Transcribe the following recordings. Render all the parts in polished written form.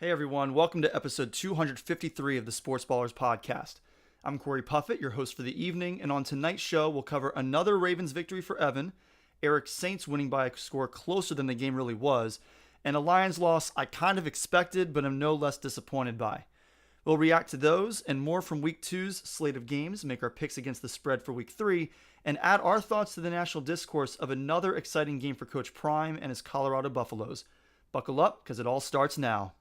Hey everyone, welcome to episode 253 of the Sports Ballers podcast. I'm Cory Puffett, your host for the evening, and on tonight's show we'll cover another Ravens victory for Evan, Eric's Saints winning by a score closer than the game really was, and a Lions loss I kind of expected but am no less disappointed by. We'll react to those and more from Week 2's slate of games, make our picks against the spread for Week 3, and add our thoughts to the national discourse of another exciting game for Coach Prime and his Colorado Buffaloes. Buckle up, because it all starts now.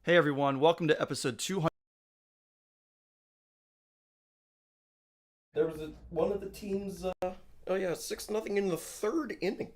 Hey everyone, welcome to episode 200. There was one of the teams, 6-0 in the third inning.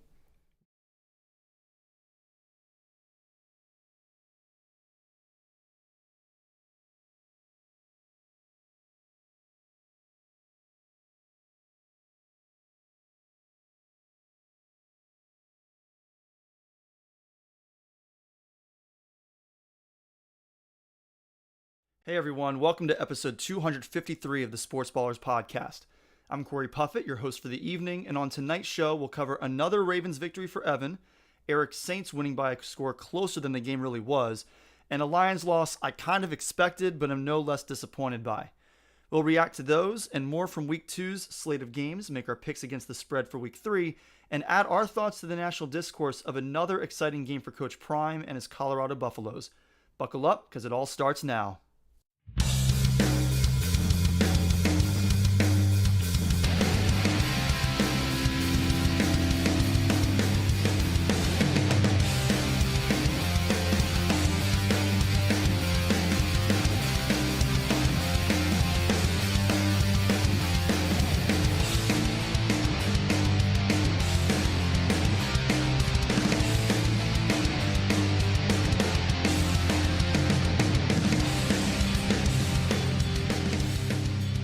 Hey everyone, welcome to episode 253 of the Sports Ballers podcast. I'm Cory Puffett, your host for the evening, and on tonight's show we'll cover another Ravens victory for Evan, Eric's Saints winning by a score closer than the game really was, and a Lions loss I kind of expected but am no less disappointed by. We'll react to those and more from Week 2's slate of games, make our picks against the spread for Week 3, and add our thoughts to the national discourse of another exciting game for Coach Prime and his Colorado Buffaloes. Buckle up, because it all starts now.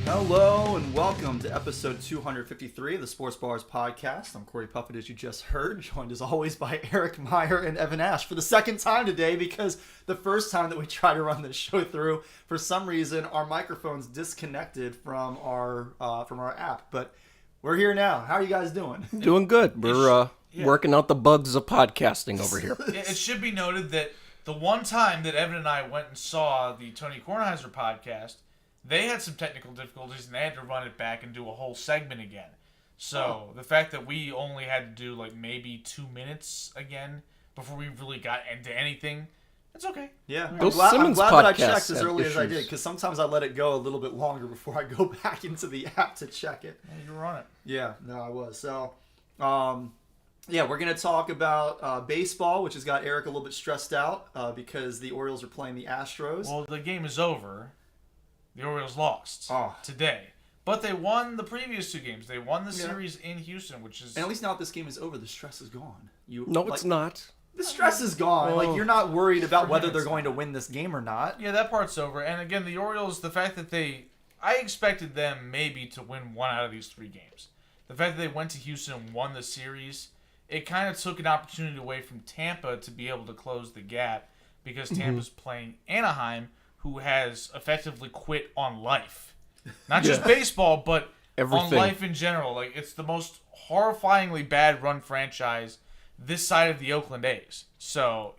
Hello and welcome to episode 253 of the Sports Ballers podcast. I'm Cory Puffett, as you just heard, joined as always by Eric Meyer and Evan Ash for the second time today, because the first time that we tried to run this show through, for some reason, our microphones disconnected from our app. But we're here now. How are you guys doing? Doing good. We're working out the bugs of podcasting over here. It should be noted that The one time that Evan and I went and saw the Tony Kornheiser podcast, they had some technical difficulties and they had to run it back and do a whole segment again. So the fact that we only had to do like maybe 2 minutes again before we really got into anything, it's okay. Yeah, Those I'm Simmons glad that I podcasts checked as have early as I did, issues. because sometimes I let it go a little bit longer before I go back into the app to check it. Yeah, you were on it. Yeah, no, I was. So, yeah, we're going to talk about baseball, which has got Eric a little bit stressed out because the Orioles are playing the Astros. Well, the game is over. The Orioles lost today. But they won the previous 2 games. They won the series in Houston, which is... And at least now that this game is over, the stress is gone. No, it's not. The stress is gone. Like, you're not worried about whether they're going to win this game or not. Yeah, that part's over. And again, the Orioles, the fact that I expected them maybe to win 1 out of these 3 games. The fact that they went to Houston and won the series, it kind of took an opportunity away from Tampa to be able to close the gap because Tampa's playing Anaheim, who has effectively quit on life. Not just baseball, but Everything. on life in general. Like, it's the most horrifyingly bad run franchise this side of the Oakland A's. So,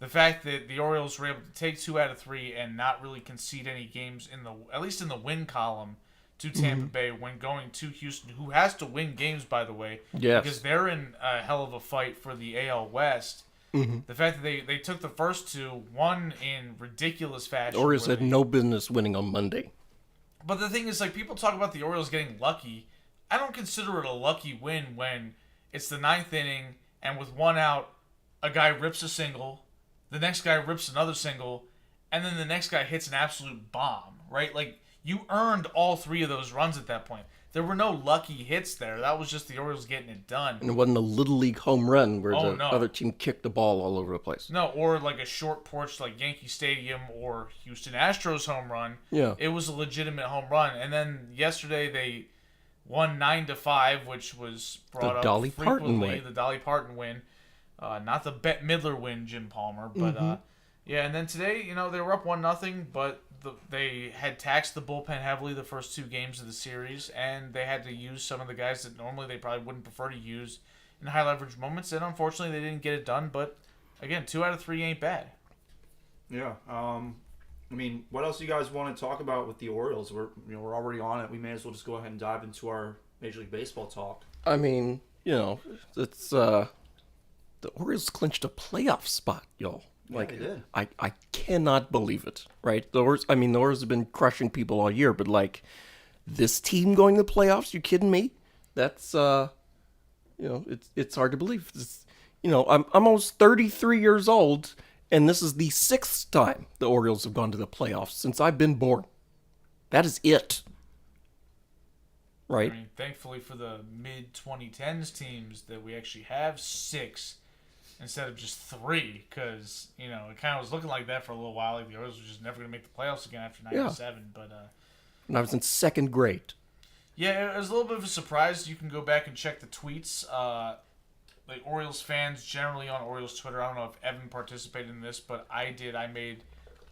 the fact that the Orioles were able to take 2 out of 3 and not really concede any games at least in the win column to Tampa Bay when going to Houston, who has to win games, by the way, Yes. because they're in a hell of a fight for the AL West. The fact that they took the first 2, won in ridiculous fashion. The Orioles had no business winning on Monday. But the thing is, like, people talk about the Orioles getting lucky. I don't consider it a lucky win when it's the 9th inning and with 1 out, a guy rips a single, the next guy rips another single, and then the next guy hits an absolute bomb, right? Like, you earned all 3 of those runs at that point. There were no lucky hits there. That was just the Orioles getting it done. And it wasn't a Little League home run where the no. other team kicked the ball all over the place. No, or like a short porch like Yankee Stadium or Houston Astros home run. Yeah. It was a legitimate home run. And then yesterday they won 9-5, which was brought up Dolly Parton frequently. win. The Dolly Parton win. Not the Bette Midler win, Jim Palmer. But, yeah, and then today, they were up 1-0, but they had taxed the bullpen heavily the first 2 games of the series, and they had to use some of the guys that normally they probably wouldn't prefer to use in high leverage moments, and unfortunately they didn't get it done. But again, 2 out of 3 ain't bad. Yeah. I mean, what else do you guys want to talk about with the Orioles? We're already on it. We may as well just go ahead and dive into our Major League Baseball talk. I mean, it's the Orioles clinched a playoff spot, y'all. Like, they did. I cannot believe it, right? The Orioles have been crushing people all year, but like this team going to the playoffs, you kidding me? That's it's hard to believe. I'm almost 33 years old, and this is the 6th time the Orioles have gone to the playoffs since I've been born. That is it. Right? I mean, thankfully for the mid-2010s teams that we actually have 6 instead of just 3, because, it kind of was looking like that for a little while. Like the Orioles were just never going to make the playoffs again after 97. But, When I was in 2nd grade. yeah, it was a little bit of a surprise. You can go back and check the tweets. Like Orioles fans generally on Orioles Twitter, I don't know if Evan participated in this, but I did. I made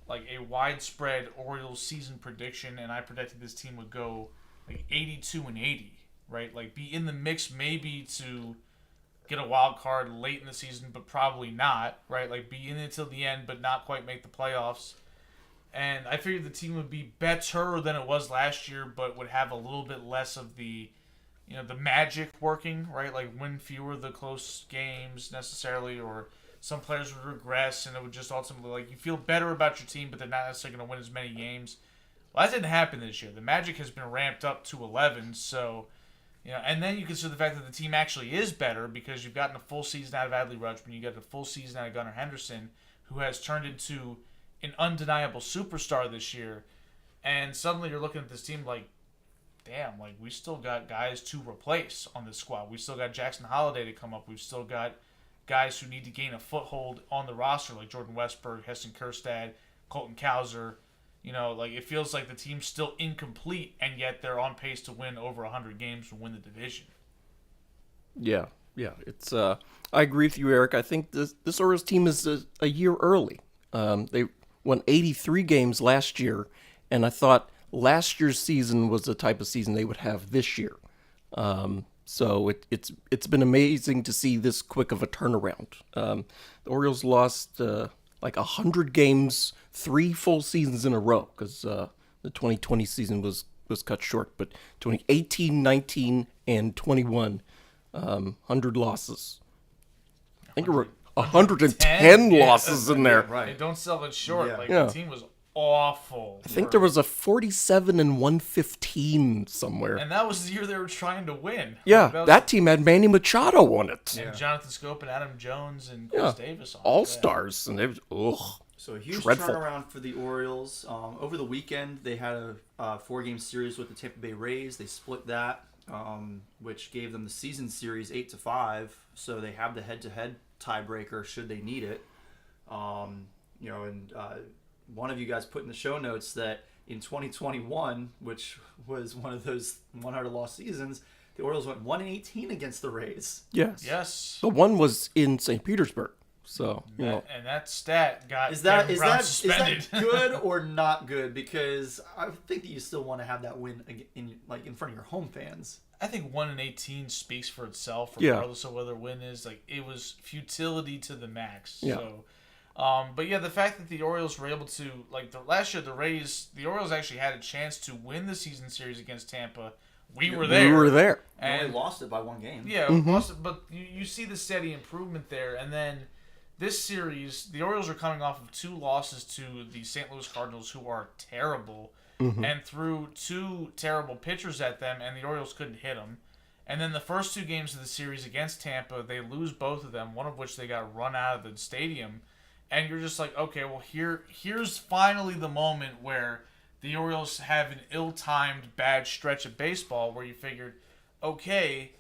like a widespread Orioles season prediction, and I predicted this team would go like 82-80, right? Like be in the mix maybe to get a wild card late in the season, but probably not, right? Like be in it till the end, but not quite make the playoffs. And I figured the team would be better than it was last year, but would have a little bit less of the, the magic working, right? Like win fewer of the close games necessarily, or some players would regress, and it would just ultimately, like, you feel better about your team, but they're not necessarily going to win as many games. Well, that didn't happen this year. The magic has been ramped up to 11, so, and then you consider the fact that the team actually is better because you've gotten a full season out of Adley Rutschman, you got a full season out of Gunnar Henderson, who has turned into an undeniable superstar this year, and suddenly you're looking at this team like, damn, like we still got guys to replace on this squad. We still got Jackson Holliday to come up. We've still got guys who need to gain a foothold on the roster, like Jordan Westberg, Heston Kjerstad, Colton Cowser. Like it feels like the team's still incomplete, and yet they're on pace to win over 100 games and win the division. Yeah. It's I agree with you, Eric. I think this Orioles team is a year early. They won 83 games last year, and I thought last year's season was the type of season they would have this year. So it's been amazing to see this quick of a turnaround. The Orioles lost like 100 games, 3 full seasons in a row, because the 2020 season was cut short. But 2018, 19, and 21, 100 losses. I think there were 110 losses in there. Right. Hey, don't sell it short. Yeah. The team was awful. I think there was a 47 and 115 somewhere. And that was the year they were trying to win. Yeah, That was- that team had Manny Machado on it. and Jonathan Scope and Adam Jones and Chris Davis on All it. stars, and they was So a huge Dreadful. turnaround for the Orioles. Over the weekend, they had a 4-game series with the Tampa Bay Rays. They split that, which gave them the season series 8-5. So they have the head-to-head tiebreaker should they need it. One of you guys put in the show notes that in 2021, which was one of those 100-loss seasons, the Orioles went 1-18 against the Rays. Yes. The one was in St. Petersburg. So, And that stat got Is that Kevin Brown suspended. good or not good? Because I think that you still want to have that win in front of your home fans. I think 1-18 speaks for itself, Yeah. regardless of whether win is it was futility to the max. Yeah. So, but yeah, the fact that the Orioles were able to last year, the Orioles actually had a chance to win the season series against Tampa. We were there. we were there. They And only lost it by 1 game. yeah, but you see the steady improvement there, and then. This series, the Orioles are coming off of 2 losses to the St. Louis Cardinals, who are terrible, and threw 2 terrible pitchers at them, and the Orioles couldn't hit them. And then the first 2 games of the series against Tampa, they lose both of them, one of which they got run out of the stadium. And you're just like, okay, well, here's finally the moment where the Orioles have an ill-timed bad stretch of baseball where you figured, okay,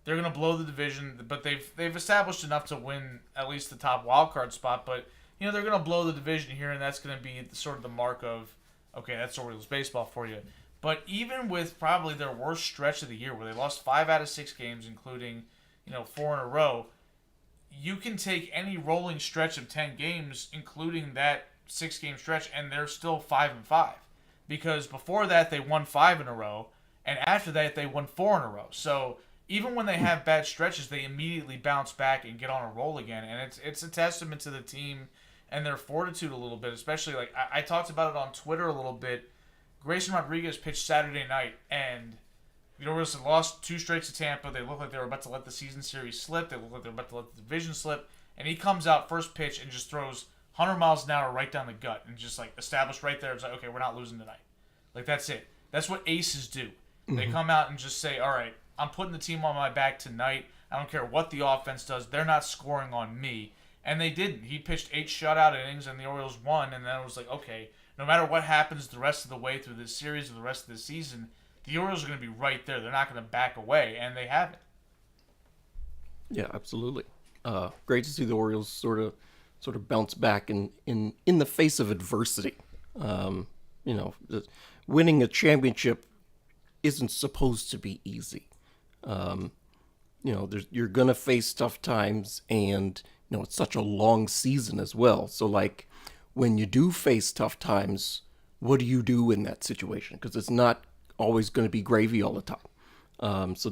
they're going to blow the division, but they've established enough to win at least the top wild card spot. But they're going to blow the division here, and that's going to be sort of the mark of, okay, that's Orioles baseball for you. But even with probably their worst stretch of the year, where they lost 5 out of 6 games, including 4 in a row, you can take any rolling stretch of 10 games, including that 6-game stretch, and they're still 5-5, because before that they won 5 in a row, and after that they won 4 in a row. So even when they have bad stretches, they immediately bounce back and get on a roll again. And it's a testament to the team and their fortitude a little bit, especially I talked about it on Twitter a little bit. Grayson Rodriguez pitched Saturday night, and the Orioles had lost 2 straight to Tampa. They looked like they were about to let the season series slip. They looked like they were about to let the division slip. And he comes out first pitch and just throws 100 miles an hour right down the gut and just established right there. It's like, okay, we're not losing tonight. That's it. That's what aces do. They come out and just say, all right, I'm putting the team on my back tonight. I don't care what the offense does. They're not scoring on me. And they didn't. He pitched 8 shutout innings, and the Orioles won. And then it was like, okay, no matter what happens the rest of the way through this series or the rest of the season, the Orioles are going to be right there. They're not going to back away, and they haven't. Yeah, absolutely. Great to see the Orioles sort of bounce back in the face of adversity. Winning a championship isn't supposed to be easy. You're gonna face tough times, and it's such a long season as well. So when you do face tough times, what do you do in that situation? Because it's not always going to be gravy all the time. So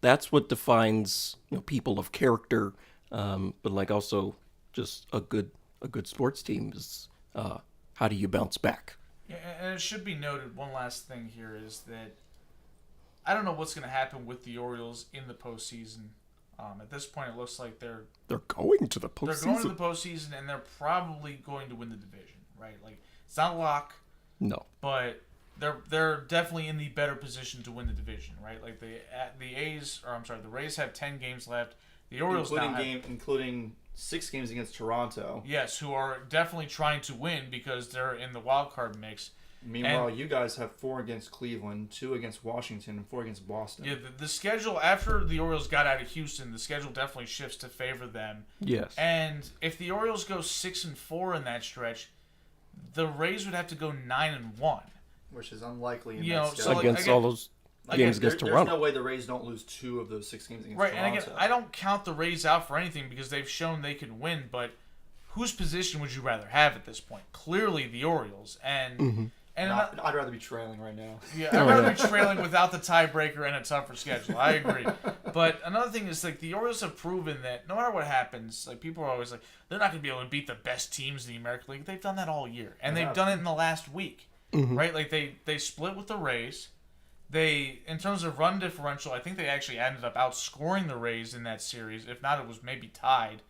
that's what defines people of character, but also just a good sports team is how do you bounce back? Yeah, and it should be noted, one last thing here is that I don't know what's going to happen with the Orioles in the postseason. At this point, it looks like they're going to the postseason. They're going to the postseason, and they're probably going to win the division, right? It's not a lock. No, but they're definitely in the better position to win the division, right? The Rays have 10 games left. The Orioles including 6 games against Toronto. Yes, who are definitely trying to win because they're in the wild card mix. Meanwhile, you guys have 4 against Cleveland, 2 against Washington, and 4 against Boston. Yeah, the schedule, after the Orioles got out of Houston, the schedule definitely shifts to favor them. Yes. And if the Orioles go 6-4 in that stretch, the Rays would have to go 9-1. Which is unlikely in You that know, schedule. so Against all those games against There's no Toronto. way the Rays don't lose 2 of those 6 games against Right, Toronto. and again, I don't count the Rays out for anything because they've shown they can win, but whose position would you rather have at this point? Clearly the Orioles. And And I'd rather be trailing right now. yeah, I'd rather be trailing without the tiebreaker and a tougher schedule. I agree. But another thing is, like, the Orioles have proven that no matter what happens, like, people are always like, they're not going to be able to beat the best teams in the American League. They've done that all year. And they've done it in the last week. Right? Like, they split with the Rays. They, in terms of run differential, I think they actually ended up outscoring the Rays in that series. If not, it was maybe tied.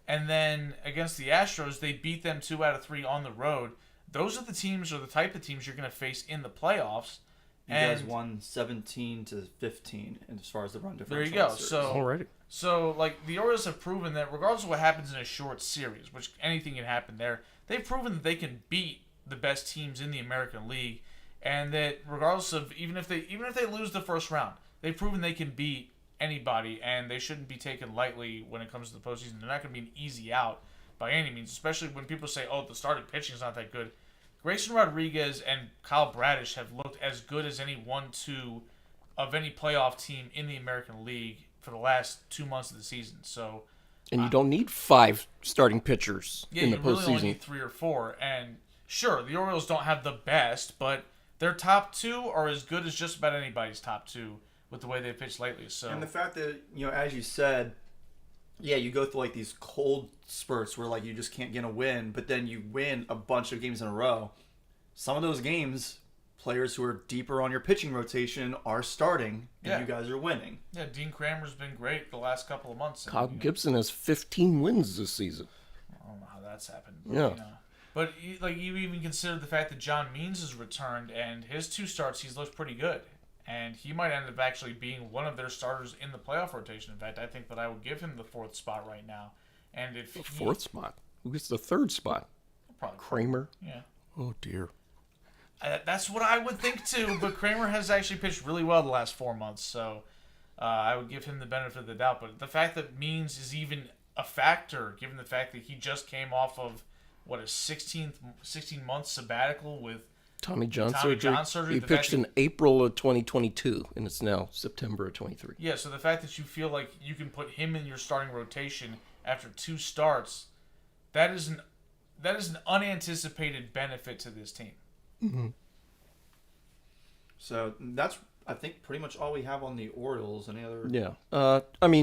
And then against the Astros, they beat them 2 out of 3 on the road. Those are the teams, or the type of teams you're going to face in the playoffs. You guys won 17-15 as far as the run differential. There you go. Alrighty. So, like, the Orioles have proven that regardless of what happens in a short series, which anything can happen there, they've proven that they can beat the best teams in the American League, and that regardless of even if they lose the first round, they've proven they can beat anybody, and they shouldn't be taken lightly when it comes to the postseason. They're not going to be an easy out by any means, especially when people say, "Oh, the starting pitching is not that good." Grayson Rodriguez and Kyle Bradish have looked as good as any 1-2 of any playoff team in the American League for the last 2 months of the season. So, And you don't need 5 starting pitchers in the you really only postseason. need 3 or 4. And sure, the Orioles don't have the best, but their top 2 are as good as just about anybody's top 2 with the way they pitched lately. So, And the fact that, as you said, yeah, you go through like these cold spurts where like you just can't get a win, but then you win a bunch of games in a row. Some of those games, players who are deeper on your pitching rotation are starting, and you guys are winning. Yeah, Dean Kramer's been great the last couple of months. Kyle Gibson has 15 wins this season. I don't know how that's happened. Yeah. But like, you even consider the fact that John Means has returned, and his 2 starts, he's looked pretty good. And he might end up actually being one of their starters in the playoff rotation. In fact, I think that I would give him the 4th spot right now. And if The 4th spot? Who gets the 3rd spot? probably Kramer? Yeah. Oh, dear. That's what I would think too, but Kramer has actually pitched really well the last 4 months, so I would give him the benefit of the doubt. But the fact that Means is even a factor, given the fact that he just came off of, a 16-month sabbatical with Tommy John surgery. He the pitched fact in April of 2022, and it's now September of 23. Yeah, so the fact that you feel like you can put him in your starting rotation after 2 starts, that is an unanticipated benefit to this team. Mm-hmm. So that's, I think, pretty much all we have on the Orioles. Any other? Yeah.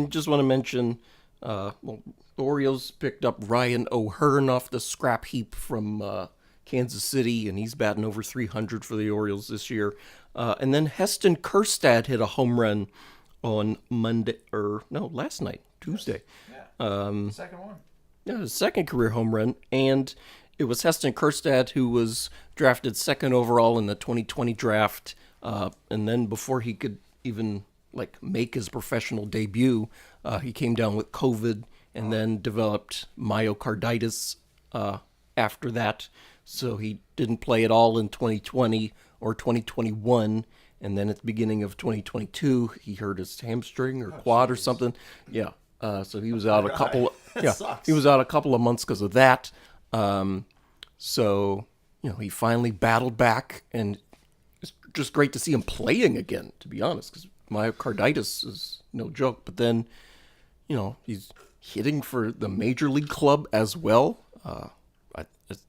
Just want to mention, the Orioles picked up Ryan O'Hearn off the scrap heap from Kansas City, and he's batting over 300 for the Orioles this year. And then Heston Kjerstad hit a home run on last night, Tuesday. Yeah. Second one. Yeah, his second career home run, and it was Heston Kjerstad who was drafted 2nd overall in the 2020 draft, and then before he could even make his professional debut, he came down with COVID and then developed myocarditis after that, so he didn't play at all in 2020 or 2021, and then at the beginning of 2022, he hurt his hamstring or quad or something. Yeah. So he was out a couple. He was out a couple of months because of that. So he finally battled back, and it's just great to see him playing again. To be honest, because myocarditis is no joke. But then, he's hitting for the major league club as well.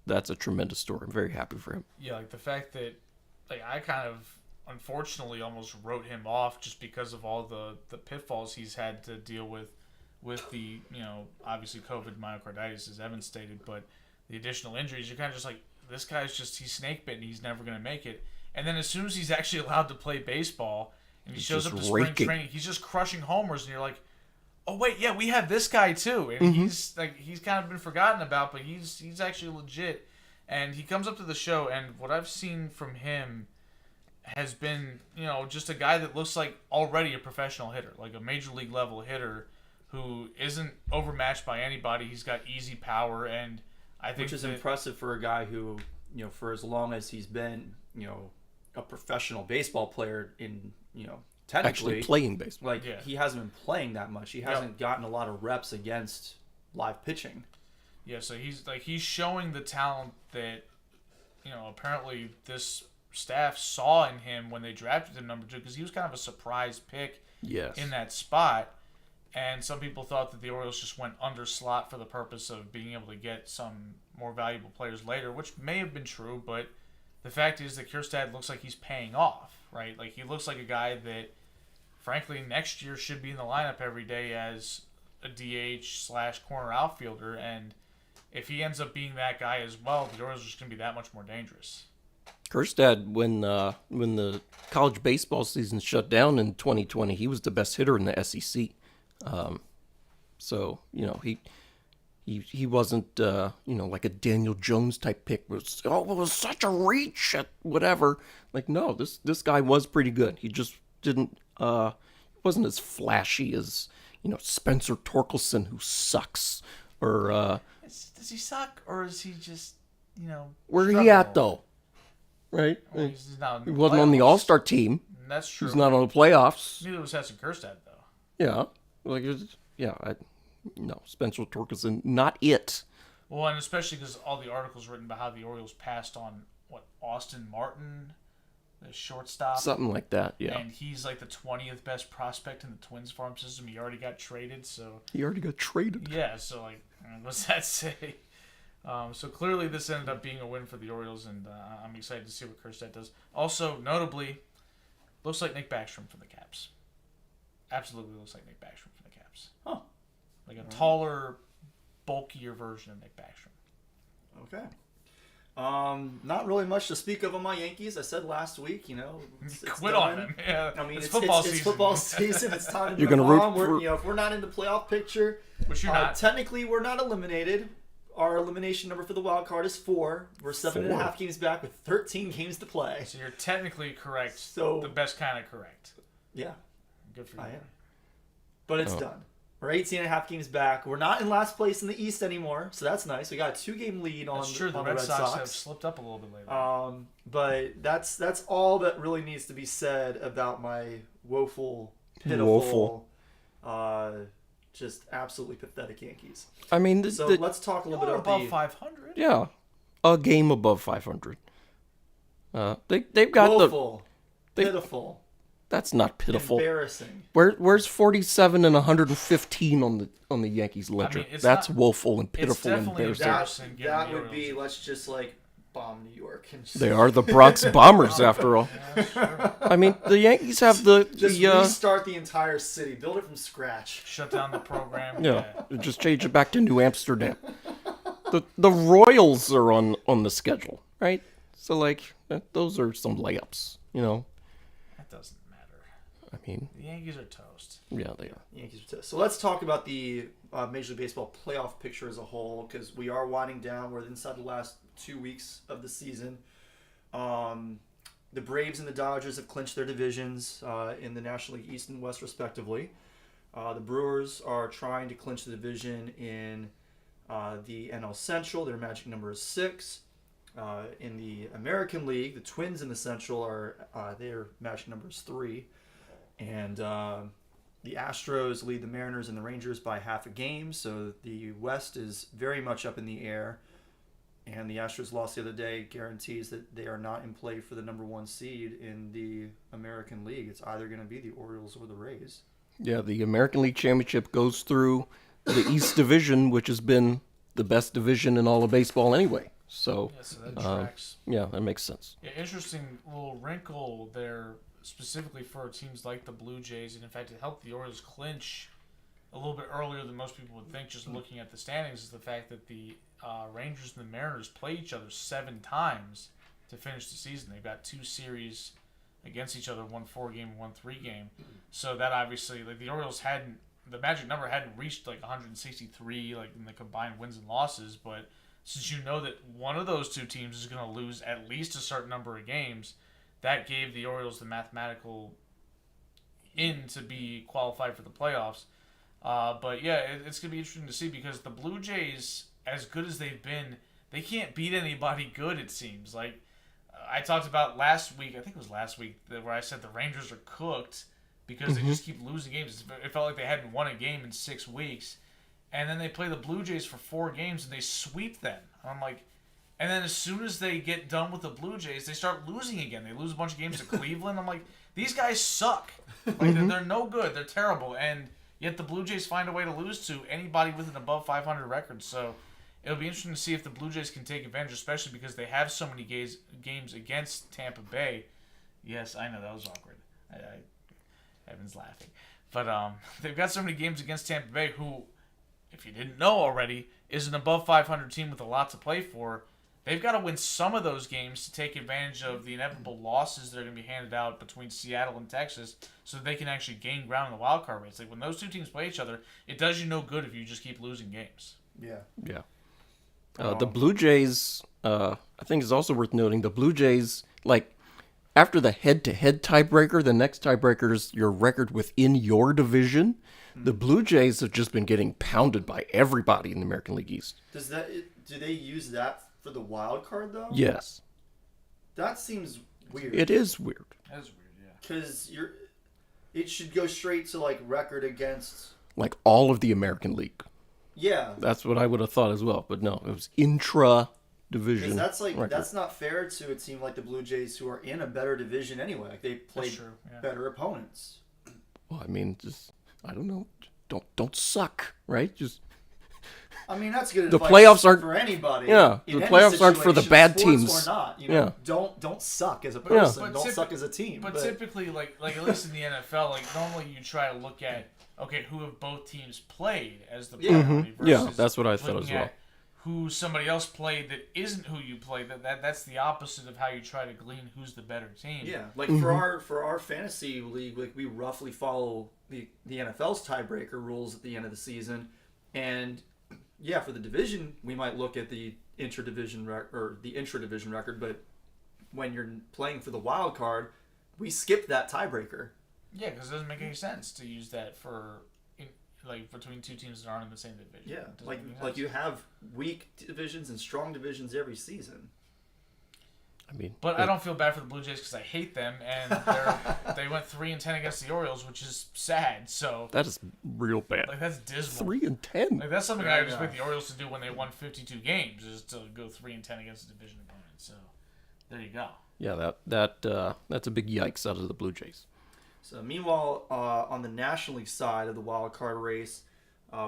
That's a tremendous story. I'm very happy for him. Yeah, like the fact that, I kind of unfortunately almost wrote him off just because of all the pitfalls he's had to deal with the, obviously COVID myocarditis, as Evan stated, but the additional injuries, you're kind of just like, this guy's he's snake bitten, he's never going to make it. And then as soon as he's actually allowed to play baseball and he shows up to spring training, he's just crushing homers, and you're like, oh wait, yeah, we have this guy too. And he's kind of been forgotten about, but he's actually legit. And he comes up to the show, and what I've seen from him has been, just a guy that looks like already a professional hitter, like a major league level hitter who isn't overmatched by anybody. He's got easy power, and I think which is impressive for a guy who, for as long as he's been, a professional baseball player in, technically actually playing baseball. He hasn't been playing that much. He hasn't gotten a lot of reps against live pitching. Yeah, so he's showing the talent that, apparently this staff saw in him when they drafted him number 2, because he was kind of a surprise pick in that spot. And some people thought that the Orioles just went under slot for the purpose of being able to get some more valuable players later, which may have been true, but the fact is that Kjerstad looks like he's paying off, right? Like, he looks like a guy that, frankly, next year should be in the lineup every day as a DH/corner outfielder, and if he ends up being that guy as well, the Orioles are just going to be that much more dangerous. Kjerstad, when the college baseball season shut down in 2020, he was the best hitter in the SEC. So, he wasn't, like a Daniel Jones type pick. It was such a reach at whatever. Like, no, this guy was pretty good. He just didn't, wasn't as flashy as, Spencer Torkelson, who sucks. Or, Does he suck, or is he just, where he at, though? Right? Well, he's not He wasn't on the All-Star team. That's true. He's not on the playoffs. Neither was Heston Kjerstad, though. Yeah. Spencer Torkelson, not it. Well, and especially because all the articles written about how the Orioles passed on, Austin Martin, the shortstop. Something like that, yeah. And he's like the 20th best prospect in the Twins farm system. He already got traded, so... He already got traded? Yeah, so, what's that say? So clearly this ended up being a win for the Orioles, and I'm excited to see what Kjerstad does. Also, notably, looks like Nick Backstrom for the Caps. Absolutely looks like Nick Backstrom for the Caps. Huh. Like a taller, bulkier version of Nick Backstrom. Okay. Not really much to speak of on my Yankees. I said last week, it's Quit done. on them. Yeah, I mean, it's football it's season. football season. It's time to You're move gonna root on. for- If we're not in the playoff picture, Which you're not. technically we're not eliminated. Our elimination number for the wild card is 4. We're 7.5 games back with 13 games to play. So you're technically correct. So- the best kind of correct. Yeah, Good for you. I am. But it's done. We're 18.5 games back. We're not in last place in the East anymore, so that's nice. We got a 2-game lead on, That's true. The on Red the Red Sox Sox. have slipped up a little bit lately. But that's all that really needs to be said about my woeful, pitiful, just absolutely pathetic Yankees. I mean, So let's talk a little bit You're about above the 500. yeah, a game above 500. They've got woeful, pitiful, That's not pitiful. embarrassing. Where's 47 and 115 on the Yankees ledger? it's That's not- woeful and pitiful and definitely embarrassing. embarrassing. given That the would be, Orioles. let's just bomb New York. And just, They are the Bronx Bombers, after all. Yeah, sure. I mean, the Yankees have the restart the entire city, build it from scratch. Shut down the program. just change it back to New Amsterdam. The Royals are on the schedule, right? So those are some layups, That doesn't matter. I mean, The Yankees are toast. yeah, they are. Yankees are tough. So let's talk about the Major League Baseball playoff picture as a whole, because we are winding down. We're inside the last 2 weeks of the season. The Braves and the Dodgers have clinched their divisions in the National League East and West, respectively. The Brewers are trying to clinch the division in the NL Central. Their magic number is 6. In the American League, the Twins in the Central their magic number is 3. And the Astros lead the Mariners and the Rangers by half a game, so the West is very much up in the air. And the Astros loss the other day guarantees that they are not in play for the number 1 seed in the American League. It's either going to be the Orioles or the Rays. Yeah, the American League Championship goes through the East Division, which has been the best division in all of baseball anyway. So, Yeah, so that tracks. yeah, that makes sense. Yeah, interesting little wrinkle there, specifically for teams like the Blue Jays, and in fact, it helped the Orioles clinch a little bit earlier than most people would think, just looking at the standings, is the fact that the Rangers and the Mariners play each other 7 times to finish the season. They've got 2 series against each other, 1 4-game, 1 3-game. So that obviously, the Orioles the magic number hadn't reached 163 in the combined wins and losses, but since you know that one of those 2 teams is going to lose at least a certain number of games, that gave the Orioles the mathematical in to be qualified for the playoffs. But yeah, it's going to be interesting to see, because the Blue Jays, as good as they've been, they can't beat anybody good, it seems. I talked about last week, I think it was last week, where I said the Rangers are cooked because they just keep losing games. It felt like they hadn't won a game in 6 weeks. And then they play the Blue Jays for 4 games and they sweep them. I'm like, and then as soon as they get done with the Blue Jays, they start losing again. They lose a bunch of games to Cleveland. I'm like, these guys suck. They're no good. They're terrible. And yet the Blue Jays find a way to lose to anybody with an above 500 record. So it'll be interesting to see if the Blue Jays can take advantage, especially because they have so many games against Tampa Bay. Yes, I know that was awkward. Evan's laughing. But they've got so many games against Tampa Bay, who, if you didn't know already, is an above 500 team with a lot to play for. They've got to win some of those games to take advantage of the inevitable losses that are going to be handed out between Seattle and Texas so that they can actually gain ground in the wild card race. Like, when those two teams play each other, it does you no good if you just keep losing games. Yeah. Yeah. The Blue Jays, I think it's also worth noting, the Blue Jays, like, after the head-to-head tiebreaker, the next tiebreaker is your record within your division. The Blue Jays have just been getting pounded by everybody in the American League East. Do they use that for the wild card, though? Yes. That seems weird. It is weird. That is weird, yeah. Because it should go straight to, like, record against... Like all of the American League. Yeah. That's what I would have thought as well. But no, it was intra-division. Because record. that's not fair to a team like the Blue Jays, who are in a better division anyway. Like, they played better opponents. Well, I mean, just, I don't know. Don't suck, right? Just... I mean, that's good The advice playoffs aren't for anybody. Yeah, in the any playoffs aren't for the situation, bad sports teams. Or not, Yeah. Don't suck as a person. But Don't suck as a team. But typically, like at least in the NFL, like normally you try to look at, okay, who have both teams played as the priority versus Yeah, that's what I thought looking as well. at who somebody else played that isn't who you played. That's the opposite of how you try to glean who's the better team. Yeah, like for our fantasy league, like we roughly follow the NFL's tiebreaker rules at the end of the season, and yeah, for the division, we might look at the intra-division record, but when you're playing for the wild card, we skip that tiebreaker. Yeah, because it doesn't make any sense to use that for like between two teams that aren't in the same division. Yeah, like you have weak divisions and strong divisions every season. I mean, But I don't feel bad for the Blue Jays because I hate them, and they went 3-10 against the Orioles, which is sad. So that is real bad. like that's dismal. 3-10. Like that's something I would expect the Orioles to do when they won 52 games, is to go 3-10 against a division opponent. So there you go. Yeah, that's a big yikes out of the Blue Jays. So meanwhile, on the National League side of the wild card race,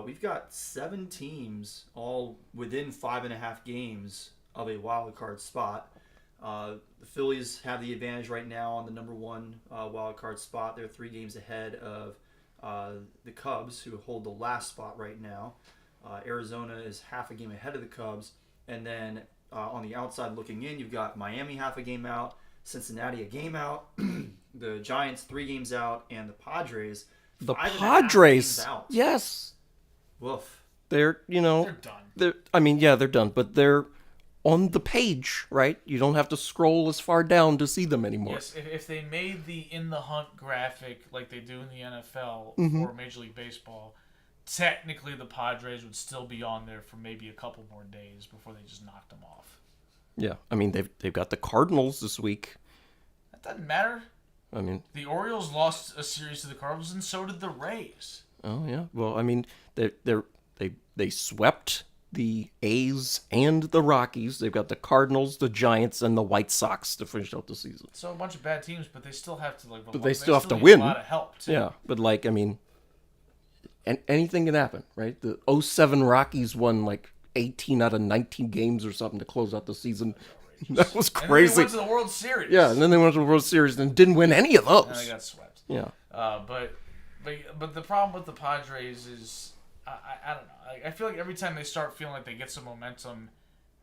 we've got 7 teams all within 5.5 games of a wild card spot. The Phillies have the advantage right now on the number 1 wild card spot. They're 3 games ahead of the Cubs, who hold the last spot right now. Arizona is half a game ahead of the Cubs. And then on the outside looking in, you've got Miami half a game out, Cincinnati a game out, the Giants 3 games out, and the Padres The 5.5 Padres, games out. yes, Woof. they're They're done. I mean, yeah, they're done, but they're on the page, right? You don't have to scroll as far down to see them anymore. Yes, if they made the in the hunt graphic like they do in the NFL or Major League Baseball, technically the Padres would still be on there for maybe a couple more days before they just knocked them off. Yeah, I mean they've got the Cardinals this week. That doesn't matter. I mean, The Orioles lost a series to the Cardinals, and so did the Rays. oh yeah. Well, I mean they swept the A's and the Rockies. They've got the Cardinals, the Giants, and the White Sox to finish out the season. So a bunch of bad teams, but they still have to like. But they still have to need win. A lot of help too. Yeah, but like I mean, anything can happen, right? The 07 Rockies won like 18 out of 19 games or something to close out the season. That was And then they crazy. went to the World Series. Yeah, and then they went to the World Series and didn't win any of And they those. got swept. Yeah. But the problem with the Padres is I don't know. I feel like every time they start feeling like they get some momentum,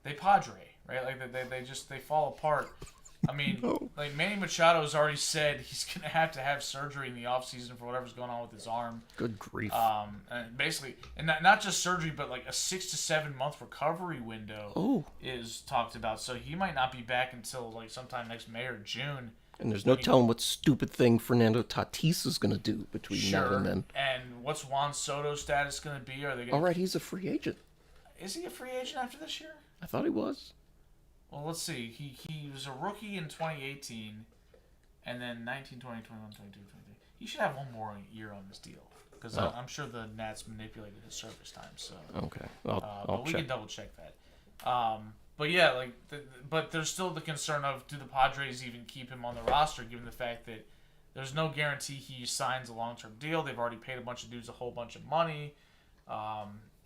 they Padre, right? Like they fall apart. I mean, like Manny Machado's already said he's gonna have to have surgery in the offseason for whatever's going on with his arm. Good grief. And basically, and not just surgery, but like a 6 to 7 month recovery window is talked about. So he might not be back until like sometime next May or June. And there's no telling what stupid thing Fernando Tatis is going to do between now and then. And what's Juan Soto's status going to be? Are they All right, he's a free agent. Is he a free agent after this year? I thought he was. Well, let's see. He was a rookie in 2018, and then 19, 20, 21, 22, 23. He should have one more year on this deal because I'm sure the Nats manipulated his service time. So Okay, I'll but we check. can double check that. But yeah, like, but there's still the concern of do the Padres even keep him on the roster, given the fact that there's no guarantee he signs a long-term deal. They've already paid a bunch of dudes a whole bunch of money,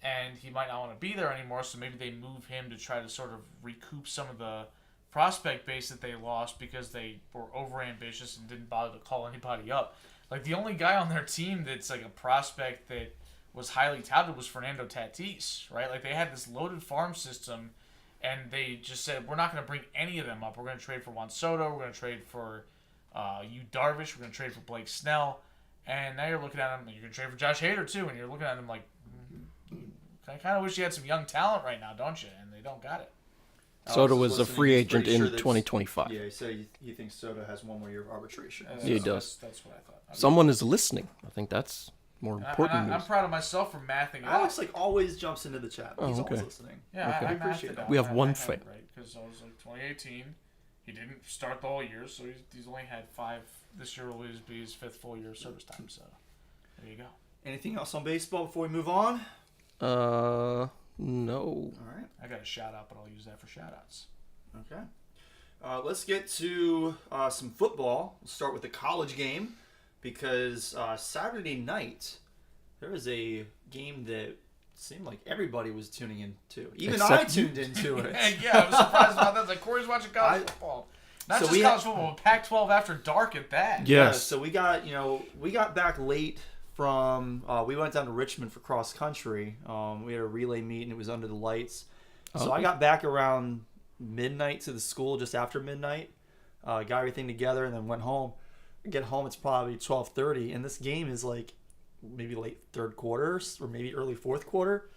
and he might not want to be there anymore, so maybe they move him to try to sort of recoup some of the prospect base that they lost because they were overambitious and didn't bother to call anybody up. Like, the only guy on their team that's like a prospect that was highly touted was Fernando Tatis, right? Like, they had this loaded farm system, and they just said, we're not going to bring any of them up. We're going to trade for Juan Soto. We're going to trade for Yu Darvish. We're going to trade for Blake Snell. And now you're looking at him, and you're going to trade for Josh Hader, too, and you're looking at him like, I kind of wish you had some young talent right now, don't you? And they don't got it. Soto Alex was a listening. free He's agent pretty in sure that's- 2025. Yeah, he said he thinks Soto has one more year of arbitration. Yeah, he does. That's what I thought. Someone is listening. I think that's more important I'm news. proud of myself for mathing it Alex out. like always jumps into the chat. He's always okay. listening. Yeah, Okay. I Appreciate mathed it that. out. We have one I had fan. it right, because I was like 2018. He didn't start the whole year, so he's only had 5. This year will be his 5th full year of service time. So there you go. Anything else on baseball before we move on? No. All right. I got a shout out, but I'll use that for shout outs. Okay. Let's get to some football. We'll start with the college game because Saturday night there was a game that seemed like everybody was tuning into. Even Except I tuned into it. Yeah, I was surprised about that. I was like, Corey's watching college football. Not So just we college football, but Pac-12 after dark at that. Yes. So we got back late from we went down to Richmond for cross country. We had a relay meet and it was under the lights. So I got back around midnight to the school, just after midnight. Got everything together and then went home. Get home, it's probably 12:30, and this game is like maybe late third quarter or maybe early fourth quarter.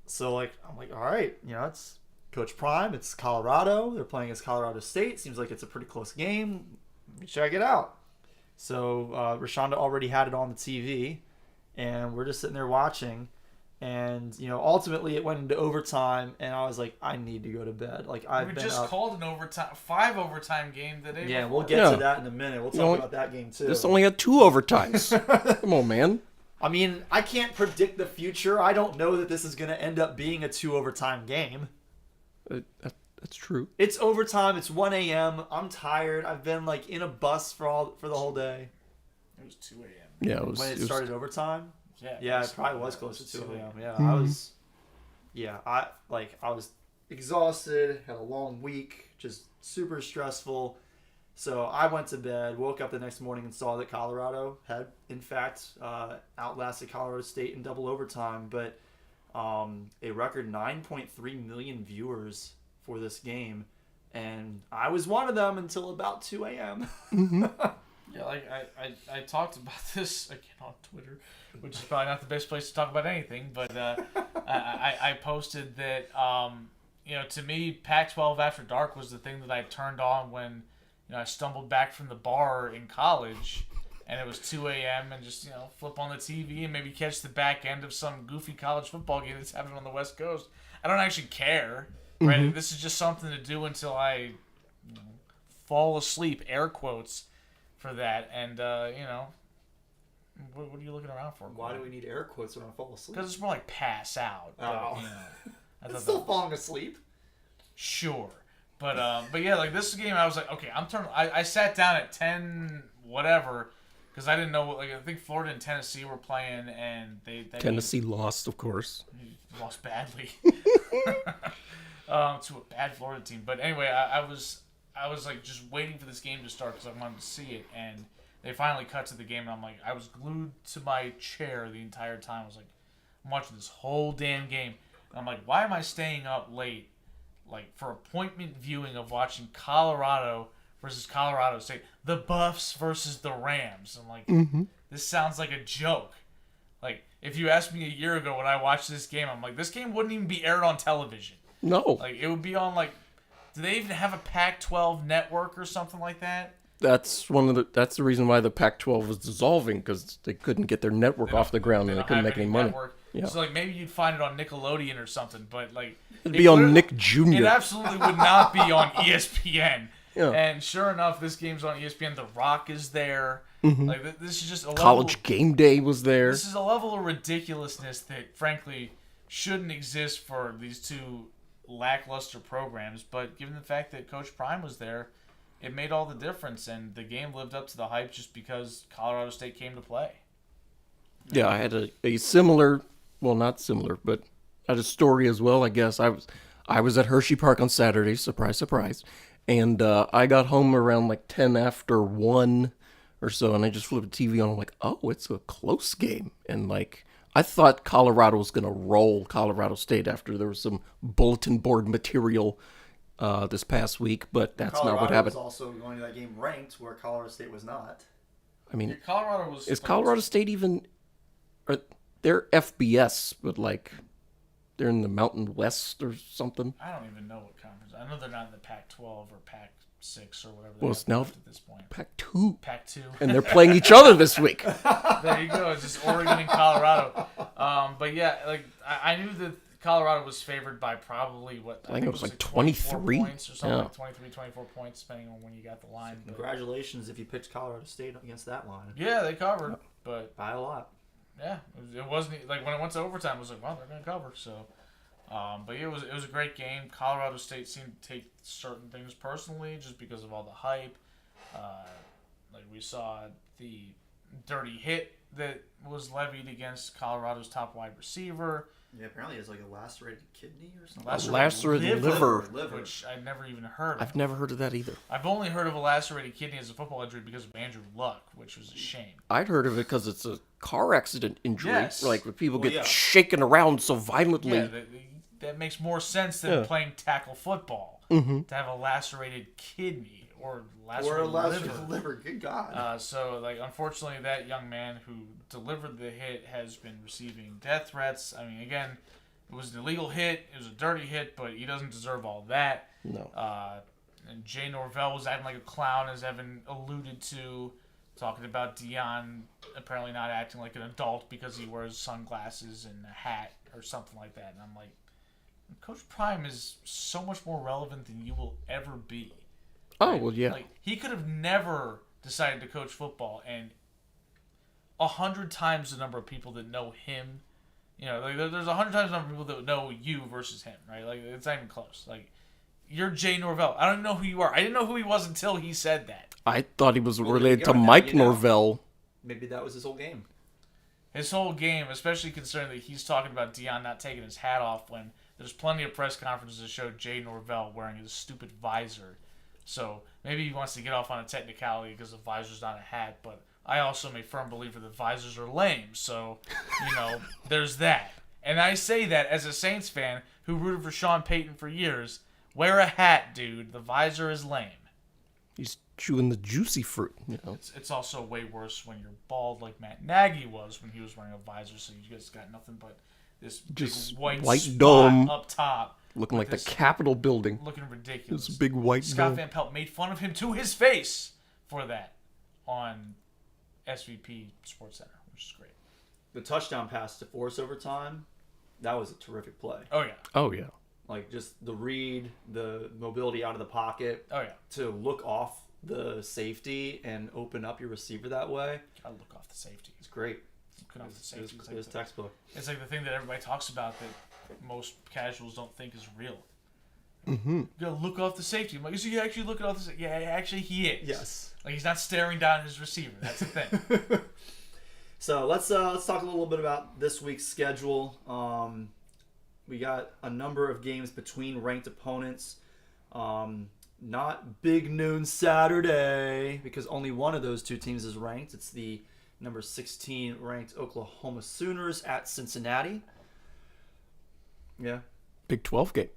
So like I'm like, all right, it's Coach Prime. It's Colorado. They're playing against Colorado State. Seems like it's a pretty close game. Let me check it out. So Rashonda already had it on the TV, and we're just sitting there watching. And ultimately it went into overtime, and I was like, I need to go to bed. Like I've We been just up. called an overtime, 5 overtime game the day Yeah, before. we'll get Yeah. to that in a minute. We'll talk know, about that game too. This only had 2 overtimes. Come on, man. I mean, I can't predict the future. I don't know that this is going to end up being a 2 overtime game. That's true. It's overtime. It's 1 a.m. I'm tired. I've been like in a bus for the whole day. It was 2 a.m. Yeah, it was. When it was- started overtime. Yeah, Yeah, it probably was close to 2 a.m. Yeah, Mm-hmm. I was. Yeah, I was exhausted. Had a long week, just super stressful. So I went to bed. Woke up the next morning and saw that Colorado had, in fact, outlasted Colorado State in double overtime. But a record 9.3 million viewers for this game, and I was one of them until about 2 a.m. Yeah, like I talked about this again on Twitter, which is probably not the best place to talk about anything, but I posted that to me Pac-12 After Dark was the thing that I turned on when I stumbled back from the bar in college, and it was 2 a.m. and just flip on the TV and maybe catch the back end of some goofy college football game that's happening on the West Coast. I don't actually care, right? Mm-hmm. This is just something to do until I fall asleep, air quotes, for that. And what are you looking around for? Why do we need air quotes when I fall asleep? Because it's more like pass out. Oh. But, I I'm thought still that was- falling asleep. Sure. But yeah, like this game, I was like, okay, I'm turning. I sat down at 10 whatever because I didn't know. Like I think Florida and Tennessee were playing, and that Tennessee lost, of course. game lost badly to a bad Florida team. But anyway, I was like just waiting for this game to start because I wanted to see it, and they finally cut to the game, and I'm like, I was glued to my chair the entire time. I was like, I'm watching this whole damn game, and I'm like, why am I staying up late? Like, for appointment viewing of watching Colorado versus Colorado State. The Buffs versus the Rams. I'm like, This sounds like a joke. Like, if you asked me a year ago when I watched this game, I'm like, this game wouldn't even be aired on television. No. Like, it would be on, like, do they even have a Pac-12 network or something like that? That's the reason why the Pac-12 was dissolving, because they couldn't get their network off the ground and they couldn't make any money. Yeah. So, like, maybe you'd find it on Nickelodeon or something, but, like... It'd be on literally- Nick Jr. It absolutely would not be on ESPN. Yeah. And sure enough, this game's on ESPN. The Rock is there. Like this is just a College level, Game Day was there. This is a level of ridiculousness that, frankly, shouldn't exist for these two lackluster programs. But given the fact that Coach Prime was there, it made all the difference, and the game lived up to the hype just because Colorado State came to play. Yeah, I had a similar well, not similar, but I had a story as well, I guess. I was at Hershey Park on Saturday, surprise, surprise, and I got home around like 10 after 1 or so, and I just flipped the TV on. I'm like, oh, it's a close game. And like, I thought Colorado was going to roll Colorado State after there was some bulletin board material this past week, but that's not what happened. was also going to that game ranked where Colorado State was not. I mean, Colorado was. is Colorado State even? They're FBS, but like they're in the Mountain West or something. I don't even know what conference. I know they're not in the Pac-12 or Pac-6 or whatever. Well, it's now at this point. Pac-2, Pac-2, and they're playing each other this week. There you go. It's just Oregon and Colorado. But yeah, like I knew that Colorado was favored by probably what I think it was like 24 23 points or something, Yeah. like 23, 24 points, depending on when you got the line. But, Congratulations if you picked Colorado State against that line. yeah, they covered, but By a lot. yeah, it wasn't like when it went to overtime. It was like, well, they're gonna cover. So, but yeah, it was a great game. Colorado State seemed to take certain things personally just because of all the hype. Like we saw the dirty hit that was levied against Colorado's top wide receiver. Yeah, apparently it's like a lacerated kidney or something. Lacerated liver. Which I'd never even heard of. I've never heard of that either. I've only heard of a lacerated kidney as a football injury because of Andrew Luck, which was a shame. I'd heard of it because it's a car accident injury, Yes. like where people Well, get yeah. shaken around so violently. Yeah, that makes more sense than playing tackle football. To have a lacerated kidney or Or a lacerated lacerated liver. liver. Good God. So, like, unfortunately, that young man who delivered the hit has been receiving death threats. I mean, again, it was an illegal hit. It was a dirty hit, but he doesn't deserve all that. No. And Jay Norvell was acting like a clown, as Evan alluded to, talking about Dion apparently not acting like an adult because he wears sunglasses and a hat or something like that. And I'm like, Coach Prime is so much more relevant than you will ever be. Oh, well, yeah. Like, he could have never decided to coach football, and 100 times the number of people that know him, you know, like there's 100 times the number of people that know you versus him, right? Like, it's not even close. Like, you're Jay Norvell. I don't even know who you are. I didn't know who he was until he said that. I thought he was Well, related there to you go. Now Mike you know. Norvell. Maybe that was his whole game. His whole game, especially considering that he's talking about Dion not taking his hat off when there's plenty of press conferences that show Jay Norvell wearing his stupid visor. So maybe he wants to get off on a technicality because the visor's not a hat, but I also am a firm believer that visors are lame. So, you know, there's that. And I say that as a Saints fan who rooted for Sean Payton for years. Wear a hat, dude. The visor is lame. He's chewing the juicy fruit, you know. It's also way worse when you're bald like Matt Nagy was when he was wearing a visor, so you guys got nothing but this Just big white white dome. spot up top. Looking like the this- Capitol building. Looking ridiculous. This big white Scott dome. Van Pelt made fun of him to his face for that on SVP Sports Center, which is great. The touchdown pass to force overtime, that was a terrific play. Oh, yeah. Oh, yeah. Like, just the read, the mobility out of the pocket, Oh, yeah. to look off the safety and open up your receiver that way. Gotta look off the safety. It's great. Looking off the safety. It was textbook. It's like the thing that everybody talks about that most casuals don't think is real. Mm-hmm. You gotta look off the safety. I'm like, is he actually looking off the safety? Yeah, actually he is. Yes. Like, he's not staring down his receiver. That's the thing. So let's talk a little bit about this week's schedule. We got a number of games between ranked opponents. Not big noon Saturday because only one of those two teams is ranked. It's the number 16 ranked Oklahoma Sooners at Cincinnati. Yeah. Big 12 game.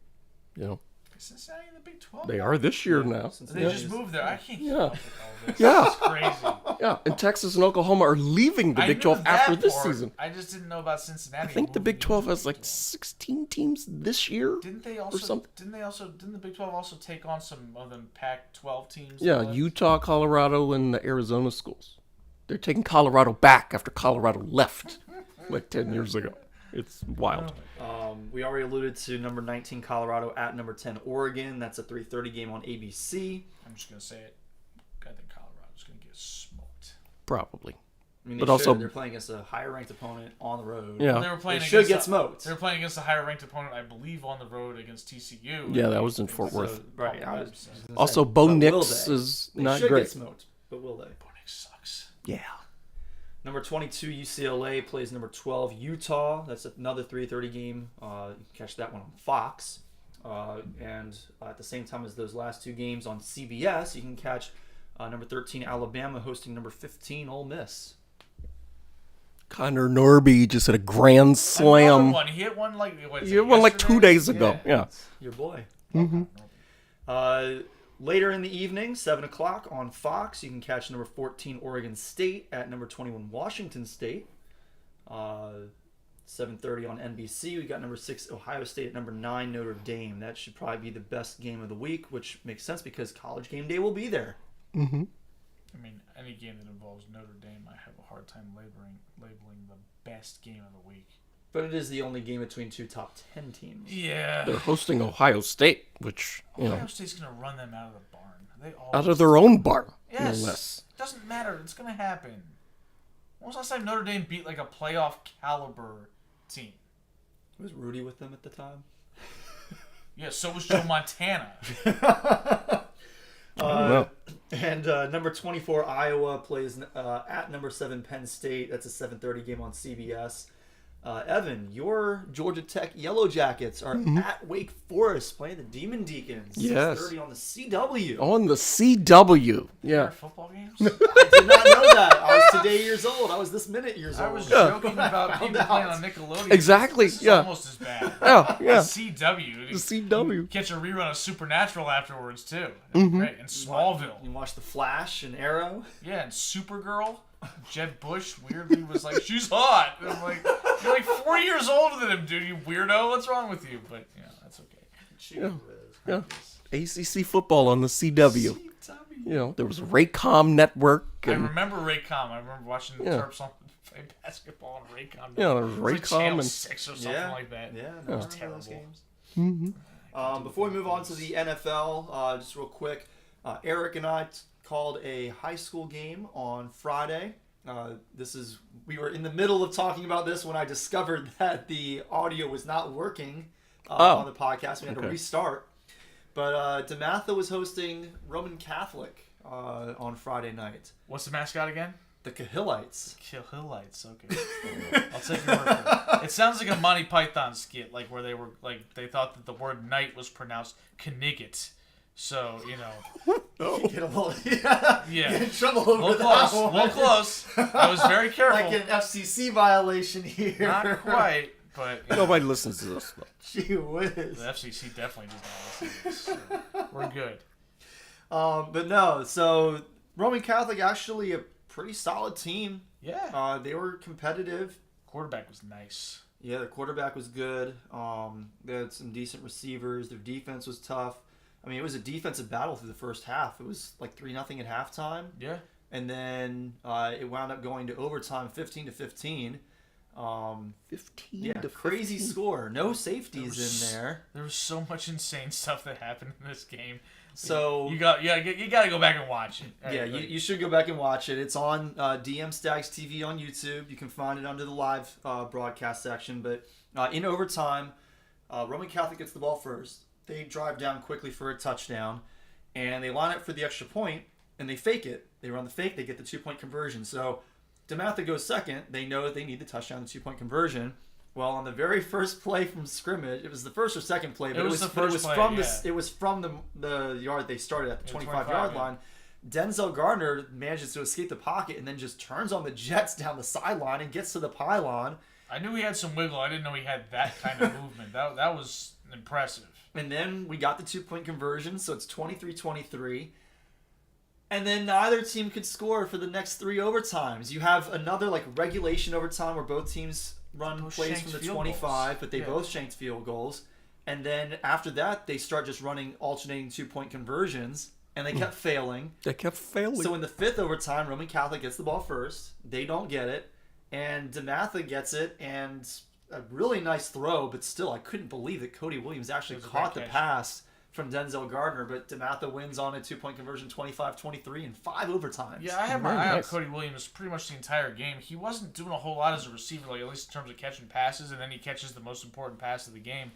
You know, Is Cincinnati in the Big 12? they are this year now. They just moved there. I can't keep Yeah. up with all this. Yeah. It's crazy. Yeah, and Texas and Oklahoma are leaving the I Big knew 12 that after this part. season. I just didn't know about Cincinnati. I think the Big moving 12 into has the like Big 12. 16 teams this year. Didn't they something. Didn't the Big 12 also take on some of them Pac-12 teams? Yeah, Utah, Colorado, and the Arizona schools. They're taking Colorado back after Colorado left like 10 years ago. It's wild. We already alluded to number 19 Colorado at number 10 Oregon. That's a 3:30 game on ABC. I'm just gonna say it. I think Colorado's gonna get smoked. Probably. I mean, But they also- should. They're playing against a higher ranked opponent on the road. Yeah. They were playing. They should against get a- smoked. They were playing against a higher ranked opponent, I believe, on the road against TCU. Yeah, that was in I think Fort so. Worth. Right. I was So- just gonna Also, say, Bo but will Nix they? is They not should great. get smoked, but will they? Bo Nix sucks. Yeah. Number 22 UCLA plays number 12 Utah. That's another 3:30 game. You can catch that one on Fox. And at the same time as those last two games on CBS, you can catch number 13 Alabama hosting number 15 Ole Miss. Connor Norby just hit a grand slam. Another one. He hit one like He hit one like 2 days ago. Yeah. Your boy. Mm-hmm. Later in the evening, 7 o'clock on Fox, you can catch number 14 Oregon State at number 21 Washington State. 7:30 on NBC. We got number 6 Ohio State at number 9 Notre Dame. That should probably be the best game of the week, which makes sense because College Game Day will be there. Mm-hmm. I mean, any game that involves Notre Dame, I have a hard time labeling the best game of the week. But it is the only game between two top 10 teams. Yeah. They're hosting Ohio State, which, Ohio State's going to run them out of the barn. They all out of their own barn, yes. no less. Doesn't matter. It's going to happen. When was the last time Notre Dame beat like a playoff caliber team? Was Rudy with them at the time? Yeah, so was Joe Montana. And number 24 Iowa plays at number 7 Penn State. That's a 7:30 game on CBS. Evan, your Georgia Tech Yellow Jackets are at Wake Forest playing the Demon Deacons. Yes. 6:30 on the CW. On the CW. There Yeah. are football games? I did not know that. I was today years old. I was this minute years I old. was joking about people out. playing on Nickelodeon. Exactly, This is yeah. almost as bad. Yeah, yeah. CW. The CW. Catch a rerun of Supernatural afterwards, too. Great. And Smallville. You watch The Flash and Arrow. Yeah, and Supergirl. Jeb Bush weirdly was like, she's hot. And I'm like, you're like 4 years older than him, dude, you weirdo. What's wrong with you? But, yeah, that's okay. Yeah. ACC football on the CW. You know, there was Raycom Network. I And, remember Raycom. I remember watching the Yeah. Terps play basketball on Raycom. Yeah, there was It like Raycom Channel and- 6 or something like that. Yeah, That was no, terrible. those games. Mhm. Before we move on to the NFL, just real quick, Eric and I called a high school game on Friday. We were in the middle of talking about this when I discovered that the audio was not working on the podcast. We had to restart. But DeMatha was hosting Roman Catholic on Friday night. What's the mascot again? The Cahillites. Hillites, okay. I'll take your word for it. It sounds like a Monty Python skit, like where they thought that the word night was pronounced Knigget. So, you know. Get a little, yeah. Get in trouble over that one. A little close. I was very careful. Like an FCC violation here. Not quite, but Nobody listens to this, though. Gee whiz. the FCC definitely does not listen to this. So we're good. But no, so Roman Catholic actually a pretty solid team. Yeah. They were competitive. Quarterback was nice. Yeah, their quarterback was good. They had some decent receivers. Their defense was tough. I mean, it was a defensive battle through the first half. It was like 3-0 at halftime. Yeah. And then it wound up going to overtime 15-15. 15 to crazy 15. score. No safeties in there. There was so much insane stuff that happened in this game. So you got to go back and watch it. yeah, you should go back and watch it. It's on DM Stags TV on YouTube. You can find it under the live broadcast section. But in overtime, Roman Catholic gets the ball first. They drive down quickly for a touchdown, and they line up for the extra point, and they fake it. They run the fake. They get the 2-point conversion. So DeMatha goes second. They know that they need the touchdown, the 2-point conversion. Well, on the very first play from scrimmage, it was the first or second play, but it was from the yard they started at the 25-yard line. Denzel Gardner manages to escape the pocket and then just turns on the jets down the sideline and gets to the pylon. I knew he had some wiggle. I didn't know he had that kind of movement. That was impressive. And then we got the 2-point conversion, so it's 23-23. And then neither team could score for the next 3 overtimes. You have another regulation overtime where both teams run plays from the 25, but they both shanked field goals. And then after that, they start just running alternating 2-point conversions, and they kept failing. They kept failing. So in the 5th overtime, Roman Catholic gets the ball first. They don't get it. And DeMatha gets it, and a really nice throw, but still, I couldn't believe that Cody Williams actually caught the pass from Denzel Gardner, but DeMatha wins on a 2-point conversion 25-23 in 5 overtimes. Yeah, I have my eye on Cody Williams pretty much the entire game. He wasn't doing a whole lot as a receiver, at least in terms of catching passes, and then he catches the most important pass of the game.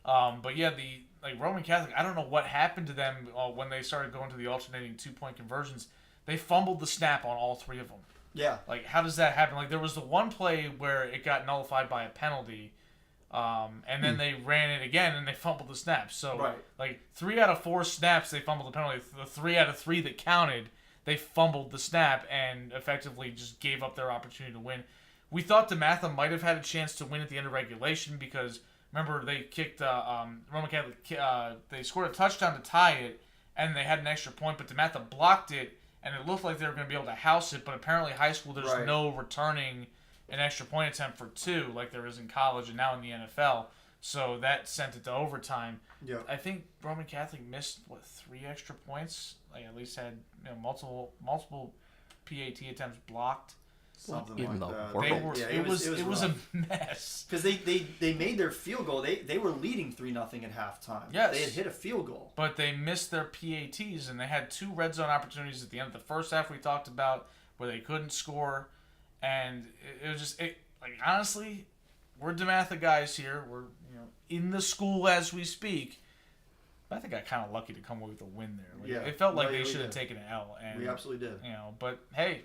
But yeah, Roman Catholic, I don't know what happened to them when they started going to the alternating 2-point conversions. They fumbled the snap on all 3 of them. Yeah. Like, how does that happen? Like, there was the one play where it got nullified by a penalty, and then they ran it again and they fumbled the snap. So, Right. like, 3 out of 4 snaps they fumbled the penalty. The 3 out of 3 that counted, they fumbled the snap and effectively just gave up their opportunity to win. We thought DeMatha might have had a chance to win at the end of regulation because, remember, they kicked Roman Catholic. They scored a touchdown to tie it, and they had an extra point, but DeMatha blocked it, and it looked like they were going to be able to house it, but apparently high school there's Right. no returning an extra point attempt for 2 like there is in college and now in the NFL. So that sent it to overtime. Yeah. I think Roman Catholic missed 3 extra points. Like at least had multiple PAT attempts blocked. Something in like the that. world? They were, Yeah, it was rough. a mess. Because they made their field goal. They were leading 3-0 at halftime. Yes. They had hit a field goal. But they missed their PATs, and they had 2 red zone opportunities at the end of the first half we talked about where they couldn't score. And it was just, like, honestly, we're DeMatha guys here. We're in the school as we speak. But I think I got kind of lucky to come away with a win there. Like, Yeah. It felt like No, they you should have did. taken an L. And, We absolutely did. But hey,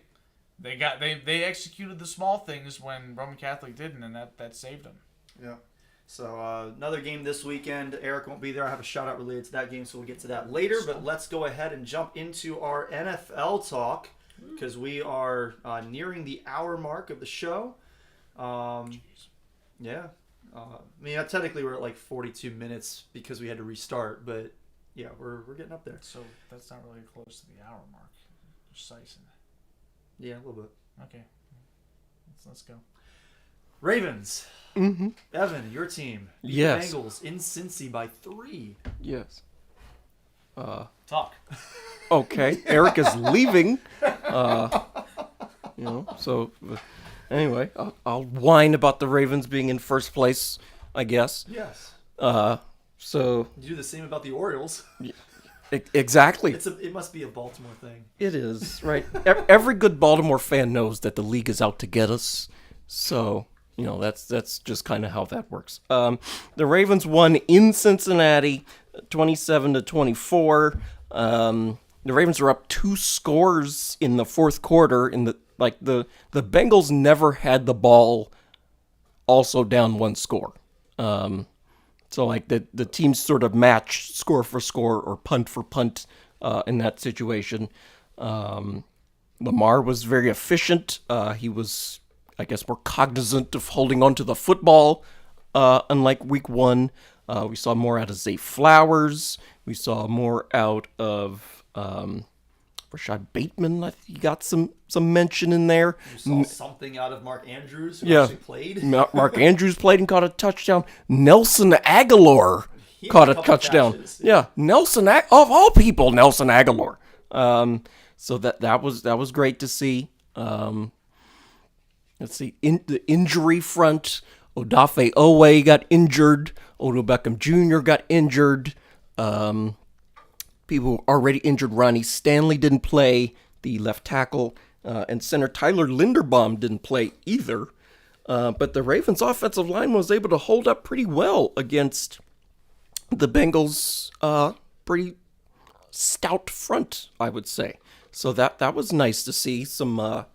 they executed the small things when Roman Catholic didn't, and that saved them. Yeah. So another game this weekend. Eric won't be there. I have a shout out related to that game, so we'll get to that later. But let's go ahead and jump into our NFL talk because we are nearing the hour mark of the show. Yeah. Technically we're at like 42 minutes because we had to restart, but yeah, we're getting up there. So that's not really close to the hour mark. Precise. Yeah, a little bit. Okay. Let's go. Ravens. Mm-hmm. Evan, your team. Beat the Yes. Bengals in Cincy by 3. Yes. Talk. Okay. Eric is leaving. So anyway, I'll whine about the Ravens being in first place, I guess. Yes. So You do the same about the Orioles. exactly. It must be a Baltimore thing. It is, right? Every good Baltimore fan knows that the league is out to get us. So, that's just kind of how that works. The Ravens won in Cincinnati 27-24. The Ravens are up 2 scores in the fourth quarter. The Bengals never had the ball also down 1 score. So the teams sort of match score for score or punt for punt in that situation. Lamar was very efficient. He was, I guess, more cognizant of holding on to the football, unlike week 1. We saw more out of Zay Flowers. We saw more out of Rashad Bateman. I think he got some mention in there. You saw something out of Mark Andrews, who Yeah. actually played. Mark Andrews played and caught a touchdown. Nelson Aguilar caught a couple touchdown. catches. Yeah, of all people, Nelson Aguilar. So that was great to see. Let's see, in the injury front, Odafe Owe got injured. Odell Beckham Jr. got injured. People already injured. Ronnie Stanley didn't play, the left tackle, and center Tyler Linderbaum didn't play either. But the Ravens' offensive line was able to hold up pretty well against the Bengals' pretty stout front, I would say. So that was nice to see some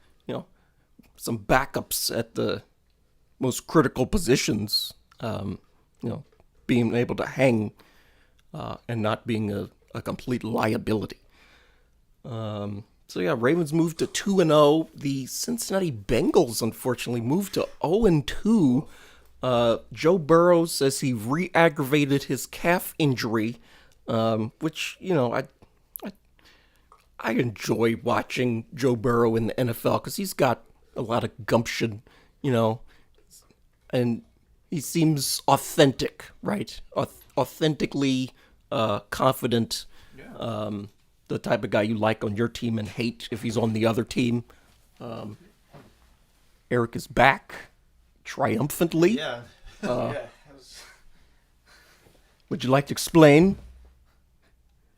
some backups at the most critical positions, being able to hang and not being a complete liability. So yeah, Ravens moved to 2-0. The Cincinnati Bengals, unfortunately, moved to 0-2. Joe Burrow says he re-aggravated his calf injury, which, I enjoy watching Joe Burrow in the NFL because he's got a lot of gumption, and he seems authentic, right? Authentically confident. Yeah. The type of guy you like on your team and hate if he's on the other team. Eric is back triumphantly. Yeah. Yeah. Would you like to explain?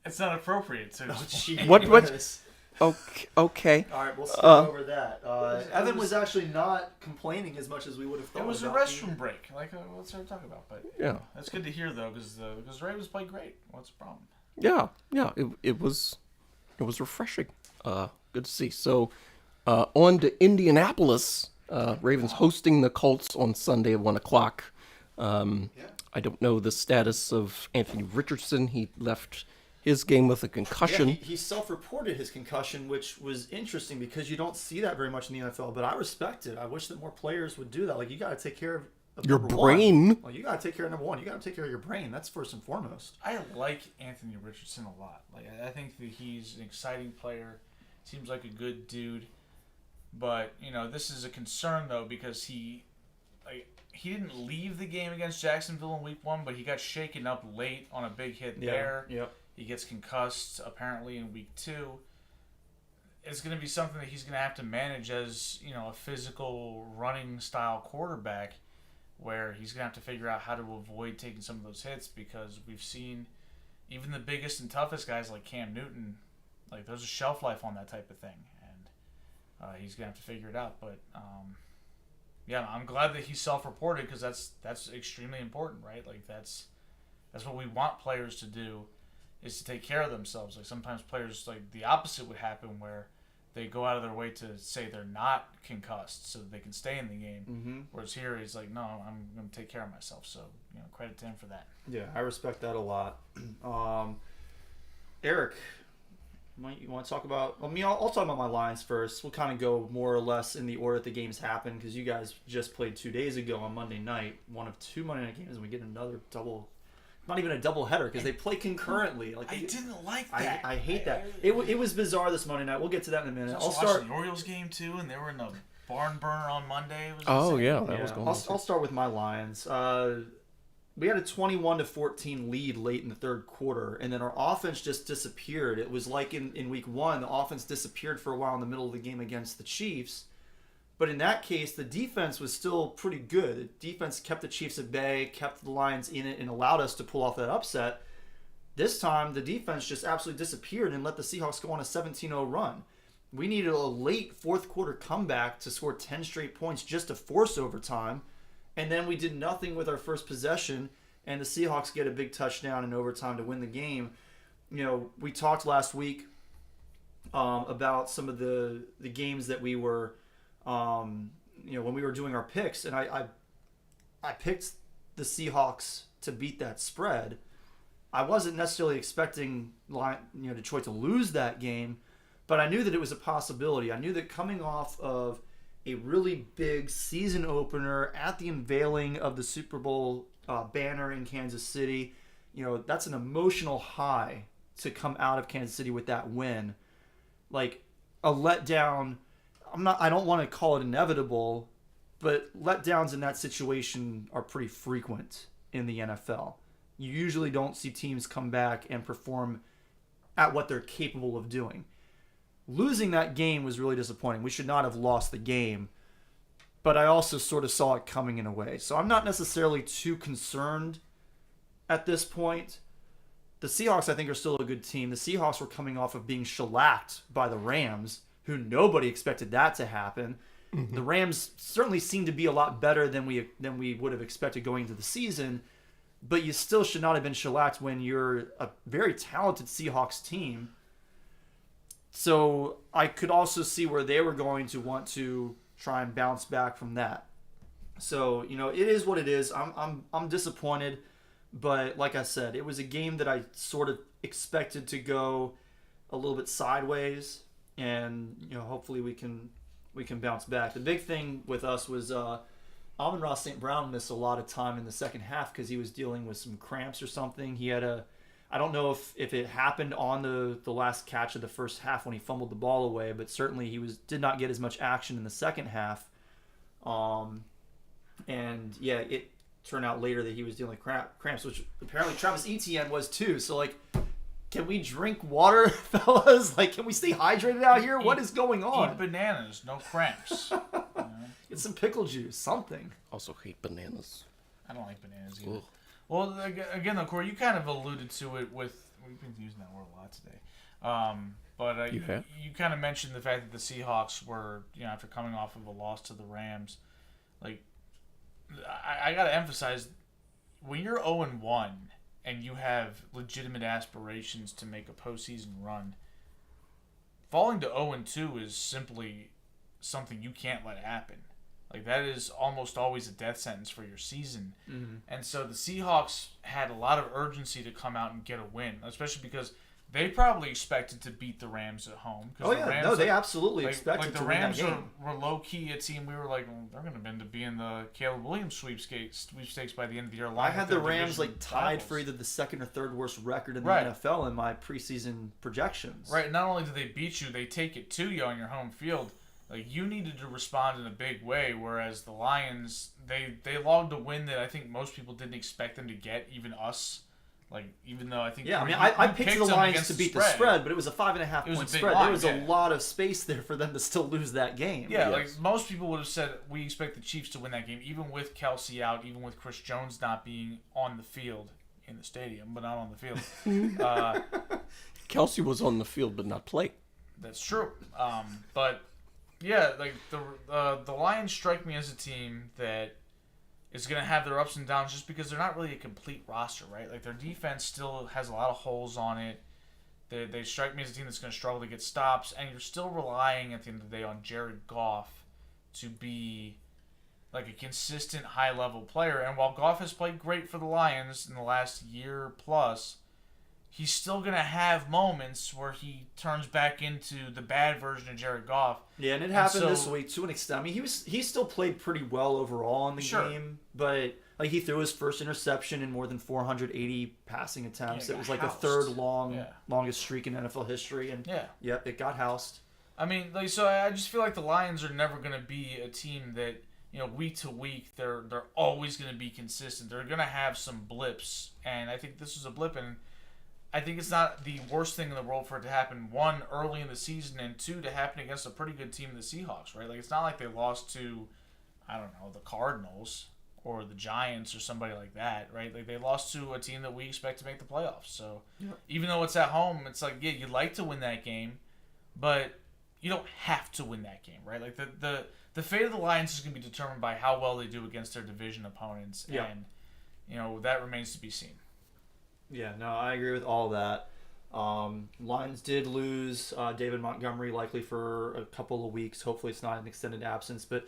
It's not appropriate to. Oh, gee What- whiz. Okay. All right, we'll skip over that. Evan was actually not complaining as much as we would have thought. It was a about restroom break. Let's start talking about. But Yeah. that's good to hear though, because the Ravens played great. What's the problem? Yeah. It was refreshing. Good to see. So, On to Indianapolis. Ravens hosting the Colts on Sunday at 1 o'clock. I don't know the status of Anthony Richardson. He left his game with a concussion. Yeah, he self-reported his concussion, which was interesting because you don't see that very much in the NFL. But I respect it. I wish that more players would do that. Like, you got to take care of Your number brain. one. Well, you got to take care of number one. You got to take care of your brain. That's first and foremost. I like Anthony Richardson a lot. Like, I think that he's an exciting player. Seems like a good dude. But, this is a concern, though, because he didn't leave the game against Jacksonville in week 1, but he got shaken up late on a big hit there. Yep. He gets concussed, apparently, in week 2. It's going to be something that he's going to have to manage as, a physical running style quarterback, where he's going to have to figure out how to avoid taking some of those hits, because we've seen even the biggest and toughest guys like Cam Newton, like, there's a shelf life on that type of thing, and he's going to have to figure it out. But yeah, I'm glad that he's self-reported, because that's extremely important, right? Like, that's what we want players to do, is to take care of themselves. Like, sometimes players, like, the opposite would happen, where they go out of their way to say they're not concussed so that they can stay in the game. Mm-hmm. Whereas here, he's like, no, I'm going to take care of myself. So, credit to him for that. Yeah, I respect that a lot. Eric, you want to talk about... I'll talk about my lines first. We'll kind of go more or less in the order that the games happen, because you guys just played 2 days ago on Monday night, one of 2 Monday night games, and we get another double... Not even a double header, because they play concurrently. Like, I didn't like that. I hate that. It was bizarre this Monday night. We'll get to that in a minute. I'll start the Orioles game too, and they were in a barn burner on Monday. It was insane. That was going on. I'll start with my Lions. We had a 21-14 lead late in the third quarter, and then our offense just disappeared. It was like in week 1, the offense disappeared for a while in the middle of the game against the Chiefs. But in that case, the defense was still pretty good. The defense kept the Chiefs at bay, kept the Lions in it, and allowed us to pull off that upset. This time, the defense just absolutely disappeared and let the Seahawks go on a 17-0 run. We needed a late fourth quarter comeback to score 10 straight points just to force overtime. And then we did nothing with our first possession, and the Seahawks get a big touchdown in overtime to win the game. We talked last week about some of the games that we were... when we were doing our picks, and I picked the Seahawks to beat that spread. I wasn't necessarily expecting Detroit to lose that game, but I knew that it was a possibility. I knew that coming off of a really big season opener at the unveiling of the Super Bowl banner in Kansas City, that's an emotional high to come out of Kansas City with that win. Like, a letdown. I don't want to call it inevitable, but letdowns in that situation are pretty frequent in the NFL. You usually don't see teams come back and perform at what they're capable of doing. Losing that game was really disappointing. We should not have lost the game, but I also sort of saw it coming in a way. So I'm not necessarily too concerned at this point. The Seahawks, I think, are still a good team. The Seahawks were coming off of being shellacked by the Rams, who nobody expected that to happen. Mm-hmm. The Rams certainly seem to be a lot better than we would have expected going into the season, but you still should not have been shellacked when you're a very talented Seahawks team. So I could also see where they were going to want to try and bounce back from that. So, it is what it is. I'm disappointed, but like I said, it was a game that I sort of expected to go a little bit sideways. And hopefully we can bounce back. The big thing with us was Amon-Ra St. Brown missed a lot of time in the second half because he was dealing with some cramps or something. He had I don't know if it happened on the last catch of the first half when he fumbled the ball away, but certainly he did not get as much action in the second half. And yeah, it turned out later that he was dealing with cramps, which apparently Travis Etienne was too. So like, can we drink water, fellas? Like, can we stay hydrated out here? What is going on? Eat bananas, no cramps. Get some pickle juice, something. Also hate bananas. I don't like bananas either. Ugh. Well, again, though, Cory, you kind of alluded to it with... We've been using that word a lot today. But you kind of mentioned the fact that the Seahawks were, after coming off of a loss to the Rams, like, I got to emphasize, when you're 0-1... and you have legitimate aspirations to make a postseason run, falling to 0-2 is simply something you can't let happen. Like, that is almost always a death sentence for your season. Mm-hmm. And so the Seahawks had a lot of urgency to come out and get a win, especially because they probably expected to beat the Rams at home. Oh, the yeah. Rams, No, they absolutely like expected the to Rams win that game. were low-key a team. We were like, well, they're going to end up being the Caleb Williams sweepstakes by the end of the year. I had the Rams tied for either the second or third worst record in the NFL in my preseason projections. Right. Not only do they beat you, they take it to you on your home field. Like, you needed to respond in a big way, whereas the Lions, they logged a win that I think most people didn't expect them to get, even us. Like, even though I think... Yeah, I mean, I picked the Lions to beat the spread, but it was a 5.5 point spread. There was a lot of space there for them to still lose that game. Yeah, like, most people would have said, we expect the Chiefs to win that game, even with Kelsey out, even with Chris Jones not being on the field in the stadium, but not on the field. Kelsey was on the field, but not play. That's true. But, yeah, like, the Lions strike me as a team that is going to have their ups and downs just because they're not really a complete roster, right? Like, their defense still has a lot of holes on it. They strike me as a team that's going to struggle to get stops, and you're still relying at the end of the day on Jared Goff to be like a consistent high-level player. And while Goff has played great for the Lions in the last year plus, he's still going to have moments where he turns back into the bad version of Jared Goff. Yeah, and it happened this week to an extent. I mean, he still played pretty well overall in the game, but like he threw his first interception in more than 480 passing attempts. It was like housed. the third longest streak in NFL history, and it got housed. I mean, like, so I just feel like the Lions are never going to be a team that, you know, week to week they're always going to be consistent. They're going to have some blips, and I think this was a blip, and I think it's not the worst thing in the world for it to happen, one, early in the season, and two, to happen against a pretty good team, the Seahawks, right? Like, it's not like they lost to, I don't know, the Cardinals or the Giants or somebody like that, right? Like, they lost to a team that we expect to make the playoffs. So, even though it's at home, it's like, yeah, you'd like to win that game, but you don't have to win that game, right? Like, the fate of the Lions is going to be determined by how well they do against their division opponents, and, you know, that remains to be seen. Yeah, no, I agree with all that. Lions did lose David Montgomery likely for a couple of weeks. Hopefully it's not an extended absence, but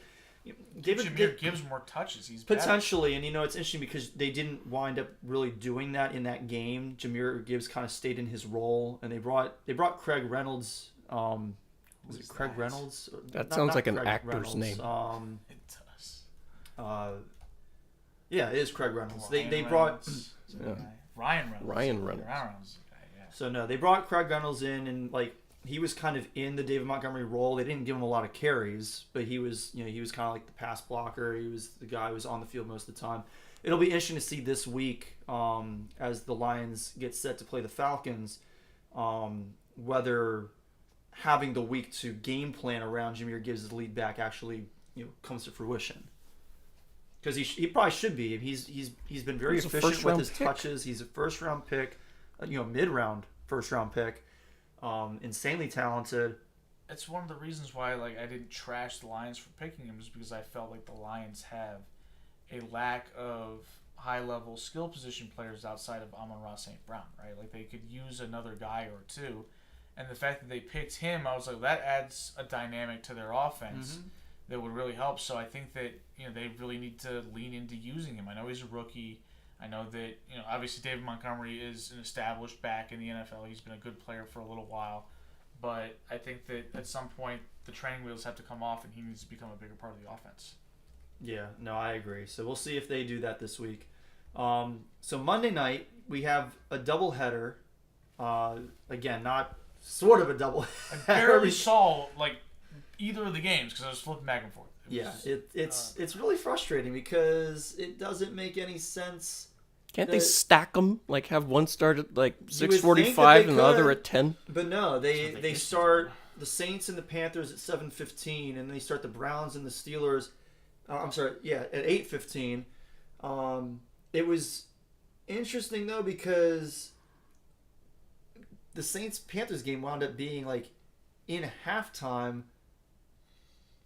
Jameer gives more touches. He's potentially, and you know it's interesting because they didn't wind up really doing that in that game. Jameer Gibbs kind of stayed in his role, and they brought Craig Reynolds. Was it Craig Reynolds? That sounds like an actor's name. It does. Yeah, it is Craig Reynolds. They brought Ryan Reynolds. Ryan Reynolds. So no, they brought Craig Reynolds in, and like he was kind of in the David Montgomery role. They didn't give him a lot of carries, but he was kind of like the pass blocker. He was the guy who was on the field most of the time. It'll be interesting to see this week as the Lions get set to play the Falcons, whether having the week to game plan around Jameer Gibbs as the lead back actually comes to fruition. Because he probably should be. He's been very efficient with his touches. He's a first round pick, mid-round first round pick, insanely talented. It's one of the reasons why I didn't trash the Lions for picking him, is because I felt like the Lions have a lack of high level skill position players outside of Amon-Ra St. Brown, right? Like, they could use another guy or two, and the fact that they picked him, I was like, that adds a dynamic to their offense. Mm-hmm. That would really help. So I think that they really need to lean into using him. I know he's a rookie. I know that obviously David Montgomery is an established back in the NFL. He's been a good player for a little while, but I think that at some point the training wheels have to come off, and he needs to become a bigger part of the offense. Yeah, no, I agree. So we'll see if they do that this week. So Monday night we have a doubleheader. Again, not sort of a doubleheader. I barely saw either of the games because I was flipping back and forth. It's really frustrating because it doesn't make any sense. Can't they stack them? Like, have one start at 6:45 and the other at 10? But no, they start the Saints and the Panthers at 7:15, and they start the Browns and the Steelers. At 8:15. It was interesting though because the Saints Panthers game wound up being in halftime.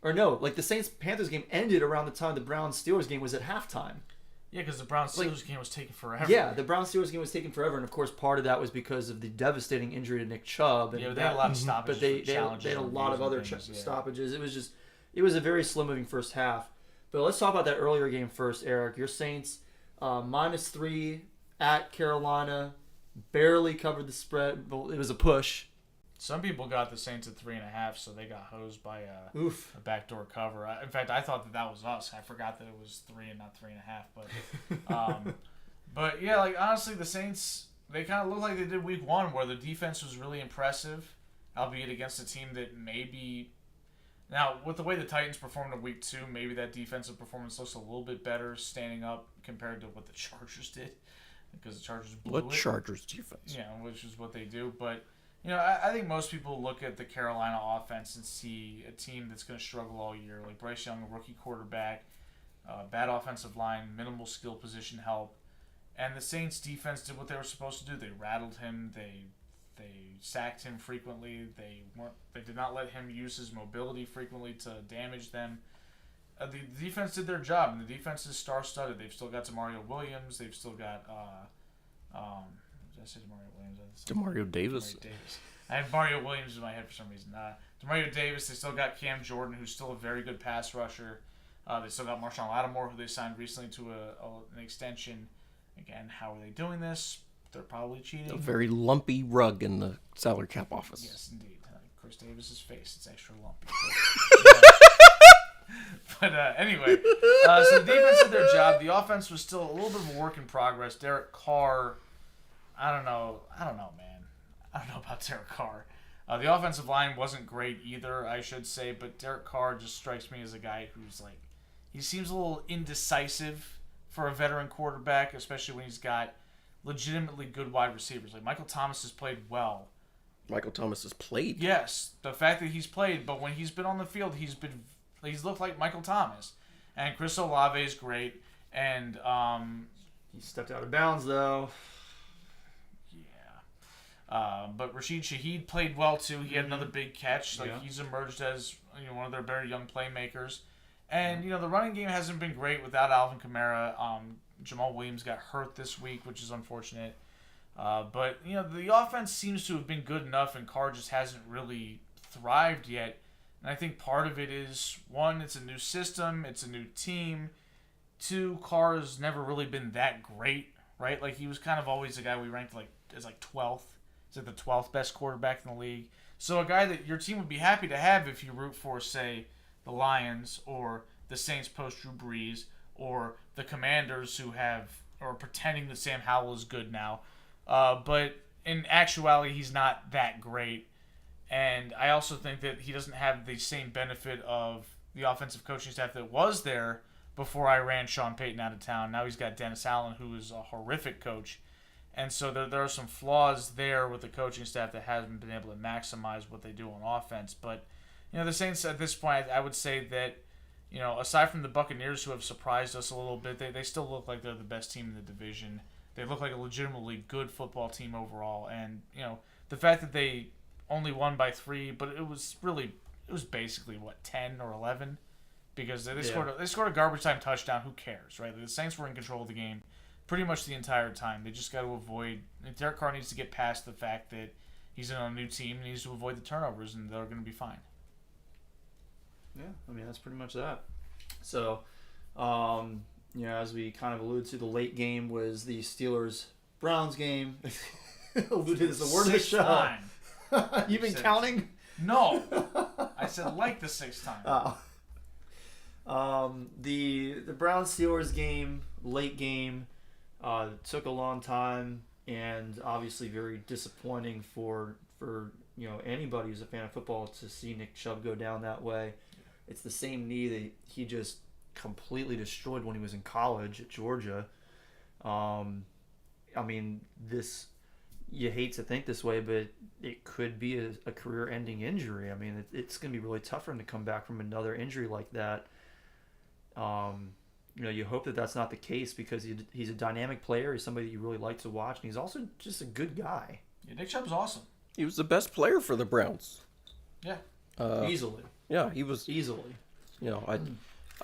Or no, the Saints-Panthers game ended around the time the Browns-Steelers game was at halftime. Yeah, because the Browns-Steelers game was taking forever. Yeah, the Browns-Steelers game was taking forever, and of course part of that was because of the devastating injury to Nick Chubb. And they had a lot of stoppages. But they had a lot of other stoppages. It was just, it was a very slow-moving first half. But let's talk about that earlier game first, Eric. Your Saints, -3 at Carolina, barely covered the spread. It was a push. Some people got the Saints at 3.5, so they got hosed by Oof. a backdoor cover. In fact, I thought that was us. I forgot that it was 3 and not 3.5. But yeah, like honestly, the Saints, they kind of look like they did week 1, where the defense was really impressive, albeit against a team that maybe. Now, with the way the Titans performed in week 2, maybe that defensive performance looks a little bit better standing up compared to what the Chargers did, because the Chargers blew it. What Chargers defense? Yeah, which is what they do, but. I think most people look at the Carolina offense and see a team that's going to struggle all year. Like Bryce Young, a rookie quarterback, bad offensive line, minimal skill position help. And the Saints defense did what they were supposed to do. They rattled him. They sacked him frequently. They did not let him use his mobility frequently to damage them. The defense did their job, and the defense is star-studded. They've still got Demario Williams. They've still got did I say Demario Williams? Demario Davis. I have Mario Williams in my head for some reason. Demario Davis, they still got Cam Jordan, who's still a very good pass rusher. They still got Marshawn Lattimore, who they signed recently to an extension. Again, how are they doing this? They're probably cheating. A very lumpy rug in the salary cap office. Yes, indeed. Chris Davis's face, it's extra lumpy. But anyway, so the defense did their job. The offense was still a little bit of a work in progress. Derek Carr, I don't know, man. I don't know about Derek Carr. The offensive line wasn't great either, I should say, but Derek Carr just strikes me as a guy who's like, he seems a little indecisive for a veteran quarterback, especially when he's got legitimately good wide receivers. Like Michael Thomas has played well. Michael Thomas has played. Yes, the fact that he's played, but when he's been on the field, he's looked like Michael Thomas. And Chris Olave is great, and he stepped out of bounds though. But Rashid Shaheed played well too. He had another big catch. He's emerged as one of their very young playmakers. And the running game hasn't been great without Alvin Kamara. Jamal Williams got hurt this week, which is unfortunate. But the offense seems to have been good enough, and Carr just hasn't really thrived yet. And I think part of it is, one, it's a new system, it's a new team. Two, Carr has never really been that great, right? Like he was kind of always a guy we ranked as 12th. He's like the 12th best quarterback in the league. So a guy that your team would be happy to have if you root for, say, the Lions or the Saints post Drew Brees or the Commanders who are pretending that Sam Howell is good now. But in actuality, he's not that great. And I also think that he doesn't have the same benefit of the offensive coaching staff that was there before I ran Sean Payton out of town. Now he's got Dennis Allen, who is a horrific coach. And so there are some flaws there with the coaching staff that hasn't been able to maximize what they do on offense. But, the Saints at this point, I would say that, aside from the Buccaneers who have surprised us a little bit, they still look like they're the best team in the division. They look like a legitimately good football team overall. And, the fact that they only won by 3, but it was basically, 10 or 11? Because they scored a garbage time touchdown. Who cares, right? The Saints were in control of the game pretty much the entire time. They just got to avoid. Derek Carr needs to get past the fact that he's in a new team and he needs to avoid the turnovers, and they're going to be fine. Yeah, that's pretty much that. So, as we kind of alluded to, the late game was the Steelers-Browns game. Alluded is the word of the show. Time. You've been counting? No. I said the 6th time. The Browns-Steelers game, late game, took a long time, and obviously very disappointing for anybody who's a fan of football to see Nick Chubb go down that way. It's the same knee that he just completely destroyed when he was in college at Georgia. You hate to think this way, but it could be a career-ending injury. It's going to be really tough for him to come back from another injury like that. You hope that that's not the case because he's a dynamic player. He's somebody that you really like to watch, and he's also just a good guy. Yeah, Nick Chubb's awesome. He was the best player for the Browns. Yeah. Easily. Yeah, he was. Easily. I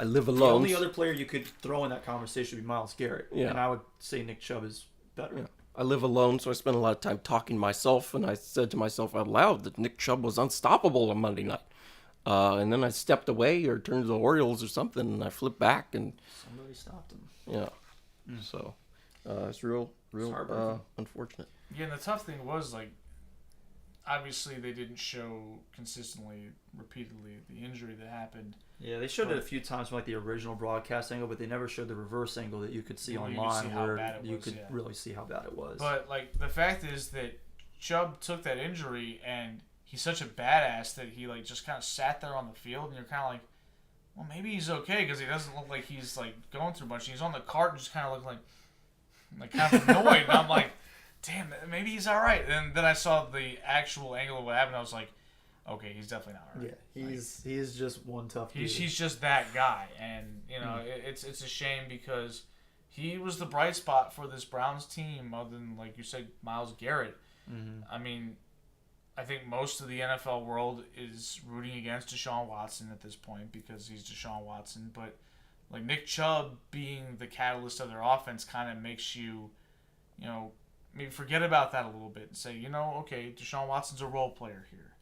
live alone. The only other player you could throw in that conversation would be Myles Garrett. Yeah. And I would say Nick Chubb is better. Yeah. I live alone, so I spend a lot of time talking to myself, and I said to myself out loud that Nick Chubb was unstoppable on Monday night. and then I stepped away or turned to the Orioles or something, and I flipped back, and Somebody stopped him. yeah. So it's real heartbreaking. unfortunate. Yeah, and the tough thing was, like, obviously they didn't show consistently, repeatedly, the injury that happened. Yeah, they showed it a few times from like the original broadcast angle, but they never showed the reverse angle that you could see Well, you could online, see how where bad it you was, could yeah. really see how bad it was. But, like, the fact is that Chubb took that injury, and he's such a badass that he, like, just kind of sat there on the field, and you're kind of like, well, maybe he's okay, because he doesn't look like he's, like, going through much. He's on the cart and just kind of looking like kind of annoyed, and I'm like, damn, maybe he's all right. And then I saw the actual angle of what happened. I was like, okay, he's definitely not all right. yeah, he's just one tough dude. He's just that guy, and you know it's a shame because he was the bright spot for this Browns team. Other than, like you said, Myles Garrett. I mean, I think most of the NFL world is rooting against Deshaun Watson at this point because he's Deshaun Watson. But like Nick Chubb being the catalyst of their offense kind of makes you, you know, maybe forget about that a little bit and say, you know, okay, Deshaun Watson's a role player here.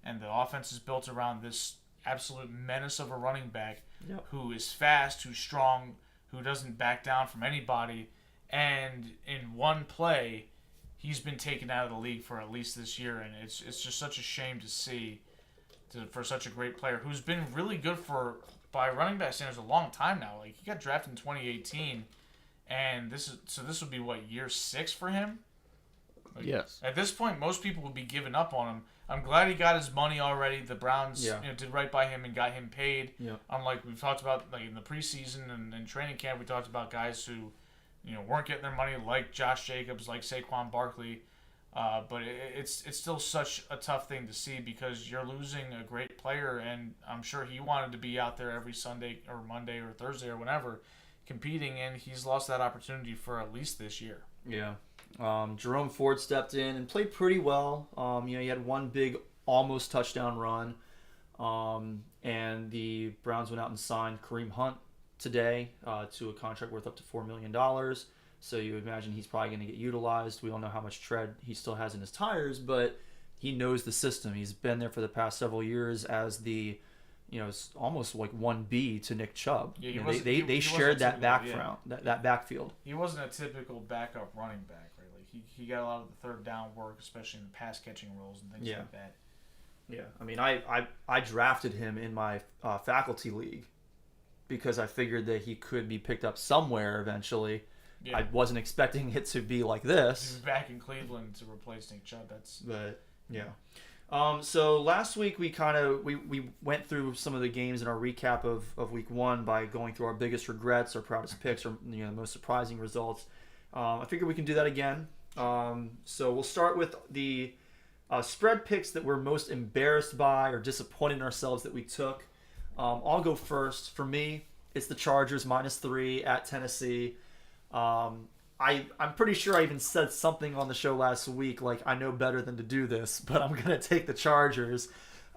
And the offense is built around this absolute menace of a running back who is fast, who's strong, who doesn't back down from anybody. And in one play, he's been taken out of the league for at least this year. And it's just such a shame to see for such a great player who's been really good by running back standards a long time now. Like, he got drafted in 2018, and this would be, what, year 6 for him? Like, Yes. At this point, most people would be giving up on him. I'm glad he got his money already. The Browns did right by him and got him paid. Yeah. Unlike we've talked about, like in the preseason and training camp, we talked about guys who, you know, weren't getting their money, like Josh Jacobs, like Saquon Barkley. But it's still such a tough thing to see because you're losing a great player, and I'm sure he wanted to be out there every Sunday or Monday or Thursday or whenever competing, and he's lost that opportunity for at least this year. Yeah. Jerome Ford stepped in and played pretty well. He had one big almost touchdown run. And the Browns went out and signed Kareem Hunt today to a contract worth up to $4 million. So you imagine he's probably going to get utilized. We don't know how much tread he still has in his tires, but he knows the system. He's been there for the past several years as the, it's almost like 1B to Nick Chubb. Yeah, they shared that background, that backfield. He wasn't a typical backup running back, right? Like he got a lot of the third down work, especially in the pass catching roles and things like that. Yeah, I mean, I drafted him in my faculty league because I figured that he could be picked up somewhere eventually. Yeah. I wasn't expecting it to be like this. He's back in Cleveland to replace Nick Chubb. But yeah. So last week we we went through some of the games in our recap of week 1 by going through our biggest regrets, our proudest picks, or the most surprising results. I figured we can do that again. So we'll start with the spread picks that we're most embarrassed by or disappointed in ourselves that we took. I'll go first. For me, it's the Chargers -3 at Tennessee. I'm pretty sure I even said something on the show last week like I know better than to do this, but I'm gonna take the Chargers.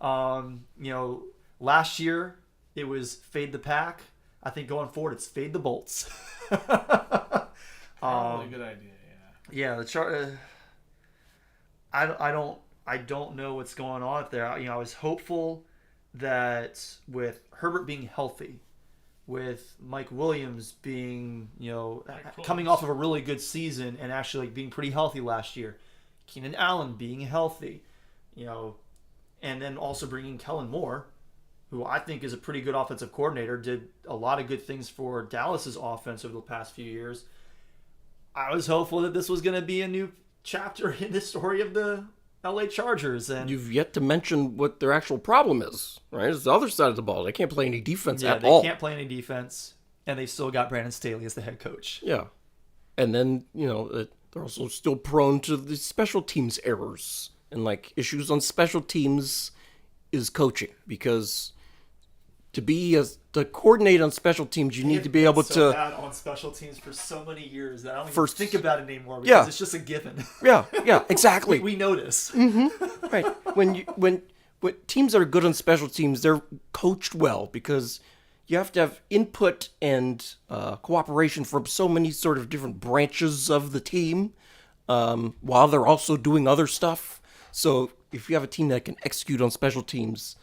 Last year it was fade the pack. I think going forward it's fade the Bolts. Probably a good idea. Yeah, the I don't know what's going on up there. I was hopeful that with Herbert being healthy, with Mike Williams being, coming off of a really good season and actually being pretty healthy last year, Keenan Allen being healthy, and then also bringing Kellen Moore, who I think is a pretty good offensive coordinator, did a lot of good things for Dallas's offense over the past few years. I was hopeful that this was going to be a new chapter in the story of the LA Chargers. And you've yet to mention what their actual problem is, right? It's the other side of the ball. They can't play any defense at all. They can't play any defense, and they still got Brandon Staley as the head coach. Yeah. And then, they're also still prone to the special teams errors. And, issues on special teams is coaching. Because to coordinate on special teams, you need to be able to... bad on special teams for so many years that I don't even think about it anymore because it's just a given. Yeah, exactly. we notice. Mm-hmm. Right. When teams that are good on special teams, they're coached well because you have to have input and cooperation from so many sort of different branches of the team while they're also doing other stuff. So if you have a team that can execute on special teams,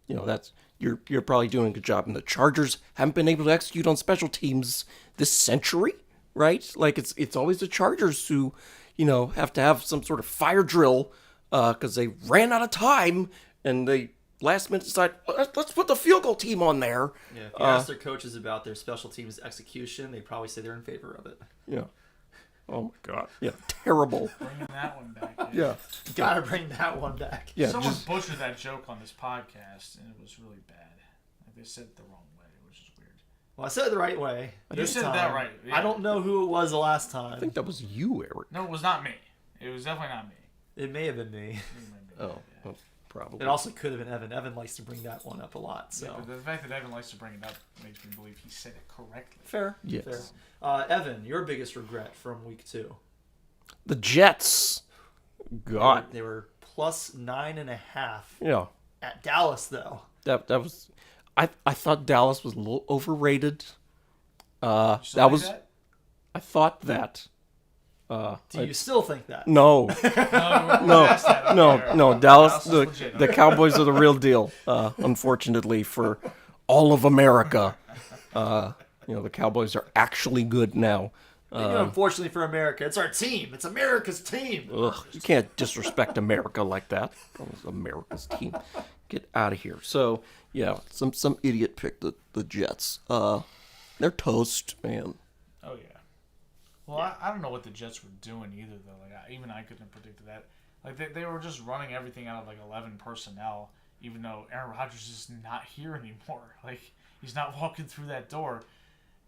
that's you're probably doing a good job. And the Chargers haven't been able to execute on special teams this century, right? Like it's always the Chargers who, have to have some sort of fire drill because they ran out of time and they last minute decide let's put the field goal team on there. Yeah, if you ask their coaches about their special teams execution, they probably say they're in favor of it. Yeah. Oh my God. Yeah. Terrible. Bringing that one back. Yeah. Gotta bring that one back. Yeah. Someone butchered that joke on this podcast, and it was really bad. Like, they said it the wrong way, which is weird. Well, I said it the right way. You said that right. Yeah. I don't know who it was the last time. I think that was you, Eric. No, it was not me. It was definitely not me. It may have been me. It might be, Oh, yeah. well, probably. It also could have been Evan. Evan likes to bring that one up a lot. So Yeah, but the fact that Evan likes to bring it up makes me believe he said it correctly. fair. Yes. Fair. Evan, your biggest regret from week 2? The Jets. God. They were plus 9.5 Yeah. at Dallas, though. That was. I thought Dallas was a little overrated. You still That think was. that? I thought that. Do you still think that? No. No, we're past that. Okay, all right. No. Dallas. is The legit. the Cowboys are the real deal. Unfortunately for all of America, the Cowboys are actually good now. Unfortunately for America, it's our team. It's America's team. Ugh, you can't disrespect America like that. That was America's team. Get out of here. So yeah, some idiot picked the Jets. They're toast, man. Oh yeah. Well, I don't know what the Jets were doing either, though. Like even I couldn't have predicted that. Like they were just running everything out of like 11 personnel, even though Aaron Rodgers is not here anymore. Like he's not walking through that door.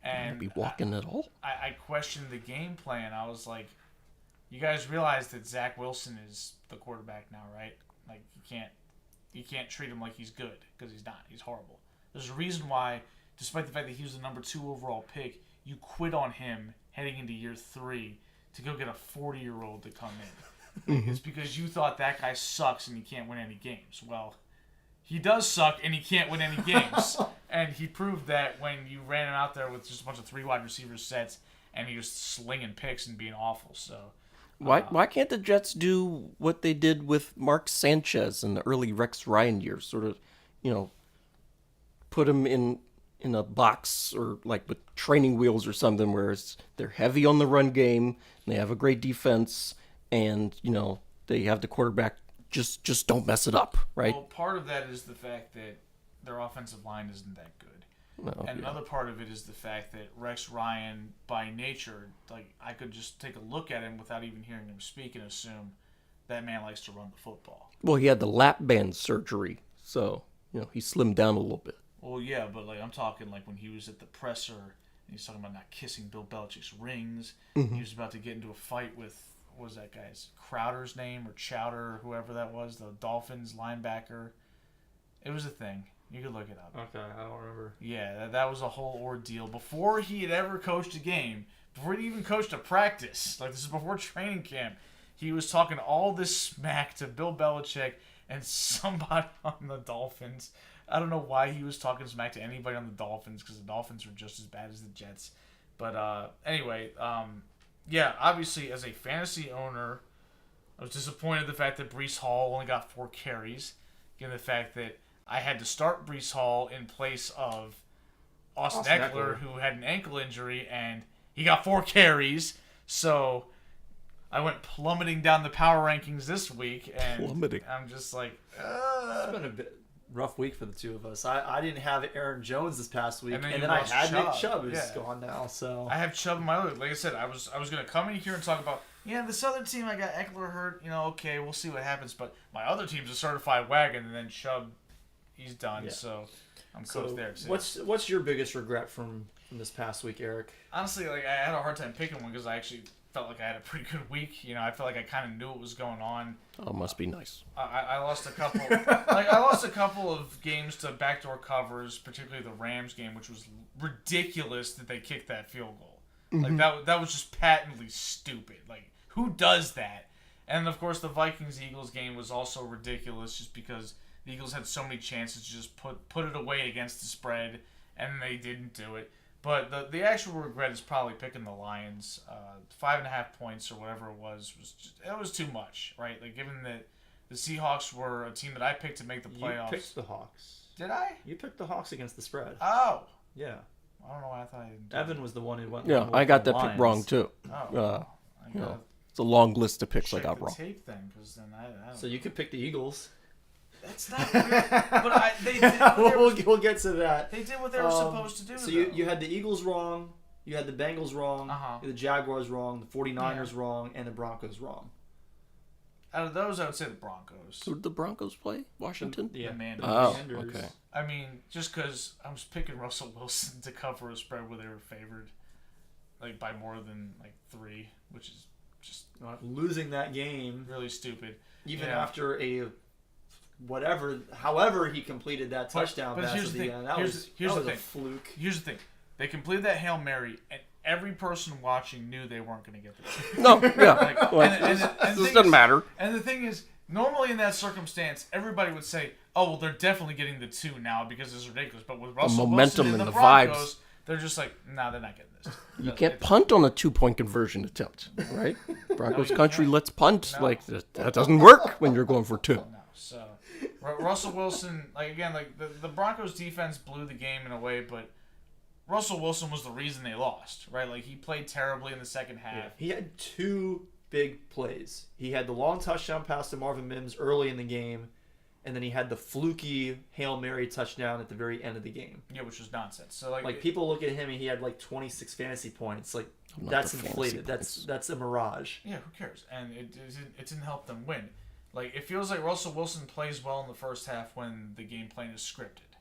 And Be walking at all. I questioned the game plan. I was like, you guys realize that Zach Wilson is the quarterback now, right? Like you can't treat him like he's good because he's not. He's horrible. There's a reason why, despite the fact that he was the number 2 overall pick, you quit on him heading into year 3 to go get a 40-year-old to come in. It's because you thought that guy sucks and he can't win any games. Well, he does suck and he can't win any games. And he proved that when you ran him out there with just a bunch of 3 wide receiver sets and he was slinging picks and being awful. So Why can't the Jets do what they did with Mark Sanchez in the early Rex Ryan years? Sort of, put him in a box or like with training wheels or something, where they're heavy on the run game and they have a great defense, and they have the quarterback just don't mess it up, right? Well, part of that is the fact that their offensive line isn't that good. And another part of it is the fact that Rex Ryan, by nature, like I could just take a look at him without even hearing him speak and assume that man likes to run the football. Well, he had the lap band surgery, so he slimmed down a little bit. Well, yeah, but like I'm talking like when he was at the presser, and he's talking about not kissing Bill Belichick's rings. He was about to get into a fight with, what was that guy's Crowder's name or Chowder or whoever that was, the Dolphins linebacker. It was a thing. You could look it up. Okay, I don't remember. Yeah, that was a whole ordeal. Before he had ever coached a game, before he even coached a practice, like this is before training camp, he was talking all this smack to Bill Belichick and somebody on the Dolphins. I don't know why he was talking smack to anybody on the Dolphins, because the Dolphins were just as bad as the Jets. But anyway, yeah, obviously as a fantasy owner, I was disappointed the fact that Breece Hall only got 4 carries, given the fact that I had to start Breece Hall in place of Austin Eckler, who had an ankle injury, and he got 4 carries. So I went plummeting down the power rankings this week, and I'm just like, It's been a bit rough week for the two of us. I didn't have Aaron Jones this past week, And then and you then I lost had Nick Chubb. Chubb, who's Yeah. gone now. So I have Chubb in my other. Like I said, I was going to come in here and talk about, this other team, I got Eckler hurt. Okay, we'll see what happens. But my other team's a certified wagon, and then Chubb, he's done. Yeah. So I'm cooked there too. What's your biggest regret from this past week, Eric? Honestly, like I had a hard time picking one because I actually felt like I had a pretty good week. I felt like I kind of knew what was going on. Oh, must be nice. I lost a couple. I lost a couple of games to backdoor covers, particularly the Rams game, which was ridiculous that they kicked that field goal. Like that was just patently stupid. Like who does that? And of course, the Vikings-Eagles game was also ridiculous, just because the Eagles had so many chances to just put it away against the spread, and they didn't do it. But the actual regret is probably picking the Lions. 5.5 points or whatever it was too much, right? Like given that the Seahawks were a team that I picked to make the playoffs. You picked the Hawks. Did I? You picked the Hawks against the spread. Oh. Yeah. I don't know why I thought I didn't. Evan was the one who went. Yeah, I got that pick Lions. wrong too. Oh. You know, it's a long list of picks I check got the wrong. tape then, because then I don't So you could pick the Eagles. That's not weird. But they did what they were, we'll get to that. they did what they were supposed to do. So though. you had the Eagles wrong, you had the Bengals wrong, Uh-huh. you had the Jaguars wrong, the 49ers wrong, and the Broncos wrong. Out of those, I would say the Broncos. Who did the Broncos play? Washington? Yeah, Commanders. Oh, Commanders. okay. I mean, just because I was picking Russell Wilson to cover a spread where they were favored, like by more than like 3, which is just Losing that game, really stupid. even Yeah. after however he completed that touchdown but pass here's at the the thing. end. That Here's was the a thing. fluke. Here's the thing. They completed that Hail Mary, and every person watching knew they weren't going to get the No, yeah. Like, Well, and the this thing doesn't is- matter. And the thing is, normally in that circumstance, everybody would say, "Oh, well, they're definitely getting the 2 now because it's ridiculous." But with Russell momentum Wilson and the the Broncos, vibes. they're just like, "Nah, they're not getting this." You can't punt on a 2-point conversion attempt, right? Broncos you country can't. lets punt. No. Like, that doesn't work when you're going for 2. No, so Russell Wilson, the Broncos defense blew the game in a way, but Russell Wilson was the reason they lost, right? Like, he played terribly in the second half. He had 2 big plays. He had the long touchdown pass to Marvin Mims early in the game, and then he had the fluky Hail Mary touchdown at the very end of the game. Yeah, which was nonsense. So Like, people look at him and he had like 26 fantasy points. Like, Not that's the fantasy inflated. points. That's a mirage. Yeah, who cares? And it didn't help them win. Like, it feels like Russell Wilson plays well in the first half when the game plan is scripted,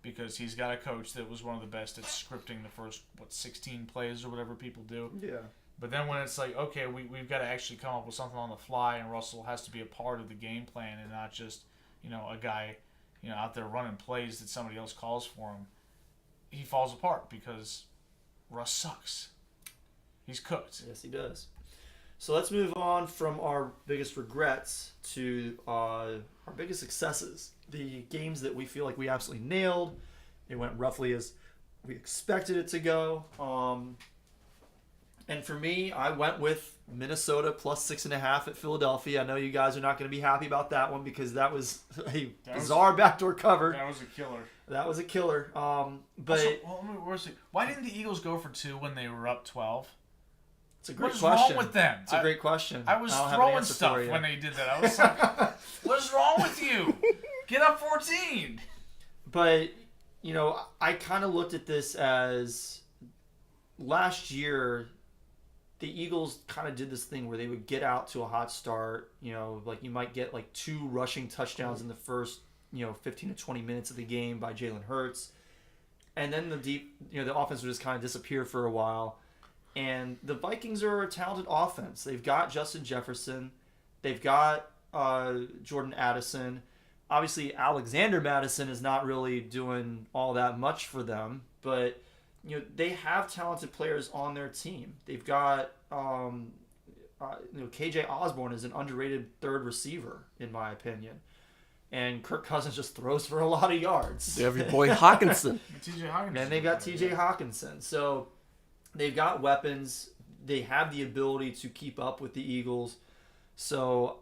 because he's got a coach that was one of the best at scripting the first 16 plays or whatever people do. Yeah. But then when it's like, okay, we've got to actually come up with something on the fly, and Russell has to be a part of the game plan and not just a guy out there running plays that somebody else calls for him. He falls apart because Russ sucks. He's cooked. Yes, he does. So let's move on from our biggest regrets to our biggest successes. The games that we feel like we absolutely nailed. It went roughly as we expected it to go. And for me, I went with Minnesota plus 6.5 at Philadelphia. I know you guys are not going to be happy about that one because that was a bizarre backdoor cover. That was a killer. That was a killer. But Also, why didn't the Eagles go for 2 when they were up 12? it's a great What's question. wrong with them? It's a great question. I was don't have an throwing answer stuff for you. when they did that. I was like, what's wrong with you? Get up 14. But, I kind of looked at this as last year, the Eagles kind of did this thing where they would get out to a hot start. Like you might get like 2 rushing touchdowns in the first, 15 to 20 minutes of the game by Jalen Hurts. And then the offense would just kind of disappear for a while. And the Vikings are a talented offense. They've got Justin Jefferson. They've got Jordan Addison. Obviously, Alexander Madison is not really doing all that much for them. But, they have talented players on their team. They've got, KJ Osborne is an underrated third receiver, in my opinion. And Kirk Cousins just throws for a lot of yards. They have your boy Hawkinson. TJ Hawkinson. And they've got TJ Hawkinson. So they've got weapons. They have the ability to keep up with the Eagles. So,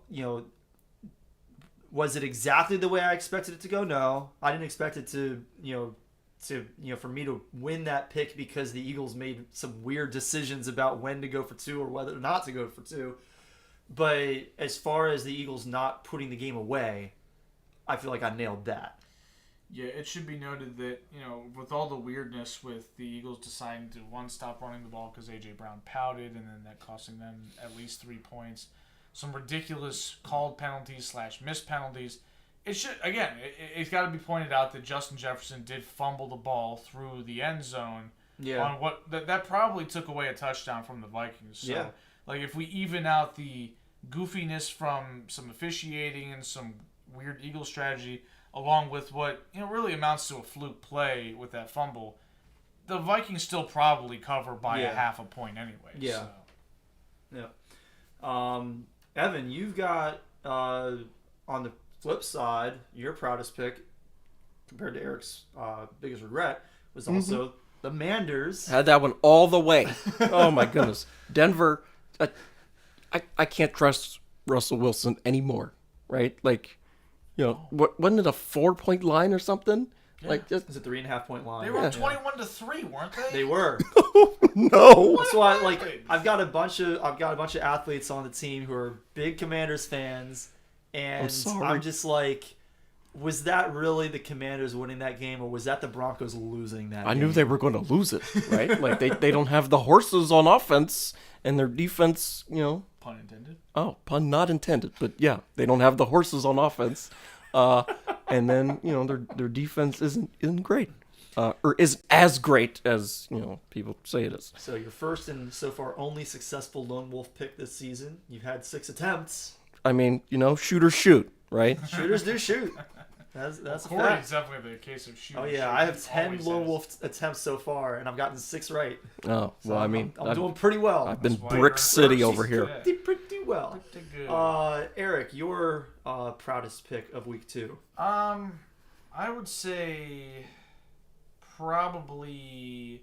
was it exactly the way I expected it to go? No. I didn't expect it to for me to win that pick because the Eagles made some weird decisions about when to go for 2 or whether not to go for 2. But as far as the Eagles not putting the game away, I feel like I nailed that. Yeah, it should be noted that, with all the weirdness with the Eagles deciding to, stop running the ball because A.J. Brown pouted, and then that costing them at least 3 points. Some ridiculous called penalties / missed penalties. It's got to be pointed out that Justin Jefferson did fumble the ball through the end zone. Yeah. On what that probably took away a touchdown from the Vikings. So, Yeah. like, if we even out the goofiness from some officiating and some weird Eagle strategy, along with what really amounts to a fluke play with that fumble, the Vikings still probably cover by a half a point anyway. Yeah. So. Yeah. Evan, you've got on the flip side, your proudest pick compared to Eric's biggest regret was also the Manders. Had that one all the way. Oh my goodness. Denver, I can't trust Russell Wilson anymore. right? Like, wasn't it a 4-point line or something? Yeah. Like, just It's a 3.5 point line. They were 21-3, weren't they? They were. no. That's why, like, I've got a bunch of athletes on the team who are big Commanders fans, and I'm sorry. I'm just like, was that really the Commanders winning that game, or was that the Broncos losing that I game? knew they were going to lose it, right? Like they don't have the horses on offense, and their defense, Pun intended. Oh, pun not intended, but yeah, they don't have the horses on offense, and then their defense isn't great, or is as great as people say it is. So your first and so far only successful lone wolf pick this season. You've had 6 attempts. I mean, shooters shoot, right? Shooters do shoot. That's a Cory fact. is definitely the case of shooting. Oh yeah, I have 10 lone wolf attempts so far, and I've gotten 6 right. Oh, So well, I mean, I'm doing pretty well. I've been That's why Brick you're City first. over here. Yeah. Pretty well. Pretty good. Eric, your proudest pick of week 2. I would say probably.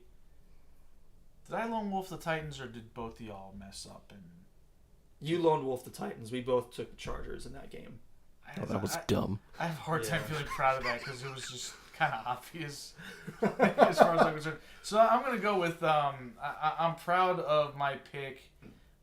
Did I lone wolf the Titans, or did both of y'all mess up? And You lone wolf the Titans. We both took the Chargers in that game. Oh, that was dumb. I have a hard time Yeah. feeling proud of that because it was just kind of obvious as far as I'm concerned. So I'm gonna go with I'm proud of my pick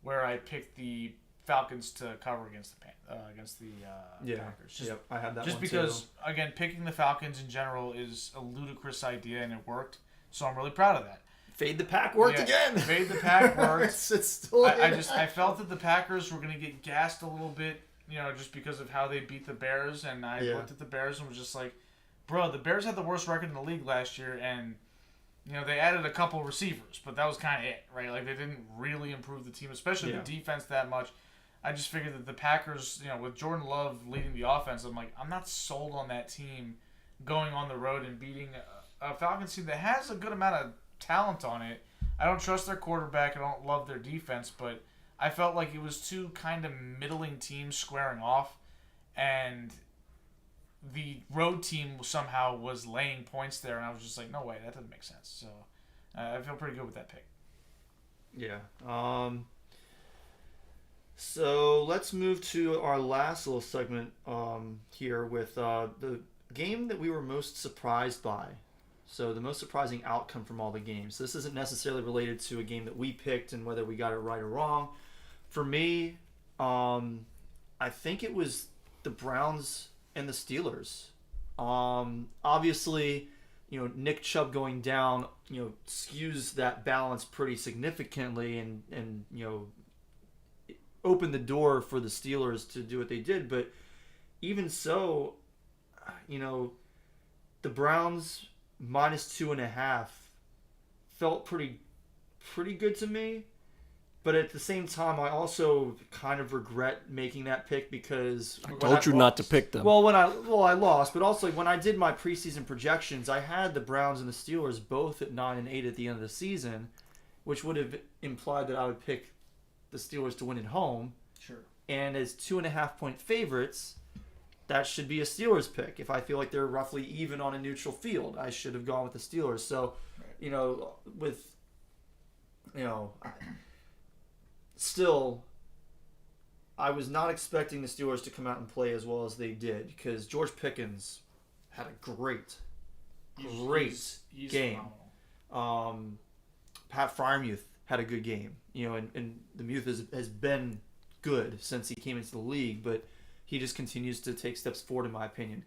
where I picked the Falcons to cover against the Packers. Just, Yep, I had that just one because too. again picking the Falcons in general is a ludicrous idea and it worked. So I'm really proud of that. Fade the pack worked Yeah, again. Fade the pack worked. it's still. I felt that the Packers were going to get gassed a little bit, just because of how they beat the Bears. And I looked at the Bears and was just like, bro, the Bears had the worst record in the league last year. And, they added a couple receivers, but that was kind of it, right? Like, they didn't really improve the team, especially the defense that much. I just figured that the Packers, with Jordan Love leading the offense, I'm like, I'm not sold on that team going on the road and beating a Falcons team that has a good amount of talent on it. I don't trust their quarterback. I don't love their defense, but I felt like it was two kind of middling teams squaring off, and the road team somehow was laying points there, and I was just like, no way, that doesn't make sense. So I feel pretty good with that pick. Yeah. So let's move to our last little segment here with the game that we were most surprised by. So the most surprising outcome from all the games. This isn't necessarily related to a game that we picked and whether we got it right or wrong. For me, I think it was the Browns and the Steelers. Obviously, Nick Chubb going down, skews that balance pretty significantly and opened the door for the Steelers to do what they did. But even so, the Browns -2.5 felt pretty good to me. But at the same time, I also kind of regret making that pick because I told you not to pick them. Well, I lost, but also when I did my preseason projections, I had the Browns and the Steelers both at 9-8 at the end of the season, which would have implied that I would pick the Steelers to win at home. Sure. And as 2.5-point favorites, that should be a Steelers pick. If I feel like they're roughly even on a neutral field, I should have gone with the Steelers. So, still, I was not expecting the Steelers to come out and play as well as they did because George Pickens had a great He's game. phenomenal. Pat Freiermuth had a good game, and the Muth has been good since he came into the league, but he just continues to take steps forward, in my opinion.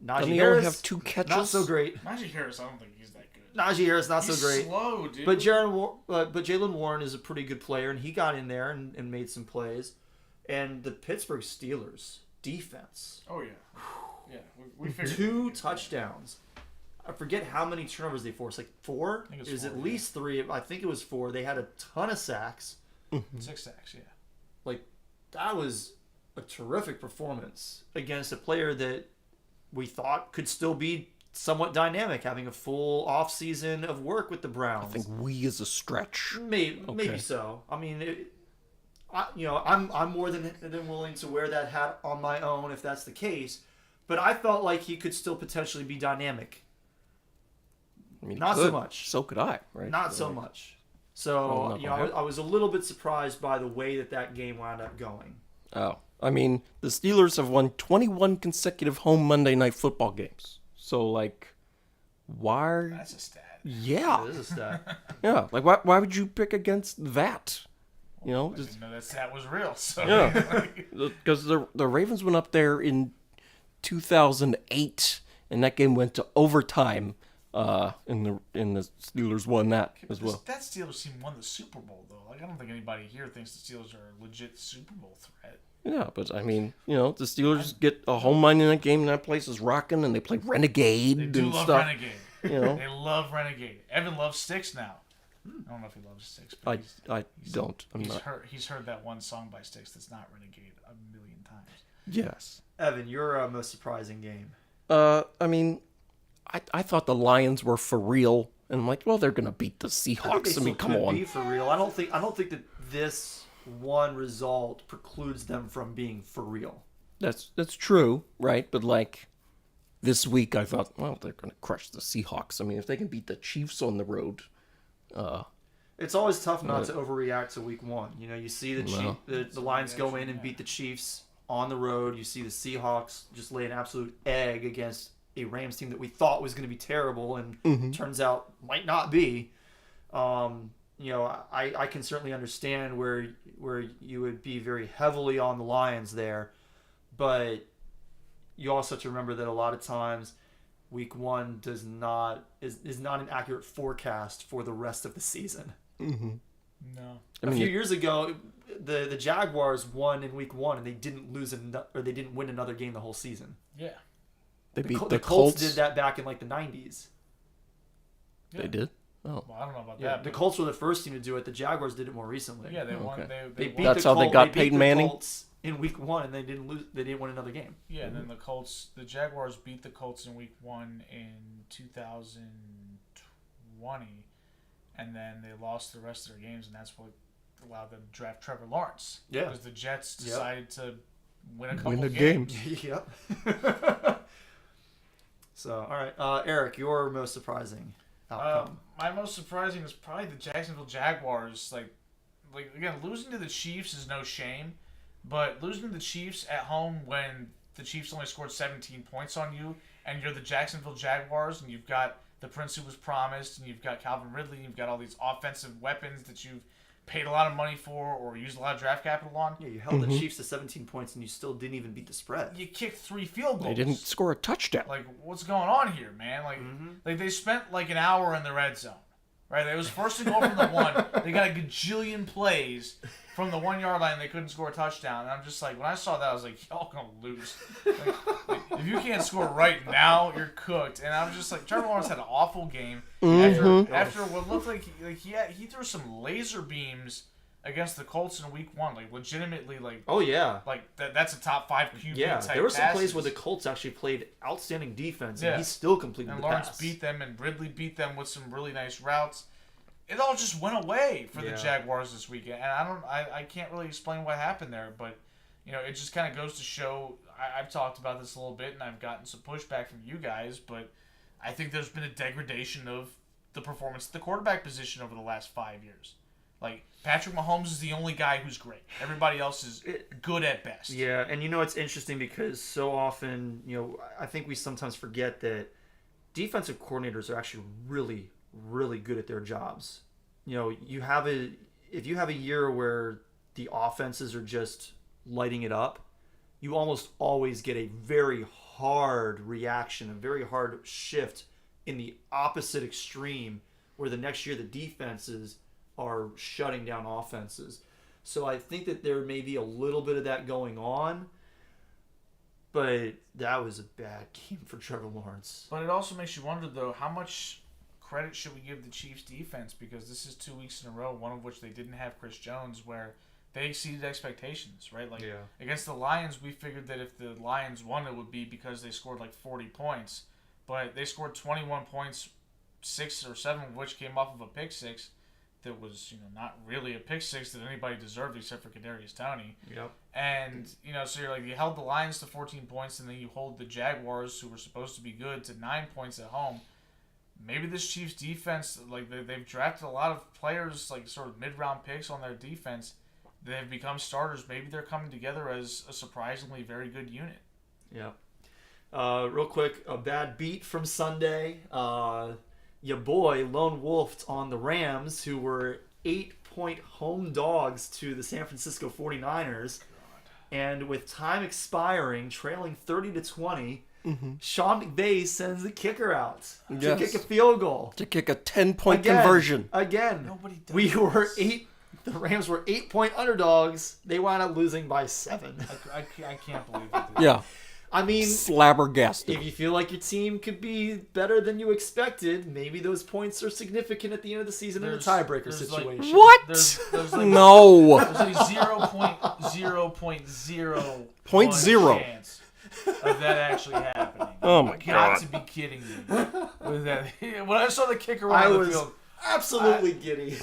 Doesn't Najee he Harris, only have 2 catches? not so great. Najee Harris, I don't think he's that good. Najee Harris, not He's so great. slow, dude. But Jalen Warren is a pretty good player, and he got in there and made some plays. And the Pittsburgh Steelers defense, Oh yeah, yeah. We figured 2 touchdowns. I forget how many turnovers they forced. Like 4. I think it was It was 4, at yeah. least 3. I think it was 4. They had a ton of sacks. 6 sacks. Yeah. Like that was a terrific performance against a player that we thought could still be somewhat dynamic, having a full off season of work with the Browns. I think we is a stretch. Maybe so. I mean, I'm more than willing to wear that hat on my own if that's the case. But I felt like he could still potentially be dynamic. I mean, Not so good. much. So could I, right? Not so much. So not gonna happen. I was a little bit surprised by the way that game wound up going. Oh, I mean, the Steelers have won 21 consecutive home Monday Night Football games. So, like, why? That's a stat. Yeah. This is that. Yeah. Like, why would you pick against that? You know? I didn't know that stat was real. So Yeah. Because the Ravens went up there in 2008, and that game went to overtime. And the Steelers won that as well. That Steelers team won the Super Bowl, though. Like, I don't think anybody here thinks the Steelers are a legit Super Bowl threat. Yeah, but I mean, the Steelers get a home Monday night game, and that place is rocking, and they play Renegade They do and love stuff. Renegade. You know, They love Renegade. Evan loves Styx now. I don't know if he loves Styx, but I don't. I'm not. he's heard that one song by Styx that's not Renegade a million times. Yes. Evan, your most surprising game. I mean, I thought the Lions were for real, and I'm like, well, they're gonna beat the I think they Seahawks. I mean, still come could on. be for real. I don't think that this one result precludes them from being for real. That's true, right? But like this week, I thought, well, they're gonna crush the Seahawks. I mean, if they can beat the Chiefs on the road, It's always tough not to overreact to week one. You see Well. the Lions go in and beat the Chiefs on the road. You see the Seahawks just lay an absolute egg against a Rams team that we thought was going to be terrible and turns out might not be. I can certainly understand where you would be very heavily on the Lions there, but you also have to remember that a lot of times week one is not an accurate forecast for the rest of the season. No. A few years ago, the Jaguars won in week one and they didn't they didn't win another game the whole season. Yeah. they beat The the Colts did that back in like the 90s. Yeah. They did. Oh, Well, I don't know about Yeah, that. the but- Colts were the first team to do it. The Jaguars did it more recently. Yeah, they won. Okay. They won. beat That's the how they Colts, got beat Peyton the Manning? Colts in week one, and they didn't lose. They didn't win another game. Yeah, and then the Jaguars beat the Colts in week one in 2020, and then they lost the rest of their games, and that's what allowed them to draft Trevor Lawrence. Yeah. Because the Jets decided to win a couple win a games. game. Yep. So, all right, Eric, your most surprising outcome. My most surprising is probably the Jacksonville Jaguars. Like again, losing to the Chiefs is no shame, but losing to the Chiefs at home when the Chiefs only scored 17 points on you, and you're the Jacksonville Jaguars, and you've got the Prince who was promised, and you've got Calvin Ridley, and you've got all these offensive weapons that you've paid a lot of money for or used a lot of draft capital on. Yeah, you held the Chiefs to 17 points, and you still didn't even beat the spread. You kicked 3 field goals. They didn't score a touchdown. Like, what's going on here, man? Like they spent like an hour in the red zone, right? It was first and goal from the one. They got a gajillion plays from the 1 yard line. They couldn't score a touchdown. And I'm just like, when I saw that, I was like, y'all gonna lose. Like, if you can't score right now, you're cooked. And I'm just like, Trevor Lawrence had an awful game after what looked like he threw some laser beams against the Colts in week one, like legitimately, like Oh yeah, that's a top 5 QB yeah. type There were some passes. plays where the Colts actually played outstanding defense, Yeah. and he still completed And the Lawrence pass. beat them, and Ridley beat them with some really nice routes. It all just went away for the Yeah. Jaguars this weekend, and I can't really explain what happened there, but it just kind of goes to show. I've talked about this a little bit, and I've gotten some pushback from you guys, but I think there's been a degradation of the performance at the quarterback position over the last 5 years. Like, Patrick Mahomes is the only guy who's great. Everybody else is good at best. Yeah, and it's interesting because so often, I think we sometimes forget that defensive coordinators are actually really, really good at their jobs. If you have a year where the offenses are just lighting it up, you almost always get a very hard reaction, a very hard shift in the opposite extreme, where the next year the defenses are shutting down offenses. So I think that there may be a little bit of that going on, but that was a bad game for Trevor Lawrence. But it also makes you wonder, though, how much credit should we give the Chiefs' defense? Because this is 2 weeks in a row, one of which they didn't have Chris Jones, where they exceeded expectations, right? Like, against the Lions, we figured that if the Lions won, it would be because they scored like 40 points. But they scored 21 points, 6 or 7 of which came off of a pick six. That was, not really a pick six that anybody deserved except for Kadarius Toney. Yep. And, so you're like, you held the Lions to 14 points, and then you hold the Jaguars, who were supposed to be good, to 9 points at home. Maybe this Chiefs defense, like, they've drafted a lot of players, like, sort of mid-round picks on their defense. they've become starters. Maybe they're coming together as a surprisingly very good unit. Yeah. Real quick, a bad beat from Sunday. Your boy Lone Wolf on the Rams, who were 8-point home dogs to the San Francisco 49ers. And with time expiring, trailing 30-20, Sean McVay sends the kicker out to kick a field goal. To kick a 10-point conversion. Again, Nobody does. The Rams were 8-point underdogs. They wound up losing by 7. I can't believe it. Yeah. I mean, Slabbergasted. if you feel like your team could be better than you expected, maybe those points are significant at the end of the season in a tiebreaker there's like- situation. What? There's like No. There's a 0.0.0 chance of that actually happening. Oh my Got God. to be kidding me with that. When I saw the kicker I on the was field, absolutely giddy.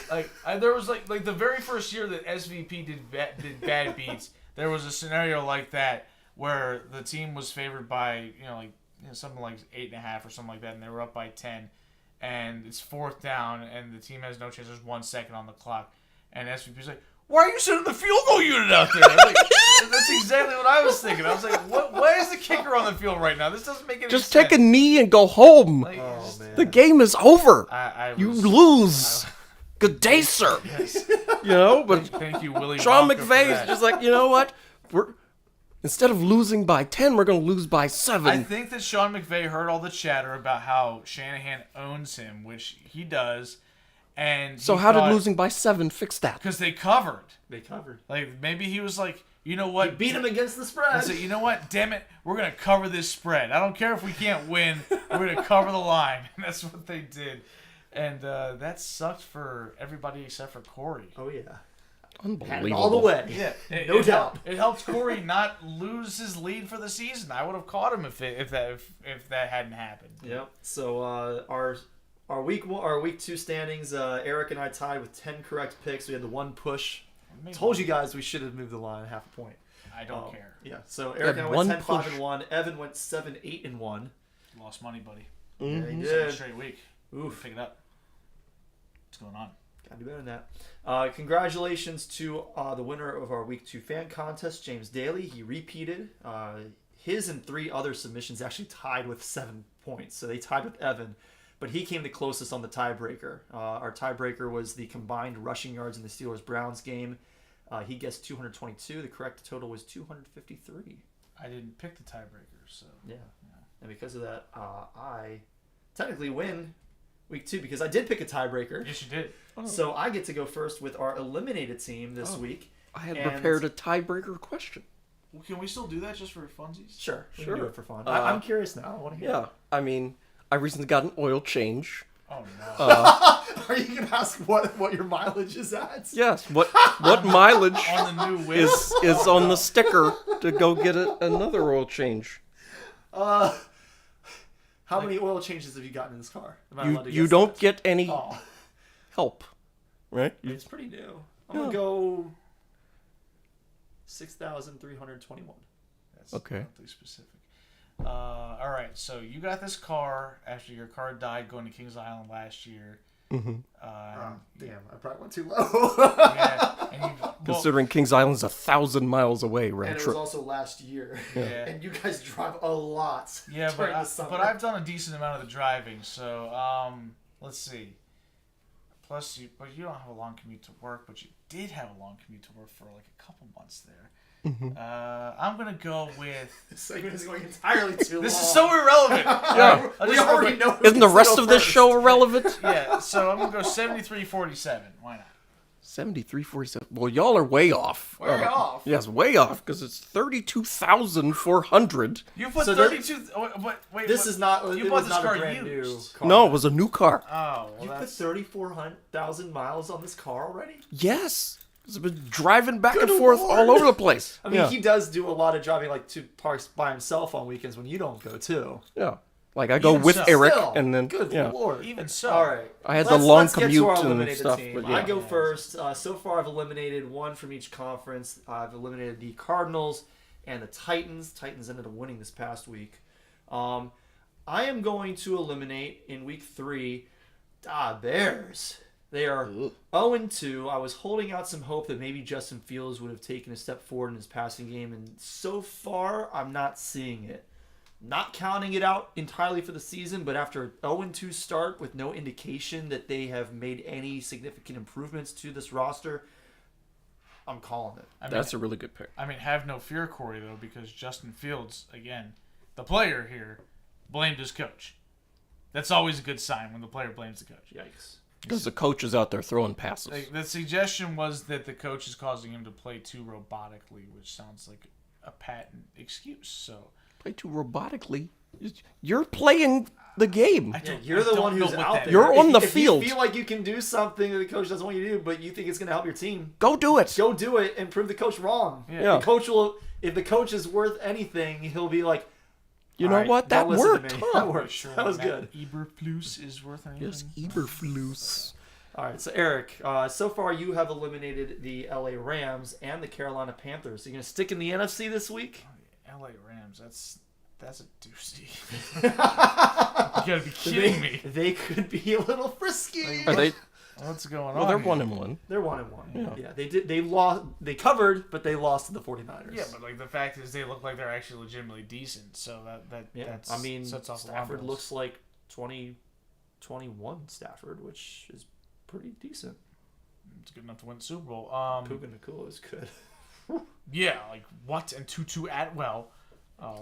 there was like the very first year that SVP did bad beats. There was a scenario like that where the team was favored by something like 8.5 or something like that, and they were up by 10, and it's 4th down, and the team has no chance. There's 1 second on the clock, and SVP's like, "Why are you sending the field goal unit out there?" Like, that's exactly what I was thinking. I was like, why is the kicker on the field right now? This doesn't make any sense. Just take a knee and go home. Like, Oh, man. The game is over. You was- lose. Good day, sir. Yes. But Thank you, Willie. Sean Wonka, for McVay that. is just like, you know what? Instead of losing by 10, we're going to lose by 7. I think that Sean McVay heard all the chatter about how Shanahan owns him, which he does, and So how did losing by 7 fix that? Because they covered. They covered. Like maybe he was like, you know what? Beat him against the spread. I said, you know what? Damn it, we're gonna cover this spread. I don't care if we can't win. We're gonna cover the line. And that's what they did, and that sucked for everybody except for Cory. Oh, yeah. Had it Unbelievable. all the way. Yeah, No doubt. It helped Cory not lose his lead for the season. I would have caught him if that hadn't happened. Yep. So our week 2 standings, Eric and I tied with 10 correct picks. We had the one push. Told you guys we should have moved the line half a point. I don't care. Yeah. So Eric and I one went 10, 5, push. and 1. Evan went 7, 8, and 1. Lost money, buddy. Yeah, he Second did. straight week. Oof. Pick it up. What's going on? Gotta do better than that. Congratulations to the winner of our week 2 fan contest, James Daly. He repeated. His and 3 other submissions actually tied with 7 points. So they tied with Evan. But he came the closest on the tiebreaker. Our tiebreaker was the combined rushing yards in the Steelers-Browns game. He guessed 222. The correct total was 253. I didn't pick the tiebreaker, so Yeah. And because of that, I technically win week 2 because I did pick a tiebreaker. yes, you did. So I get to go first with our eliminated team this week. I had And- prepared a tiebreaker question. Well, can we still do that just for funsies? Sure. We Sure. can do it for fun. Uh, I'm curious now. I want to hear. Yeah. I mean, I recently got an oil change. Oh no. Are you going to ask what your mileage is at? Yes. What mileage On the new whip. is on the sticker to go get another oil change? How many oil changes have you gotten in this car? Am I allowed to You guess don't that? get any Oh, help, right? it's pretty new. I'm going to go 6,321. That's Okay. not too specific. All right, so you got this car after your car died going to Kings Island last year. Mm-hmm. Damn, I probably went too low. Yeah, and you, Considering Kings Island's 1,000 miles away round And it was trip. also last year. Yeah. And you guys drive a lot. yeah, during the summer. but I've done a decent amount of the driving. So let's see. Plus, you don't have a long commute to work, but you did have a long commute to work for like a couple months there. I'm gonna go with. This segment is going entirely too long. This is so irrelevant. Yeah. We already know. who Isn't the gets to rest go of this first. show irrelevant? Yeah, so I'm gonna go 73-47. Why not? 73.47. Well, y'all are way off. Way off. Yes, way off because it's 32,400. You put So 32. Wait, This what- is not. You it bought was this not car a brand new used. car. No, it was a new car. Oh, well, You put that's 34,000 miles on this car already? Yes. It's been driving back Good and forth Lord. all over the place. I mean, yeah. he does do a lot of driving, like to parks by himself on weekends when you don't go too. Yeah. Like I go Even with so. Eric Still, and then good yeah. Lord. even so. All right. I had the long commute get to our and eliminated stuff, team. but yeah. I go first. So far, I've eliminated one from each conference. I've eliminated the Cardinals and the Titans. Titans ended up winning this past week. I am going to eliminate in week 3 Bears. They are 0-2. I was holding out some hope that maybe Justin Fields would have taken a step forward in his passing game, and so far, I'm not seeing it. Not counting it out entirely for the season, but after an 0-2 start with no indication that they have made any significant improvements to this roster, I'm calling it. That's a really good pick. I mean, have no fear, Cory, though, because Justin Fields, again, the player here, blamed his coach. That's always a good sign when the player blames the coach. Yikes. Because the coach is out there throwing passes. The suggestion was that the coach is causing him to play too robotically, which sounds like a patent excuse. So Play too robotically. You're playing the game. You're the one who's out there. You're on the if field. you feel like you can do something that the coach doesn't want you to do, but you think it's going to help your team, Go do it. go do it and prove the coach wrong. Yeah. The coach will. If the coach is worth anything, he'll be like, You "All know right, what? That don't listen to worked. me." Huh? That worked. sure That was Matt good. Eberflus is worth anything. Yes, Eberflus. All right, so Eric, so far you have eliminated the LA Rams and the Carolina Panthers. So you're going to stick in the NFC this week? LA Rams, that's a doozy. You gotta be kidding me. They could be a little frisky. Are they? What's going on? Well, they're here? 1-1. They're 1-1. Yeah, they did. They lost. They covered, but they lost to the 49ers. Yeah, but like the fact is, they look like they're actually legitimately decent. So that's I mean, sets off Stafford alarm bells. looks like 2021 Stafford, which is pretty decent. It's good enough to win the Super Bowl. Puka Nacua is good. Yeah, like what and Tutu Atwell.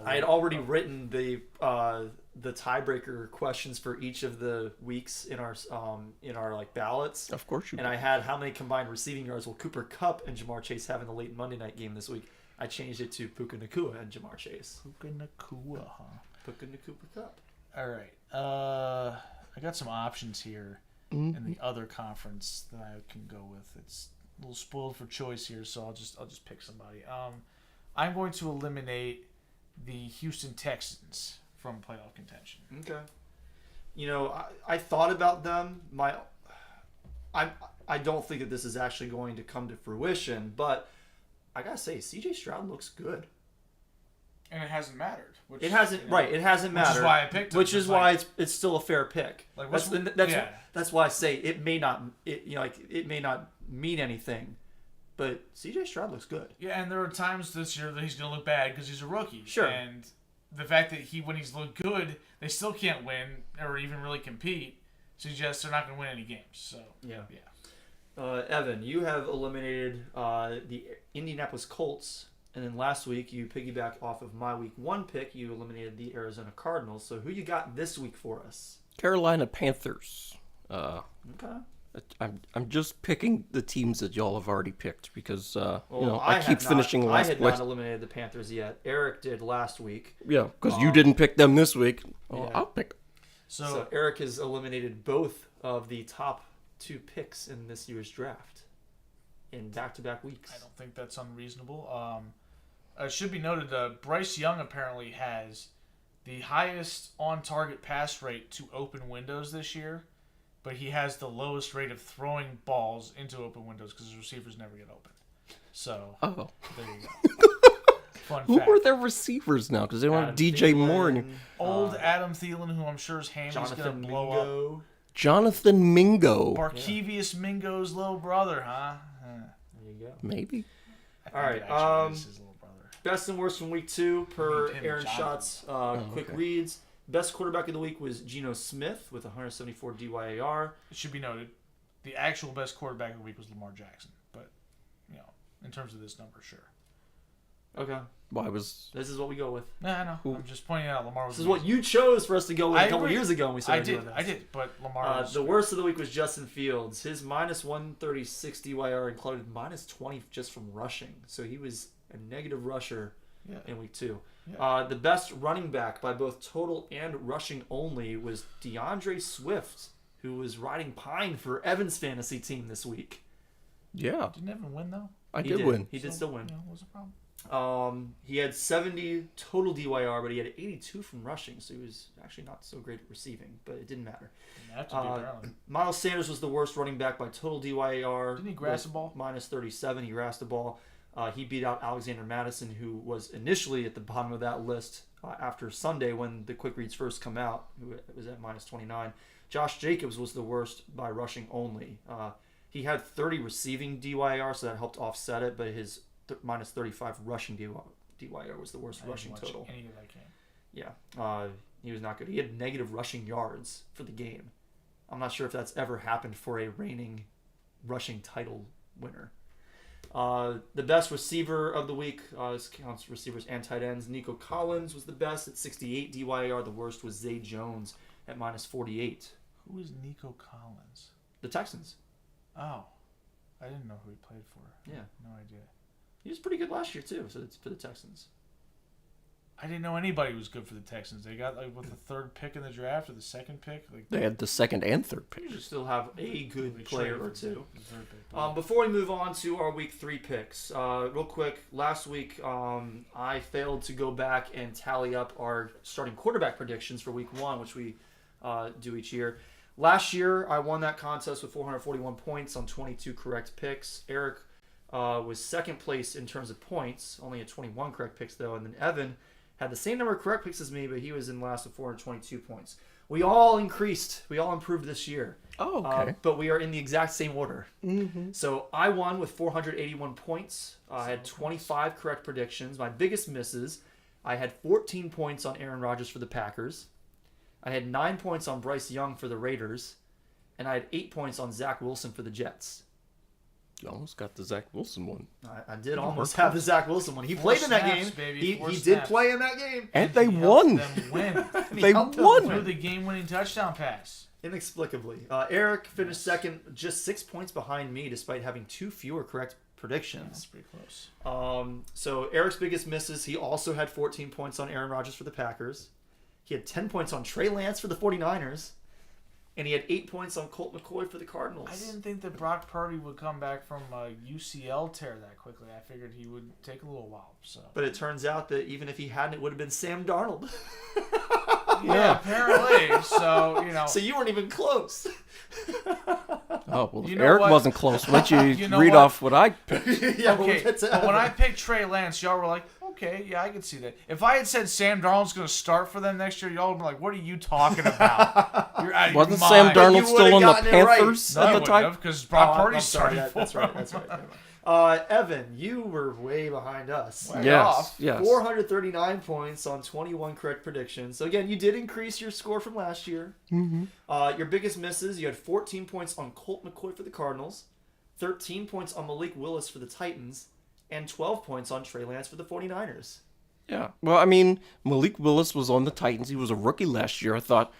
I had already written the tiebreaker questions for each of the weeks in our like ballots. Of course you And I had how many combined receiving yards will Cooper Kupp and Jamar Chase have in the late Monday night game this week. I changed it to Puka Nacua and Jamar Chase. Puka Nacua, huh? Puka Nacua Kupp. All right. I got some options here in the other conference that I can go with. It's a little spoiled for choice here, so I'll just pick somebody. I'm going to eliminate the Houston Texans from playoff contention. Okay. You know, I thought about them. I don't think that this is actually going to come to fruition, but I gotta say, CJ Stroud looks good. And it hasn't mattered. Which, It hasn't It hasn't mattered. Which is why I picked him. Which is why it's still a fair pick. Like, That's why I say it may not it may not mean anything, but CJ Stroud looks good. Yeah, and there are times this year that he's going to look bad because he's a rookie. Sure. And the fact that when he's looked good, they still can't win or even really compete suggests they're not going to win any games. So Yeah. Evan, you have eliminated the Indianapolis Colts, and then last week you piggybacked off of my week 1 pick. You eliminated the Arizona Cardinals. So who you got this week for us? Carolina Panthers. Okay. I'm just picking the teams that y'all have already picked because Well, I keep finishing last I had place. not eliminated the Panthers yet. Eric did last week. Yeah, because you didn't pick them this week. Oh, Yeah. I'll pick. So Eric has eliminated both of the top 2 picks in this year's draft in back-to-back weeks. I don't think that's unreasonable. It should be noted Bryce Young apparently has the highest on-target pass rate to open windows this year, but he has the lowest rate of throwing balls into open windows because his receivers never get open. So Oh, there you go. Fun who fact. are their receivers now? Because they don't have DJ Moore and Old Adam Thielen, who I'm sure his ham's going to Jonathan blow up. Mingo. Jonathan Mingo. Barkevius Mingo's little brother, huh? There you go. Maybe. I think All right, it actually is his little brother. Best and worst from week 2 per Him and Aaron Jonathan. Schott's quick okay. reads. Best quarterback of the week was Geno Smith with 174 DYAR. It should be noted, the actual best quarterback of the week was Lamar Jackson. But, in terms of this number, sure. Okay. This is what we go with. Nah, I know. I'm just pointing out Lamar was This is what you chose for us to go with I a couple agree. years ago when we started doing this. I did, but Lamar was The worst of the week was Justin Fields. His minus 136 DYR included minus 20 just from rushing. So he was a negative rusher in week 2. Yeah. The best running back by both total and rushing only was DeAndre Swift, who was riding pine for Evan's fantasy team this week. Yeah, Didn't Evan win, though? I did win. He did still win. What was the problem? He had 70 total DYR, but he had 82 from rushing, so he was actually not so great at receiving, but it didn't matter. Didn't have to be, apparently. Miles Sanders was the worst running back by total DYAR. Didn't he grass the ball? Minus 37. He grassed the ball. He beat out Alexander Madison, who was initially at the bottom of that list after Sunday when the quick reads first come out. It was at minus 29. Josh Jacobs was the worst by rushing only. He had 30 receiving DYAR, so that helped offset it, but his minus 35 rushing DYAR was the worst rushing total. Any of that game. Yeah, he was not good. He had negative rushing yards for the game. I'm not sure if that's ever happened for a reigning rushing title winner. The best receiver of the week, this counts receivers and tight ends. Nico Collins was the best at 68 DYAR. The worst was Zay Jones at minus 48. Who is Nico Collins? The Texans. Oh, I didn't know who he played for. Yeah. No idea. He was pretty good last year, too, so it's for the Texans. I didn't know anybody was good for the Texans. They got the third pick in the draft or the second pick. They had the second and third pick. You still have a good player or two. The third pick. Before we move on to our week 3 picks, real quick, last week I failed to go back and tally up our starting quarterback predictions for week 1, which we do each year. Last year, I won that contest with 441 points on 22 correct picks. Eric was second place in terms of points, only at 21 correct picks, though. And then Evan had the same number of correct picks as me, but he was in last with 422 points. We all increased. We all improved this year. Oh, okay. But we are in the exact same order. Mm-hmm. So I won with 481 points. I had 25 correct predictions. My biggest misses, I had 14 points on Aaron Rodgers for the Packers. I had 9 points on Bryce Young for the Raiders. And I had 8 points on Zach Wilson for the Jets. You almost got the Zach Wilson one. I did almost have the Zach Wilson one. He played in that game. Baby. He did play in that game. And they won. Them win. They won. Through the game-winning touchdown pass. Inexplicably. Eric finished second, just 6 points behind me, despite having 2 fewer correct predictions. That's pretty close. So Eric's biggest misses, he also had 14 points on Aaron Rodgers for the Packers. He had 10 points on Trey Lance for the 49ers. And he had 8 points on Colt McCoy for the Cardinals. I didn't think that Brock Purdy would come back from a UCL tear that quickly. I figured he would take a little while. But it turns out that even if he hadn't, it would have been Sam Darnold. Yeah, apparently. So, So you weren't even close. Oh, well, You know Eric what? wasn't close. Why don't you know read what? off what I picked? Yeah, Okay, but when I picked Trey Lance, y'all were like, okay, yeah, I can see that. If I had said Sam Darnold's going to start for them next year, y'all would be like, what are you talking about? You're out of Wasn't your Sam mind. You Darnold would've still on the gotten it right. Panthers No, at I the wouldn't time? have, because Brock I'm Purdy sorry, started that's for right. him. That's right. Evan, you were way behind us. Way Yes, off. yes. 439 points on 21 correct predictions. So again, you did increase your score from last year. Mm-hmm. Your biggest misses, you had 14 points on Colt McCoy for the Cardinals, 13 points on Malik Willis for the Titans, and 12 points on Trey Lance for the 49ers. Yeah. Well, I mean, Malik Willis was on the Titans. He was a rookie last year. I thought,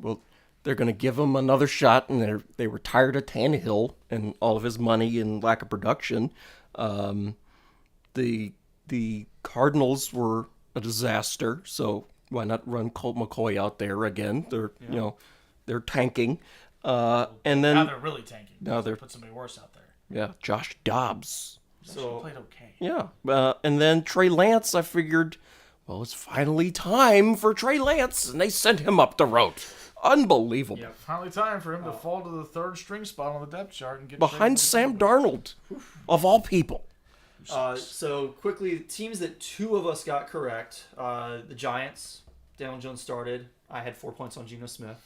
well, they're going to give him another shot, and they were tired of Tannehill and all of his money and lack of production. The Cardinals were a disaster, so why not run Colt McCoy out there again? They're tanking. And then Now they're really tanking. Now they're- put somebody worse out there. yeah, Josh Dobbs. He's actually played okay. Yeah. And then Trey Lance, I figured, well, it's finally time for Trey Lance, and they sent him up the road. Unbelievable. Yeah, finally time for him to fall to the third string spot on the depth chart and get Behind Sam Darnold, of all people. So quickly, teams that 2 of us got correct. The Giants, Daniel Jones started. I had 4 points on Geno Smith.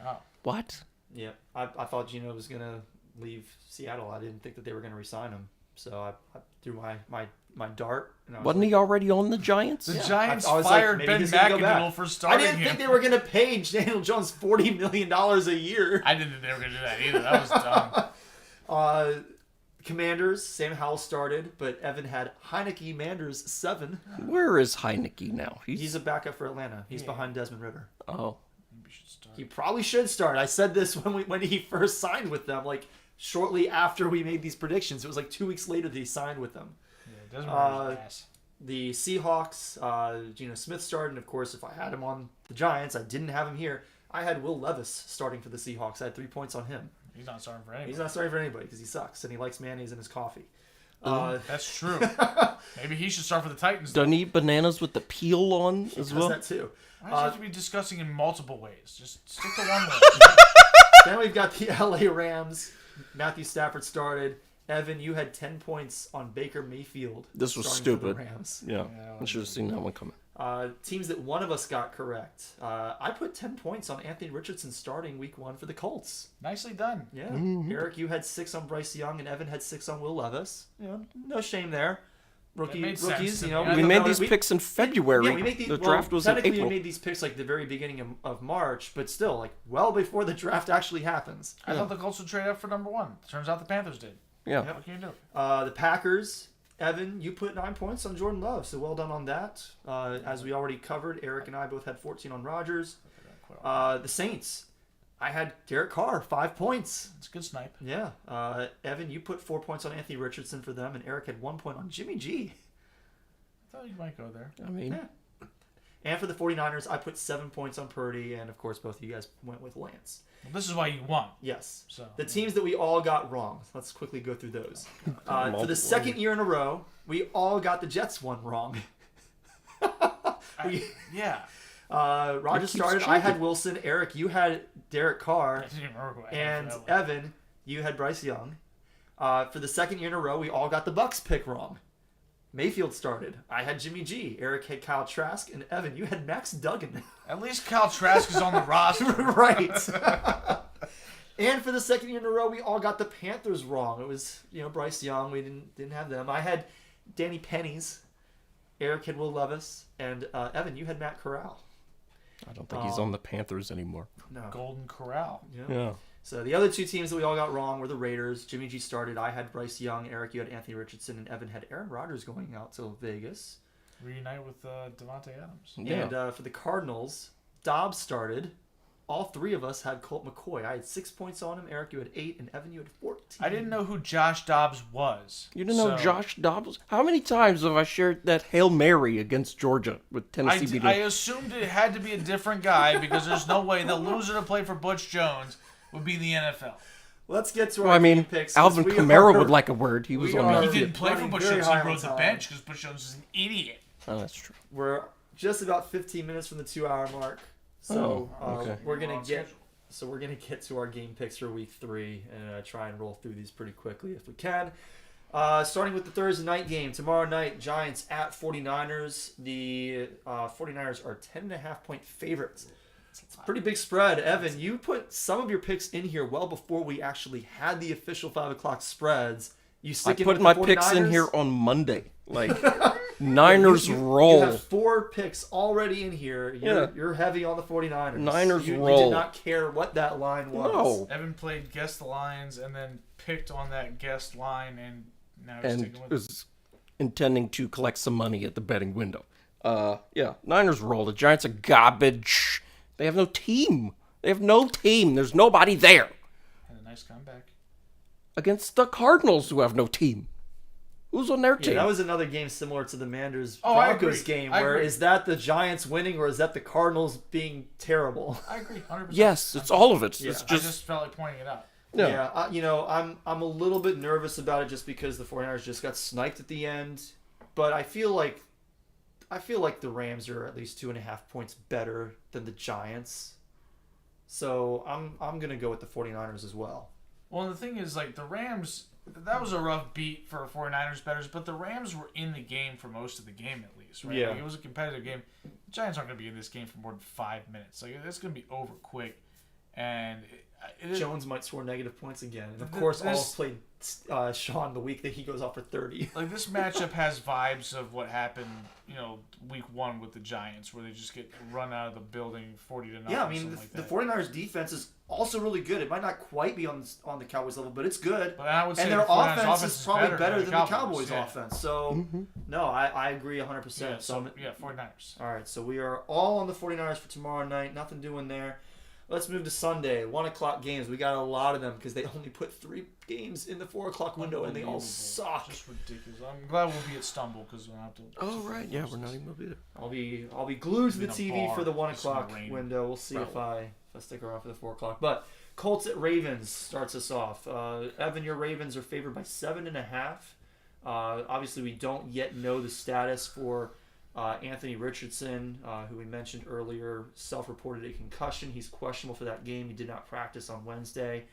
Oh. What? Yeah, I thought Geno was going to leave Seattle. I didn't think that they were going to re-sign him. So I threw my dart. And I was Wasn't he already on the Giants? The Yeah, Giants I was like, fired maybe Ben he's gonna go back. McAdoo for I starting didn't him. think they were going to pay Daniel Jones $40 million a year. I didn't think they were going to do that either. That was dumb. Commanders, Sam Howell started, but Evan had Heineke Manders 7. Where is Heineke now? He's a backup for Atlanta. He's behind Desmond Ritter. Oh. Maybe we should start. He probably should start. I said this when he first signed with them, like shortly after we made these predictions. It was like 2 weeks later that he signed with them. Yeah, it doesn't matter. Ass. The Seahawks, Geno Smith started, and of course, if I had him on the Giants, I didn't have him here. I had Will Levis starting for the Seahawks. I had 3 points on him. He's not starting for anybody. He's not starting for anybody because he sucks and he likes mayonnaise in his coffee. That's true. Maybe he should start for the Titans. Doesn't he eat bananas with the peel on as Does well? that too. Why do you have to be discussing in multiple ways? Just stick to one way. Then we've got the LA Rams. Matthew Stafford started. Evan, you had 10 points on Baker Mayfield. This was starting for the stupid. Rams. Yeah. I should have seen that one coming. Teams that one of us got correct. I put 10 points on Anthony Richardson starting week 1 for the Colts. Nicely done. Yeah. Eric, you had 6 on Bryce Young, and Evan had 6 on Will Levis. No shame there. Made sense Rookies, to you me. know. Yeah, We made these picks in February. Yeah, we make these, the draft was in technically April. we made these picks like the very beginning of March, but still, like well before the draft actually happens. I thought the Colts would trade up for number 1. Turns out the Panthers did. Yeah. What can you do? The Packers, Evan, you put 9 points on Jordan Love, so well done on that. As we already covered, Eric and I both had 14 on Rodgers. The Saints, I had Derek Carr, 5 points. It's a good snipe. Yeah. Evan, you put 4 points on Anthony Richardson for them, and Eric had 1 point on Jimmy G. I thought you might go there. I mean, Yeah. And for the 49ers, I put 7 points on Purdy, and of course, both of you guys went with Lance. Well, this is why you won. Yes. So The teams that we all got wrong. Let's quickly go through those. For the second year in a row, we all got the Jets one wrong. yeah. Roger keeps started. I had Wilson. Eric, you had Derek I Carr. didn't even remember what I had And for that one. Evan, you had Bryce Young. For the second year in a row, we all got the Bucks pick wrong. Mayfield started. I had Jimmy G. Eric had Kyle Trask. And Evan, you had Max Duggan. At least Kyle Trask is on the roster. Right. And for the second year in a row, we all got the Panthers wrong. It was, Bryce Young. We didn't have them. I had Danny Pennies. Eric had Will Levis. And Evan, you had Matt Corral. I don't think he's on the Panthers anymore. No. Golden Corral. Yeah. So the other two teams that we all got wrong were the Raiders. Jimmy G started. I had Bryce Young. Eric, you had Anthony Richardson. And Evan had Aaron Rodgers going out to Vegas. Reunite with Devontae Adams. Yeah. And for the Cardinals, Dobbs started. All 3 of us had Colt McCoy. I had 6 points on him. Eric, you had 8. And Evan, you had 14. I didn't know who Josh Dobbs was. You didn't know Josh Dobbs? How many times have I shared that Hail Mary against Georgia with Tennessee beating? I assumed it had to be a different guy because there's no way the loser to play for Butch Jones would be the NFL. Let's get to our Well, I mean, game picks. Alvin We Kamara are- would like a word. He was we on are- He the didn't play for running Butch very Jones. high He on rode the time. bench because Butch Jones is an idiot. Oh, that's true. We're just about 15 minutes from the 2-hour mark. So okay. we're gonna On get schedule. So we're going to get to our game picks for week 3 and try and roll through these pretty quickly if we can. Starting with the Thursday night game. Tomorrow night, Giants at 49ers. The 49ers are 10.5 point favorites. It's a pretty big spread. Evan, you put some of your picks in here well before we actually had the official 5 o'clock spreads. You I sticking put with my the picks in 49ers? here on Monday. Like, Niners roll. You have 4 picks already in here. You're heavy on the 49ers. Niners you roll. did not care what that line was. No. Evan played guess the lines and then picked on that guessed line, and now he's And sticking with it. was intending to collect some money at the betting window. Yeah, Niners roll. The Giants are garbage. They have no team. There's nobody there And a nice comeback. against the Cardinals, who have no team. Who's on their team? Yeah, that was another game similar to the Manders Oh, I Broncos agree. game. I Where agree. is that the Giants winning or is that the Cardinals being terrible? I agree, 100%. Yes, it's all of it. Yeah. It's I just, just felt like pointing it out. yeah. I'm a little bit nervous about it just because the 49ers just got sniped at the end. But I feel like the Rams are at least 2.5 points better than the Giants. So I'm gonna go with the 49ers as well. Well, the thing is, like, the Rams, that was a rough beat for 49ers bettors, but the Rams were in the game for most of the game, at least, right? Yeah. Like, it was a competitive game. The Giants aren't going to be in this game for more than 5 minutes. Like, it's going to be over quick. And Jones might score negative points again. And of Th- course, this- all played Sean the week that he goes off for 30. like, this matchup has vibes of what happened, week 1 with the Giants, where they just get run out of the building 40-0. Yeah, I mean, something like the that. 49ers defense is also really good. It might not quite be on the Cowboys level, but it's good. But I would say And their the 49ers offense is probably better than the Cowboys' yeah. offense. So, no, I agree 100%. Yeah, So, 49ers. all right, so we are all on the 49ers for tomorrow night. Nothing doing there. Let's move to Sunday. 1 o'clock games. We got a lot of them because they only put 3 games in the 4 o'clock window, and they all Unbelievable. suck. Just ridiculous. I'm glad we'll be at Stumble because we don't have to. Oh, right. Yeah, we're not even going to be there. I'll be glued to the In a TV bar, for the 1 just in the o'clock rain. window. We'll see if Probably. I stick around for the 4 o'clock. But Colts at Ravens starts us off. Evan, your Ravens are favored by 7.5. Obviously, we don't yet know the status for Anthony Richardson, who we mentioned earlier, self-reported a concussion. He's questionable for that game. He did not practice on Wednesday.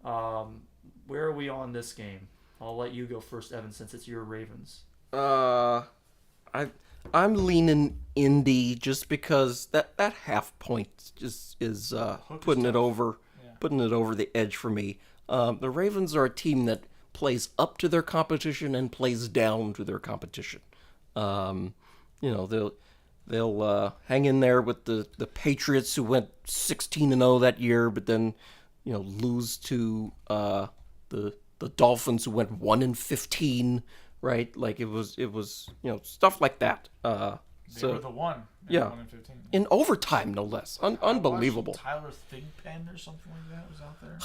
Where are we on this game? I'll let you go first, Evan, since it's your Ravens. I I'm leaning Indy just because that half point just is putting it over the edge for me. The Ravens are a team that plays up to their competition and plays down to their competition. They'll hang in there with the Patriots, who went 16-0 that year, but then lose to the Dolphins, who went 1-15. Right, like it was stuff like that. They were the one. Yeah, 1-15. In overtime, no less. Unbelievable. Tyler Thigpen or something like that was out there.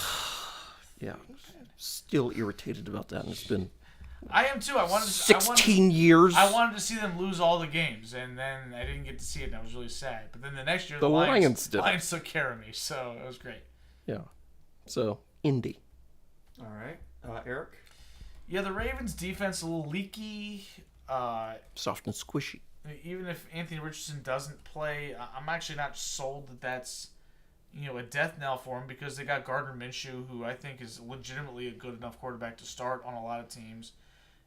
Yeah, still irritated about that. And it's been I am too. I wanted 16 years. I wanted to see them lose all the games, and then I didn't get to see it, and I was really sad. But then the next year, The Lions did. Lions took care of me, so it was great. Yeah, so Indy. All right, Eric. Yeah, the Ravens' defense a little leaky. Soft and squishy. Even if Anthony Richardson doesn't play, I'm actually not sold that that's a death knell for him, because they got Gardner Minshew, who I think is legitimately a good enough quarterback to start on a lot of teams,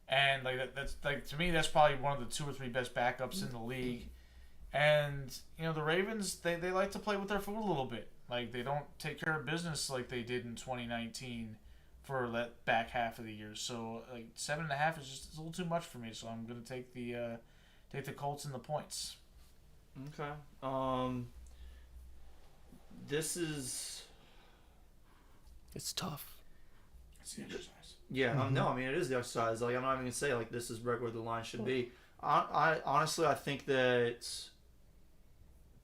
and that's to me that's probably one of the 2 or 3 best backups in the league. And the Ravens they like to play with their foot a little bit. Like, they don't take care of business like they did in 2019. For that back half of the year, so 7.5 is just a little too much for me. So I'm gonna take the Colts and the points. Okay. It's tough. It's the exercise. Yeah. No, I mean, it is the exercise. Like, I'm not even gonna say this is right where the line should be. I honestly, I think that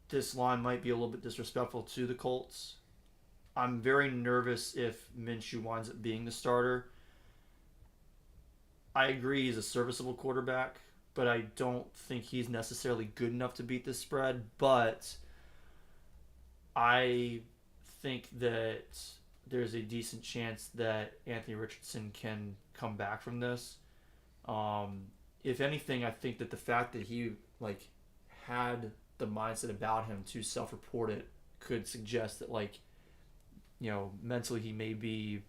this line might be a little bit disrespectful to the Colts. I'm very nervous if Minshew winds up being the starter. I agree he's a serviceable quarterback, but I don't think he's necessarily good enough to beat this spread. But I think that there's a decent chance that Anthony Richardson can come back from this. If anything, I think that the fact that he had the mindset about him to self-report it could suggest that mentally he may be,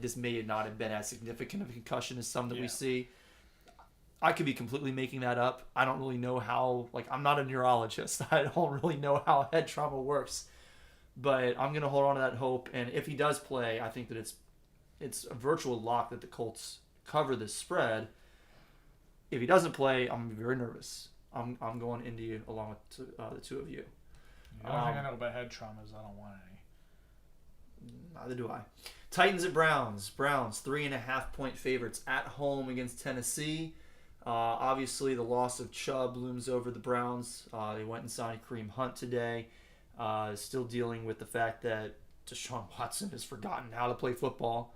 this may not have been as significant of a concussion as some that we see. I could be completely making that up. I don't really know how, I'm not a neurologist. I don't really know how head trauma works. But I'm going to hold on to that hope. And if he does play, I think that it's a virtual lock that the Colts cover this spread. If he doesn't play, I'm very nervous. I'm going Indy along with the two of you. The only thing I know about head trauma is I don't want any. Neither do I. Titans at Browns. Browns 3.5-point favorites at home against Tennessee. Obviously, the loss of Chubb looms over the Browns. They went and signed Kareem Hunt today. Still dealing with the fact that Deshaun Watson has forgotten how to play football.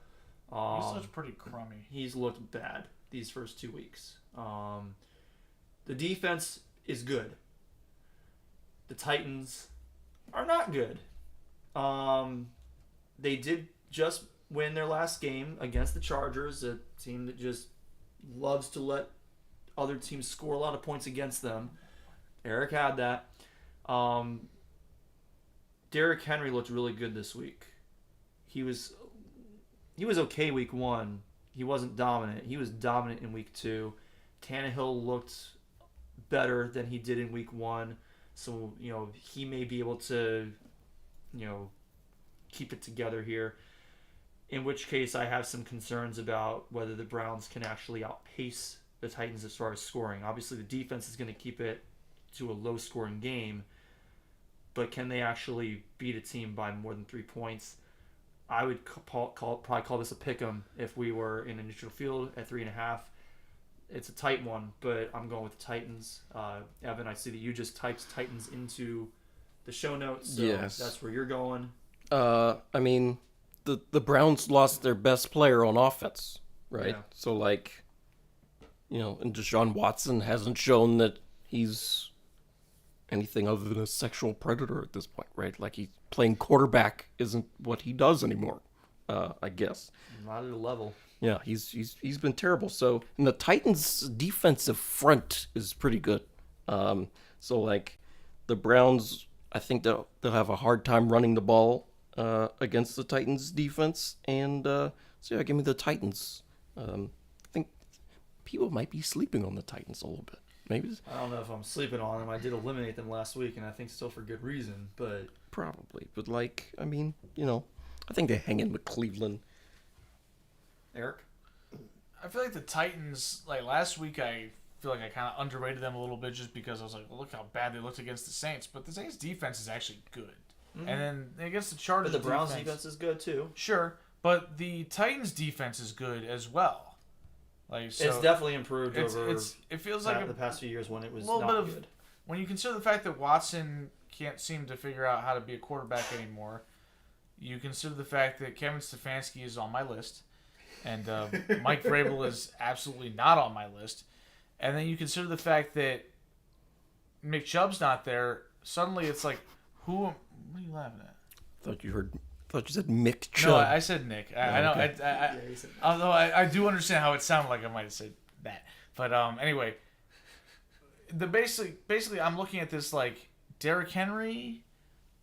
He's such pretty crummy. He's looked bad these first 2 weeks. The defense is good. The Titans are not good. They did just win their last game against the Chargers, a team that just loves to let other teams score a lot of points against them. Eric had that. Derrick Henry looked really good this week. He was okay week 1. He wasn't dominant. He was dominant in week 2. Tannehill looked better than he did in week 1. So, he may be able to, keep it together here. In which case, I have some concerns about whether the Browns can actually outpace the Titans as far as scoring. Obviously, the defense is going to keep it to a low-scoring game. But can they actually beat a team by more than 3 points? I would probably call this a pick'em if we were in a neutral field at 3.5. It's a tight one, but I'm going with the Titans. Evan, I see that you just typed Titans into the show notes, so yes. That's where you're going. I mean, the Browns lost their best player on offense, right? Yeah. So, and Deshaun Watson hasn't shown that he's anything other than a sexual predator at this point, right? He's playing quarterback isn't what he does anymore, I guess. Not at a level. Yeah, he's been terrible. So, and the Titans' defensive front is pretty good. The Browns, I think they'll have a hard time running the ball against the Titans' defense. And give me the Titans. I think people might be sleeping on the Titans a little bit. Maybe I don't know if I'm sleeping on them. I did eliminate them last week, and I think still for good reason. But probably. But like, I mean, I think they hang in with Cleveland. Eric, I feel like the Titans, like last week, I feel like I kind of underrated them a little bit just because I was like, well, look how bad they looked against the Saints. But the Saints' defense is actually good. Mm-hmm. And then against the Chargers, but the Browns' defense is good too. Sure, but the Titans' defense is good as well. Like, so it's definitely improved over. It feels like the past few years when it was a little not bit good. When you consider the fact that Watson can't seem to figure out how to be a quarterback anymore, you consider the fact that Kevin Stefanski is on my list, and Mike Vrabel is absolutely not on my list, and then you consider the fact that Nick Chubb's not there. Suddenly, it's like, what are you laughing at? Thought you said Mick Chubb. No, I said Nick. I know. Yeah, he said Nick. Although I do understand how it sounded like I might have said that. But anyway, basically, I'm looking at this like Derrick Henry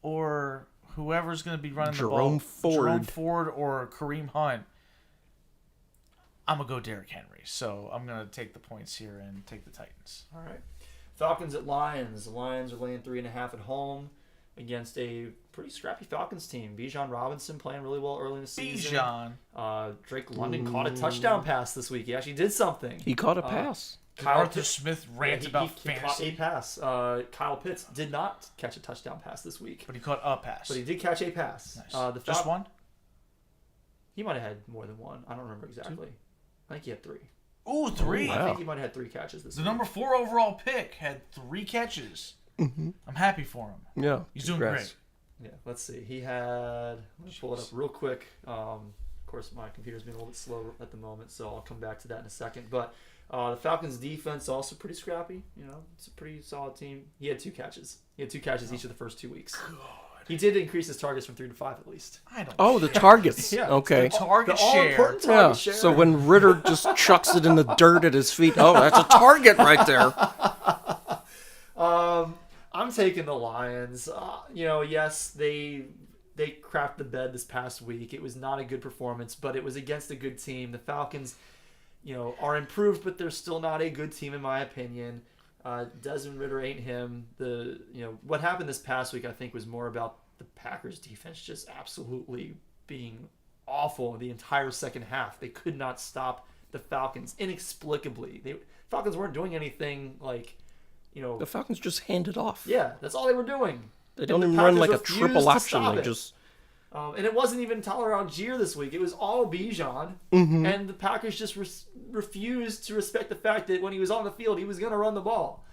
or whoever's going to be running the ball. Jerome Ford or Kareem Hunt. I'm going to go Derrick Henry. So I'm going to take the points here and take the Titans. All right. Falcons at Lions. The Lions are laying 3.5 at home against a pretty scrappy Falcons team. Bijan Robinson playing really well early in the season. Drake London caught a touchdown pass this week. He actually did something. He caught a pass. Arthur Smith rant about fantasy. He caught a pass. Kyle Pitts did not catch a touchdown pass this week. But he caught a pass. But he did catch a pass. Nice. Just one? He might have had more than one. I don't remember exactly. I think he had 3. Ooh, 3. Wow. I think he might have had 3 catches this week. The number 4 overall pick had 3 catches. Mm-hmm. I'm happy for him. Yeah. He's doing great. Yeah, let's see. He had... Let me pull it up real quick. Of course, my computer's been a little bit slow at the moment, so I'll come back to that in a second. But the Falcons' defense also pretty scrappy. It's a pretty solid team. He had 2 catches. He had 2 catches each of the first 2 weeks. God. He did increase his targets from 3 to 5 at least. I don't the targets. Yeah, okay. The target the all-important share. target share. So when Ritter just chucks it in the dirt at his feet, that's a target right there. I'm taking the Lions. Yes, they crapped the bed this past week. It was not a good performance, but it was against a good team. The Falcons, are improved, but they're still not a good team in my opinion. Desmond Ritter ain't him. What happened this past week, I think, was more about the Packers' defense just absolutely being awful in the entire second half. They could not stop the Falcons inexplicably. Falcons weren't doing anything like, The Falcons just hand it off. Yeah, that's all they were doing. They don't even run like a triple option. They just... and it wasn't even Tyler Algier this week. It was all Bijan. Mm-hmm. And the Packers just refused to respect the fact that when he was on the field, he was going to run the ball.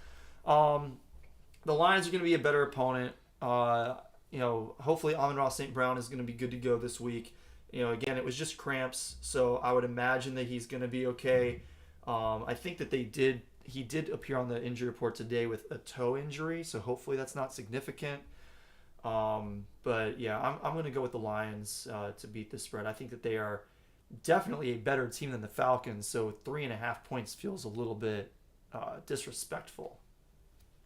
The Lions are going to be a better opponent. Hopefully Amon-Ra St. Brown is going to be good to go this week. Again, it was just cramps, so I would imagine that he's going to be okay. I think that he did appear on the injury report today with a toe injury, so hopefully that's not significant. But yeah, I'm going to go with the Lions to beat the spread. I think that they are definitely a better team than the Falcons, so 3.5 points feels a little bit disrespectful.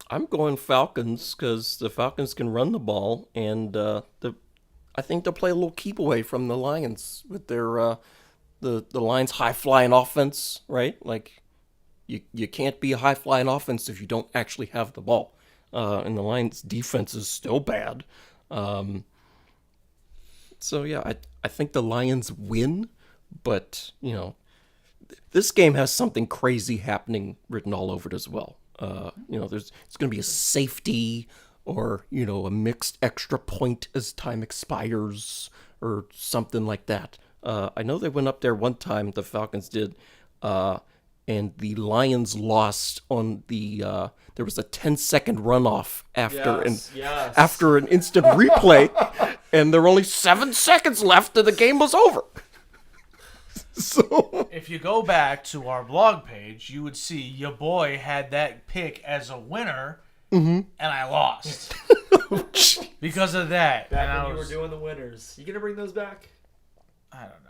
I'm going Falcons because the Falcons can run the ball, and I think they'll play a little keep away from the Lions with their the Lions' high-flying offense, right? Like, you can't be a high-flying offense if you don't actually have the ball. And the Lions' defense is still bad. So, yeah, I think the Lions win, but, this game has something crazy happening written all over it as well. It's going to be a safety or, a mixed extra point as time expires or something like that. I know they went up there one time, the Falcons did, and the Lions lost on the there was a 10-second runoff after an instant replay, and there were only 7 seconds left and the game was over. So if you go back to our blog page, you would see your boy had that pick as a winner, and I lost because of that. Back when you were doing the winners. You gonna bring those back? I don't know.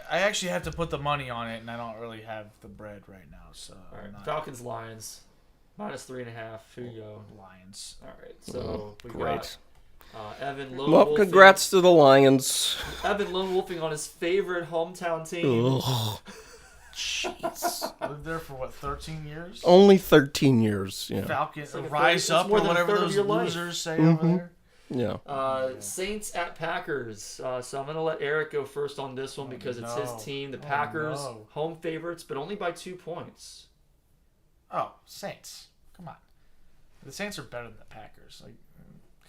I actually have to put the money on it, and I don't really have the bread right now. So all right, Falcons Lions -3.5. Who you go? Lions. All right, so we great. got Evan lone Well, wolfing. congrats to the Lions. Evan lone wolfing on his favorite hometown team. Ugh. Jeez. Lived there for what, 13 years? Only 13 years. Yeah. Falcon, like a rise third- up it's more or than a whatever third of those your life. losers say over there. Yeah. Saints at Packers. So I'm going to let Eric go first on this one because it's his team. The Packers, home favorites, but only by 2 points. Oh, Saints. Come on. The Saints are better than the Packers. Like,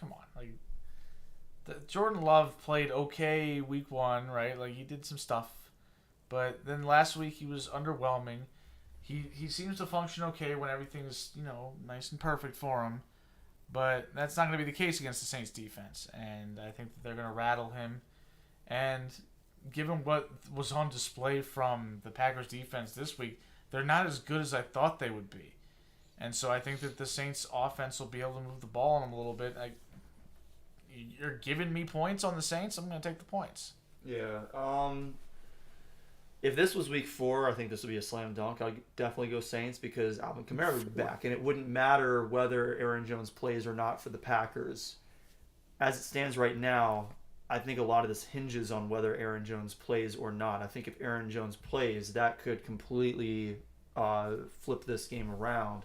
come on. Like, Jordan Love played okay week 1, right? Like, he did some stuff. But then last week he was underwhelming. He seems to function okay when everything's, nice and perfect for him. But that's not going to be the case against the Saints defense. And I think that they're going to rattle him. And given what was on display from the Packers defense this week, they're not as good as I thought they would be. And so I think that the Saints offense will be able to move the ball on them a little bit. You're giving me points on the Saints, I'm going to take the points. Yeah. If this was week 4, I think this would be a slam dunk. I'd definitely go Saints because Alvin Kamara would be back, and it wouldn't matter whether Aaron Jones plays or not for the Packers. As it stands right now, I think a lot of this hinges on whether Aaron Jones plays or not. I think if Aaron Jones plays, that could completely flip this game around.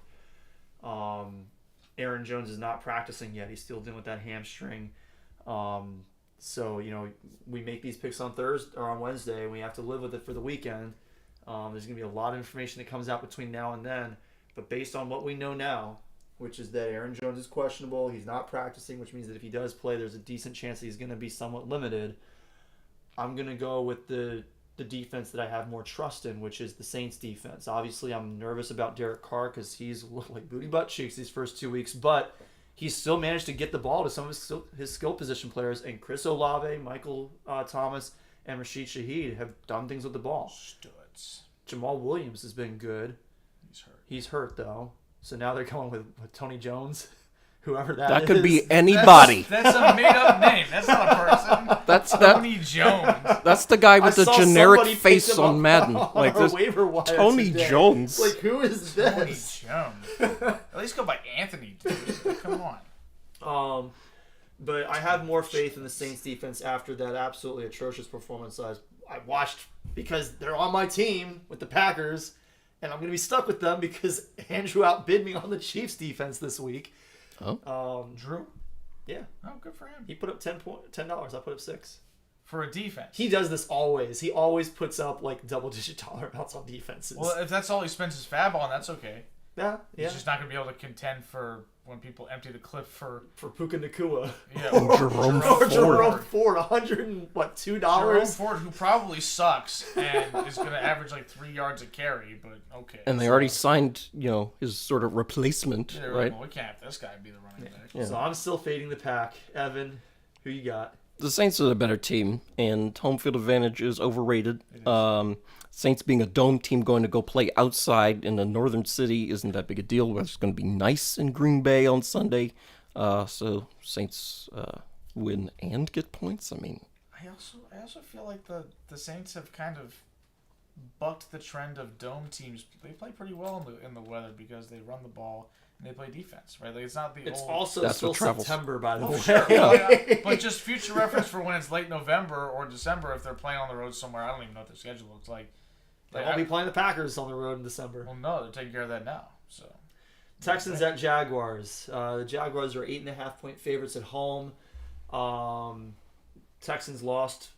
Aaron Jones is not practicing yet. He's still dealing with that hamstring. So, we make these picks on Thursday or on Wednesday, and we have to live with it for the weekend. There's going to be a lot of information that comes out between now and then. But based on what we know now, which is that Aaron Jones is questionable, he's not practicing, which means that if he does play, there's a decent chance that he's going to be somewhat limited. I'm going to go with the defense that I have more trust in, which is the Saints defense. Obviously, I'm nervous about Derek Carr because he's looked like booty butt cheeks these first 2 weeks, but he's still managed to get the ball to some of his skill position players, and Chris Olave, Michael Thomas, and Rashid Shaheed have done things with the ball. Studs. Jamal Williams has been good. He's hurt, though. So now they're going with Tony Jones, whoever that is. That could be anybody. That's a made-up name. That's not a person. That's Tony Jones. That's the guy with the saw generic somebody pick face him on up Madden. on Like our this waiver wire Tony today. Jones. Like, who is Tony this? Jones. At least go by Anthony, dude. Come on. But I have more faith in the Saints defense after that absolutely atrocious performance I watched because they're on my team with the Packers, and I'm going to be stuck with them because Andrew outbid me on the Chiefs defense this week. Oh. Drew? Yeah. Oh, good for him. He put up $10. I put up $6. For a defense. He does this always. He always puts up like double-digit dollar amounts on defenses. Well, if that's all he spends his fab on, that's okay. Yeah. He's just not going to be able to contend for when people empty the clip for Puka Nakua. Yeah, Jerome Or Ford. Jerome Ford, $2. Jerome Ford, who probably sucks and is going to average like 3 yards a carry, but okay. And they already signed, his sort of replacement, Yeah, right? Well, we can't have this guy be the running back. Yeah. So I'm still fading the pack. Evan, who you got? The Saints are the better team, and home field advantage is overrated. Saints being a dome team going to go play outside in a northern city isn't that big a deal. It's going to be nice in Green Bay on Sunday. So Saints win and get points. I mean, I also feel like the Saints have kind of bucked the trend of dome teams. They play pretty well in the weather because they run the ball and they play defense, right? Like it's not the It's old. also That's still what travels. September, by the way. Sure, yeah. But just future reference for when it's late November or December if they're playing on the road somewhere. I don't even know what their schedule looks like. They won't be playing the Packers on the road in December. Well, no, they're taking care of that now. So Texans at Jaguars. The Jaguars are 8.5-point favorites at home. Texans lost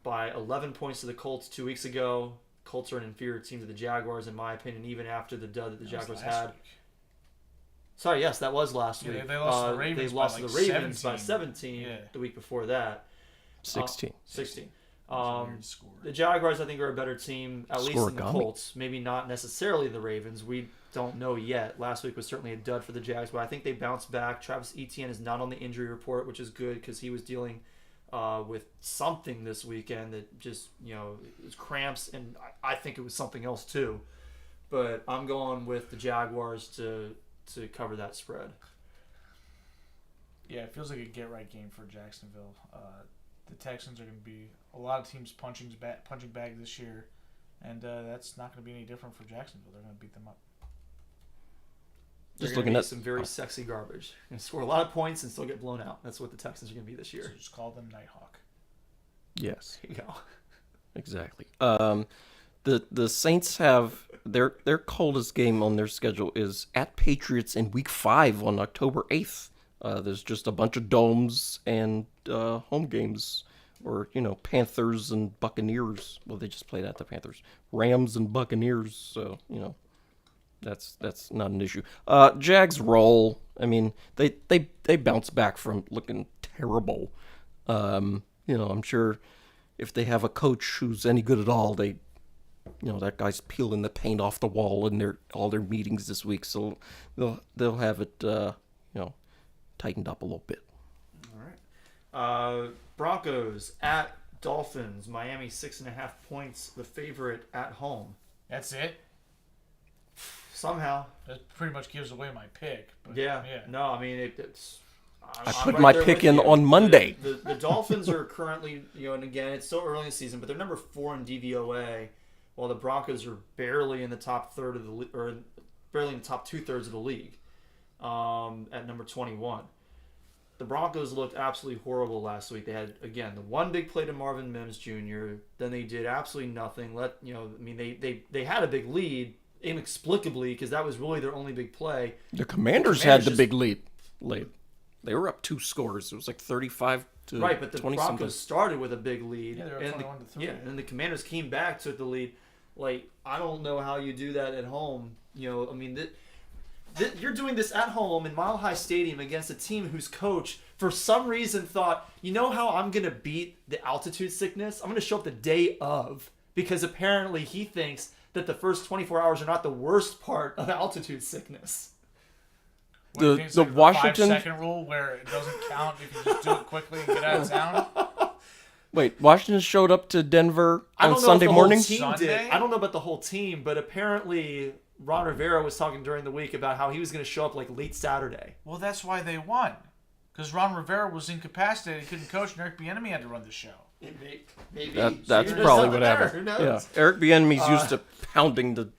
by 11 points to the Colts 2 weeks ago. Colts are an inferior team to the Jaguars, in my opinion, even after the dud that the Jaguars had. Week. Sorry, yes, that was last Yeah, week. they lost to the Ravens They lost by to the like Ravens 17. by 17 the week before that. 16. 16. Weird score. The Jaguars, I think, are a better team, at least than the Scoregami. Colts. Maybe not necessarily the Ravens. We don't know yet. Last week was certainly a dud for the Jags, but I think they bounced back. Travis Etienne is not on the injury report, which is good because he was dealing with something this weekend that just, it was cramps, and I think it was something else too. But I'm going with the Jaguars to cover that spread. Yeah, it feels like a get-right game for Jacksonville. The Texans are going to be a lot of teams punching bag this year, and that's not going to be any different for Jacksonville. They're going to beat them up. Just looking at some very sexy garbage. Going to score a lot of points and still get blown out. That's what the Texans are going to be this year. So just call them Nighthawk. Yes. There you go. Exactly. The Saints have their coldest game on their schedule is at Patriots in Week 5 on October 8th. There's just a bunch of domes and home games, or Panthers and Buccaneers. Well, they just played at the Panthers, Rams and Buccaneers. So that's not an issue. Jags roll. I mean, they bounce back from looking terrible. I'm sure if they have a coach who's any good at all, that guy's peeling the paint off the wall in all their meetings this week, so they'll have it tightened up a little bit. All right. Broncos at Dolphins. Miami 6.5 points, the favorite at home. That's it. Somehow. That pretty much gives away my pick. But Yeah. No, I mean it's. I put my pick in on Monday. The Dolphins are currently, and again, it's still early in the season, but they're number 4 in DVOA, while the Broncos are barely in the top third of the or barely in the top 2/3 of the league, at number 21. The Broncos looked absolutely horrible last week. They had, again, the one big play to Marvin Mims Jr. Then they did absolutely nothing. They had a big lead inexplicably because that was really their only big play. The Commanders had the big lead late. They were up 2 scores. It was like 35 to 20 right, but the Broncos something. started with a big lead. Yeah, they were 21-3. And the Commanders came back, took the lead. Like, I don't know how you do that at home. I mean, you're doing this at home in Mile High Stadium against a team whose coach, for some reason, thought, how I'm going to beat the altitude sickness? I'm going to show up the day of, because apparently he thinks that the first 24 hours are not the worst part of altitude sickness. The Washington 5-second rule where it doesn't count if you just do it quickly and get out of town. Wait, Washington showed up to Denver on Sunday I don't know if the morning? Whole team Sunday? did. I don't know about the whole team, but apparently Ron Rivera was talking during the week about how he was going to show up like late Saturday. Well, that's why they won. Because Ron Rivera was incapacitated, he couldn't coach, and Eric Bieniemy had to run the show. Maybe That's Maybe probably there's what something happened. there. Who knows? Yeah, Eric Bieniemy's used to pounding the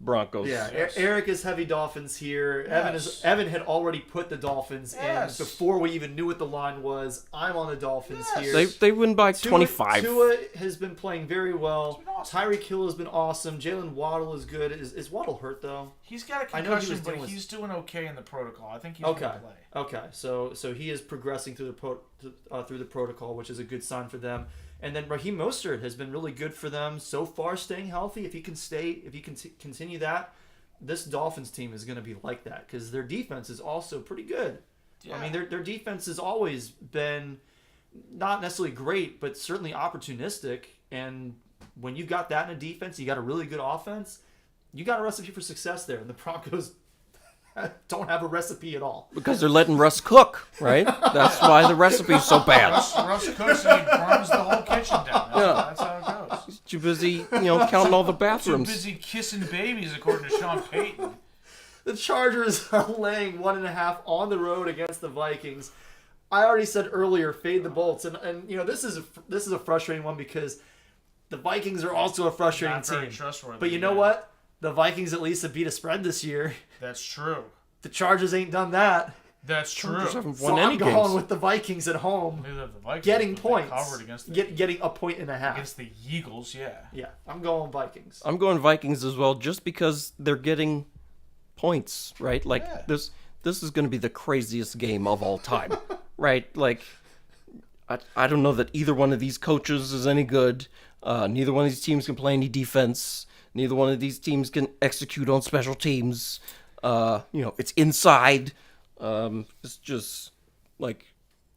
Broncos. Yeah, Yes. Eric is heavy Dolphins here. Yes. Evan had already put the Dolphins Yes. in before we even knew what the line was. I'm on the Dolphins Yes. here. They win by 25. Tua has been playing very well. He's been awesome. Tyreek Hill has been awesome. Jalen Waddle is good. Is Waddle hurt though? He's got a I know he concussion, was but dealing with- he's doing okay in the protocol. I think he's going to play. Okay. So he is progressing through the protocol, which is a good sign for them. And then Raheem Mostert has been really good for them so far, staying healthy. If he can continue that, this Dolphins team is going to be like that because their defense is also pretty good. Yeah. I mean, their defense has always been not necessarily great, but certainly opportunistic. And when you got that in a defense, you got a really good offense. You got a recipe for success there. And the Broncos don't have a recipe at all. Because they're letting Russ cook, right? That's why the recipe's so bad. Russ cooks and he burns the whole kitchen down. That's how it goes. He's too busy, counting all the Too bathrooms. busy kissing babies, according to Sean Payton. The Chargers are laying 1.5 on the road against the Vikings. I already said earlier, fade the Bolts, and this is a frustrating one because the Vikings are also a frustrating Not very team. trustworthy. But you know what? The Vikings at least have beat a spread this year. That's true. The Chargers ain't done that. That's true. Chargers haven't So won I'm any going games. with the Vikings at home, Neither of the Vikings, getting but they points, covered against the, getting a 1.5. against the Eagles. Yeah. Yeah, I'm going Vikings. I'm going Vikings as well, just because they're getting points, right? Like Yeah. this is going to be the craziest game of all time, right? Like I don't know that either one of these coaches is any good. Neither one of these teams can play any defense. Neither one of these teams can execute on special teams. It's inside. It's just like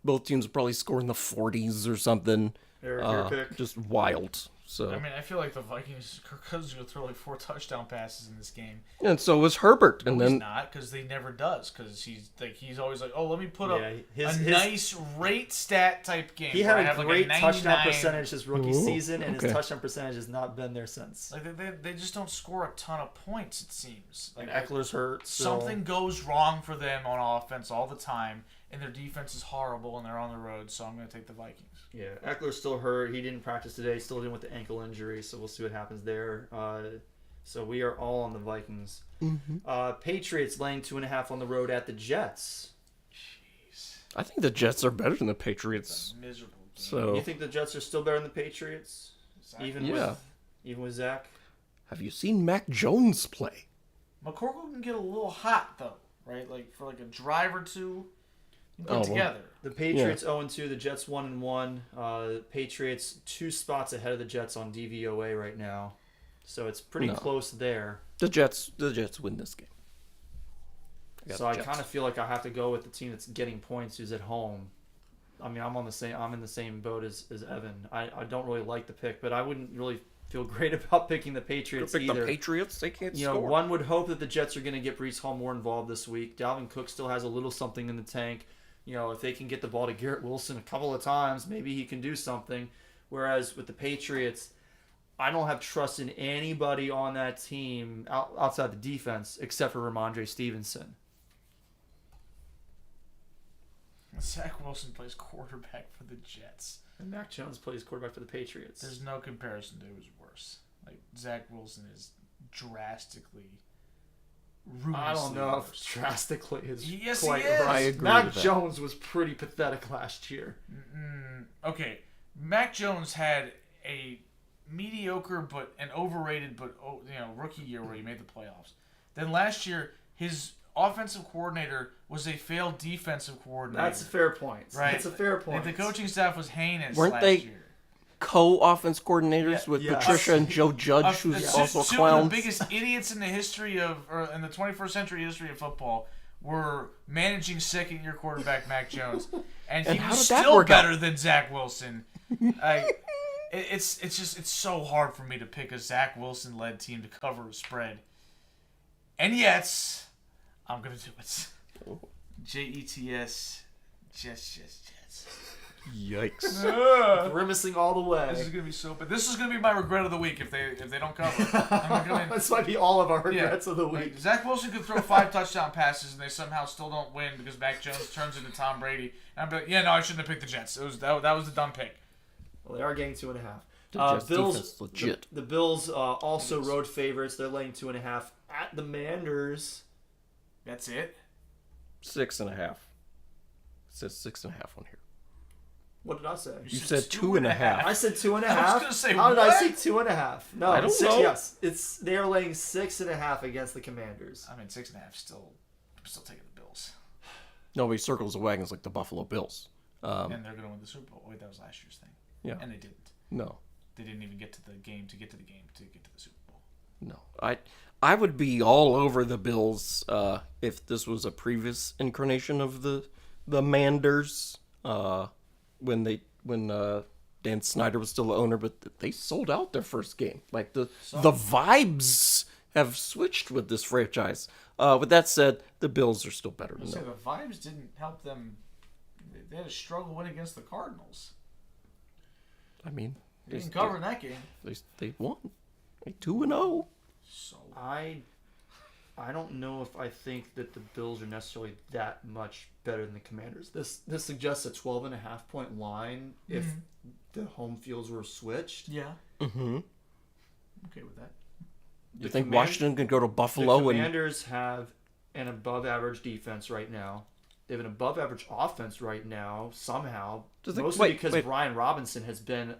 both teams will probably score in the 40s or something. Your pick. Just wild. So I mean, I feel like the Vikings, Kirk Cousins is going to throw like 4 touchdown passes in this game. and so was Herbert, and He's then not, because they never does. Because he's always like, oh, let me put up Yeah, a his- nice rate stat type game. He where I had a have great like a touchdown 99. percentage this rookie Ooh, season, and okay. his touchdown percentage has not been there since. Like they just don't score a ton of points. It seems like And Eckler's hurt. So. something goes wrong for them on offense all the time, and their defense is horrible, and they're on the road. So I'm going to take the Vikings. Yeah, Eckler's still hurt. He didn't practice today. Still dealing with the ankle injury, so we'll see what happens there. So we are all on the Vikings. Patriots laying 2.5 on the road at the Jets. Jeez, I think the Jets are better than the it's Patriots. a miserable game. So You think the Jets are still better than the Patriots, Zach even Yeah. with Zach? have you seen Mac Jones play? McCorkle can get a little hot though, right? Like for like a drive or two, you can put Oh, it together. The Patriots 0-2, the Jets 1-1. Patriots 2 spots ahead of the Jets on DVOA right now, so it's pretty No. close there. The Jets win this game. So I kind of feel like I have to go with the team that's getting points, who's at home. I mean, I'm in the same boat as Evan. I don't really like the pick, but I wouldn't really feel great about picking the Patriots pick either. the Patriots. They can't You know, score. one would hope that the Jets are going to get Breece Hall more involved this week. Dalvin Cook still has a little something in the tank. You know, if they can get the ball to Garrett Wilson a couple of times, maybe he can do something. Whereas with the Patriots, I don't have trust in anybody on that team outside the defense except for Ramondre Stevenson. Zach Wilson plays quarterback for the Jets. And Mac Jones plays quarterback for the Patriots. There's no comparison to who's worse. Like Zach Wilson is drastically. I don't know worse. if drastically is Yes, he quite is. right. I agree Mac with that. Jones was pretty pathetic last year. Okay, Mac Jones had a mediocre but an overrated but rookie year where he made the playoffs. Then last year his offensive coordinator was a failed defensive coordinator. That's a fair point. Right. That's a fair point. Like, the coaching staff was heinous Weren't last they year. Co-offense coordinators with yes. Patricia and Joe Judge, who's also a two clown. of the biggest idiots in the history of, or in the 21st century history of football, were managing second-year quarterback Mac Jones, and he how was did that still work out? better than Zach Wilson. It's so hard for me to pick a Zach Wilson-led team to cover a spread, and yet I'm gonna do it. Jets, Jets. Yikes. Grimacing all the way. This is gonna be so bad. This is gonna be my regret of the week if they don't cover. I'm gonna come in. This might be all of our regrets of the week. Like, Zach Wilson could throw 5 touchdown passes and they somehow still don't win because Mac Jones turns into Tom Brady. And I'm like, yeah, no, I shouldn't have picked the Jets. That was the dumb pick. Well, they are getting 2.5. The Jets Bills defense legit. The Bills also road favorites. They're laying 2.5 at the Manders. That's it. 6.5. It says 6.5 on here. What did I say? You said 2.5. I said 2.5. I was gonna say, How did I what? say 2.5? No, I don't six, know. Yes, they are laying 6.5 against the Commanders. I mean, 6.5 still. I'm still taking the Bills, Nobody circles the wagons like the Buffalo Bills. and they're gonna win the Super Bowl. Wait, that was last year's thing. Yeah. And they didn't. No. They didn't even get to the game to get to the Super Bowl. No. I would be all over the Bills if this was a previous incarnation of the Manders when Dan Snyder was still the owner, but they sold out their first game. Like the vibes have switched with this franchise. With that said, the Bills are still better than So them. the vibes didn't help them. They had a struggle win against the Cardinals. I mean, They didn't cover in that game. they won. 2-0. So I don't know if I think that the Bills are necessarily that much better than the Commanders. This suggests a 12.5 point line if the home fields were switched. yeah, Mm-hmm. okay with that. You think Washington can go to Buffalo The and Commanders have an above average defense right now. They have an above average offense right now, somehow. Mostly because Brian Robinson has been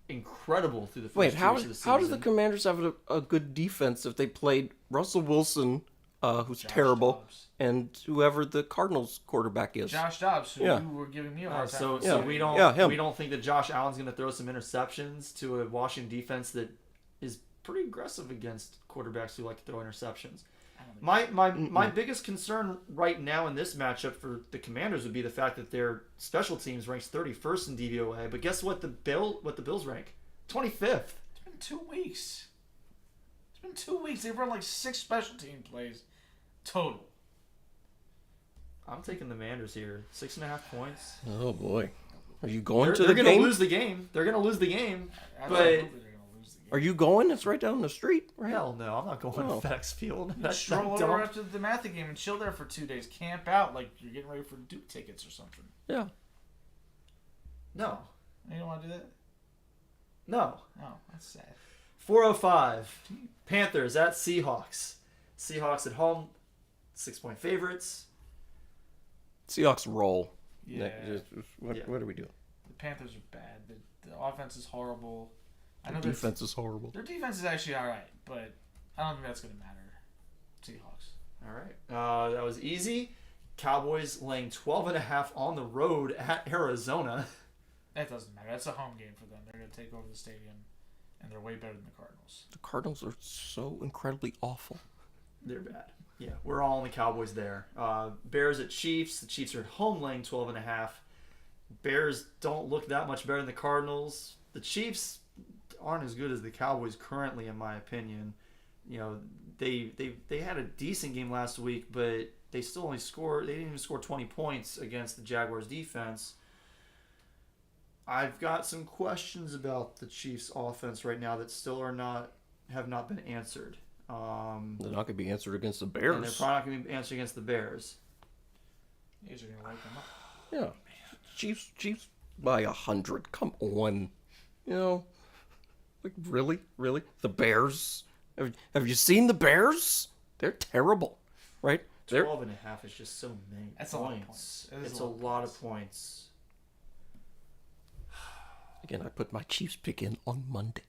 incredible through the first 2 weeks of the season. how do the Commanders have a good defense if they played Russell Wilson, who's terrible, Dobbs. and whoever the Cardinals quarterback is? Josh Dobbs, who Yeah. you were giving me a hard time. So Yeah. we don't Yeah, him. we don't think that Josh Allen's going to throw some interceptions to a Washington defense that is pretty aggressive against quarterbacks who like to throw interceptions. My biggest concern right now in this matchup for the Commanders would be the fact that their special teams ranks 31st in DVOA, but guess what the Bills rank? 25th. It's been 2 weeks. It's been 2 weeks. They've run like 6 special team plays total. I'm taking the Manders here. 6.5 points. Oh boy, are you going to They're the going to game? lose the game. They're going to lose the game. I But think they're gonna lose the game. Are you going? It's right down the street, right? hell no, I'm not going Oh. to FedEx Field. You That's stroll dumb. over after the Matthew game and chill there for 2 days. Camp out like you're getting ready for Duke tickets or something. Yeah. No. You don't want to do that? No. Oh, that's sad. 405. Panthers at Seahawks. Seahawks at home. 6-point favorites. Seahawks roll. Yeah. What are we doing? The Panthers are bad. The offense is horrible. I know Their defense is horrible. their defense is actually all right, but I don't think that's going to matter. Seahawks. All right. That was easy. Cowboys laying 12.5 on the road at Arizona. That doesn't matter. That's a home game for them. They're going to take over the stadium, and they're way better than the Cardinals. The Cardinals are so incredibly awful. They're bad. Yeah, we're all on the Cowboys there. Bears at Chiefs. The Chiefs are at home laying 12.5. Bears don't look that much better than the Cardinals. The Chiefs aren't as good as the Cowboys currently, in my opinion. You know, they had a decent game last week, but they still only scored. They didn't even score 20 points against the Jaguars defense. I've got some questions about the Chiefs offense right now that still have not been answered. They're not going to be answered against the And Bears. they're probably not going to be answered against the Bears. You guys are going to wake them up. Yeah. Chiefs by 100. Come on. You know, like really? The Bears? Have you seen the Bears? They're terrible, right? 12.5 is just so many That's a lot of points. It is It's a lot of points. Again, I put my Chiefs pick in on Monday.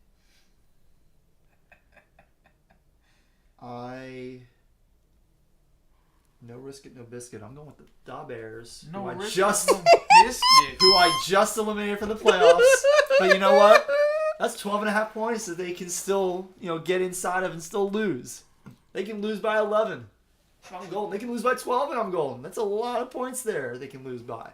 No risk it, no biscuit. I'm going with the Bears. No who I risk, just no biscuit. who I just eliminated from the playoffs. But you know what? That's 12.5 points that they can still, get inside of and still lose. They can lose by 11. I'm golden. They can lose by 12 and I'm golden. That's a lot of points there they can lose by.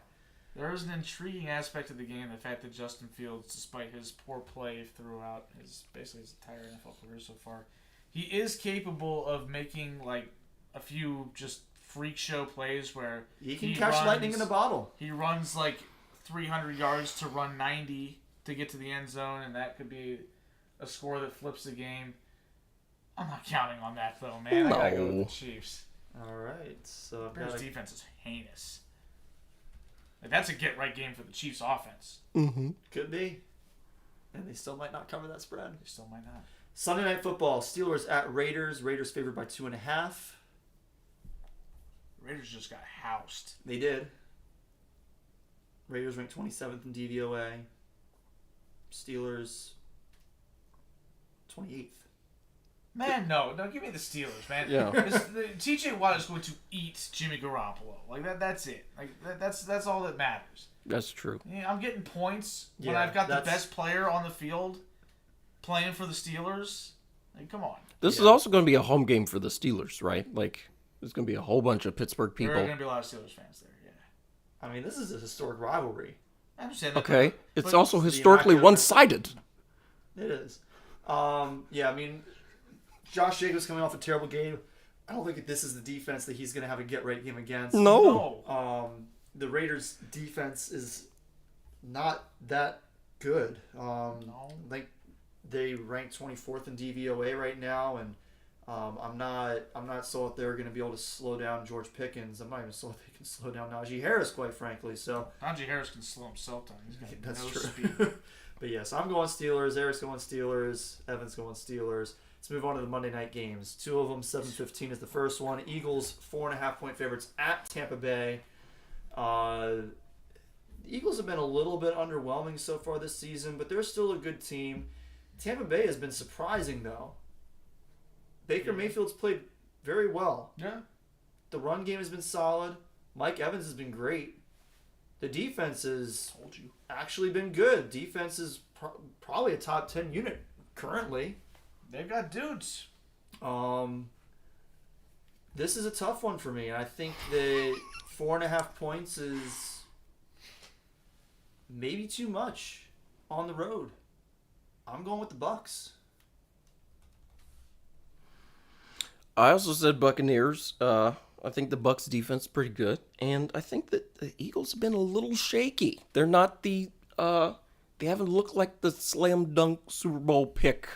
There is an intriguing aspect of the game, the fact that Justin Fields, despite his poor play throughout his entire NFL career so far, he is capable of making like a few just freak show plays where He can catch lightning in a bottle. He runs like 300 yards to run 90 to get to the end zone, and that could be a score that flips the game. I'm not counting on that though, man. I gotta go with the Chiefs. All right, so Bears defense is heinous. Like, that's a get-right game for the Chiefs offense. Mm-hmm. Could be. And they still might not cover that spread. They still might not. Sunday Night Football, Steelers at Raiders. Raiders favored by 2.5. Raiders just got housed. They did. Raiders ranked 27th in DVOA. Steelers 28th. Man, no, give me the Steelers, man. Yeah. T.J. Watt is going to eat Jimmy Garoppolo. Like that's it. Like that's all that matters. That's true. Yeah, I'm getting points when Yeah, I've got the best player on the field playing for the Steelers. Like, come on. This is also going to be a home game for the Steelers, right? Like, there's going to be a whole bunch of Pittsburgh people. There are going to be a lot of Steelers fans there, yeah. I mean, this is a historic rivalry. I understand that. Okay. but It's also you're not historically gonna- one-sided. It is. Yeah, I mean, Josh Jacobs coming off a terrible game. I don't think this is the defense that he's going to have a get-right game against. No. The Raiders' defense is not that good. No. I think they rank 24th in DVOA right now, and I'm not sold that they're going to be able to slow down George Pickens. I'm not even sold they can slow down Najee Harris, quite frankly. So Najee Harris can slow himself down. He's got that's no true. speed. But yes, I'm going Steelers. Eric's going Steelers. Evan's going Steelers. Let's move on to the Monday night games. Two of them, 7:15 is the first one. Eagles 4.5-point favorites at Tampa Bay. The Eagles have been a little bit underwhelming so far this season, but they're still a good team. Tampa Bay has been surprising though. Baker Mayfield's played very well. Yeah. The run game has been solid. Mike Evans has been great. The defense has actually been good. Defense is probably a top 10 unit currently. They've got dudes. This is a tough one for me. I think that 4.5 points is maybe too much on the road. I'm going with the Bucks. I also said Buccaneers. I think the Bucks defense is pretty good, and I think that the Eagles have been a little shaky. They're not they haven't looked like the slam dunk Super Bowl pick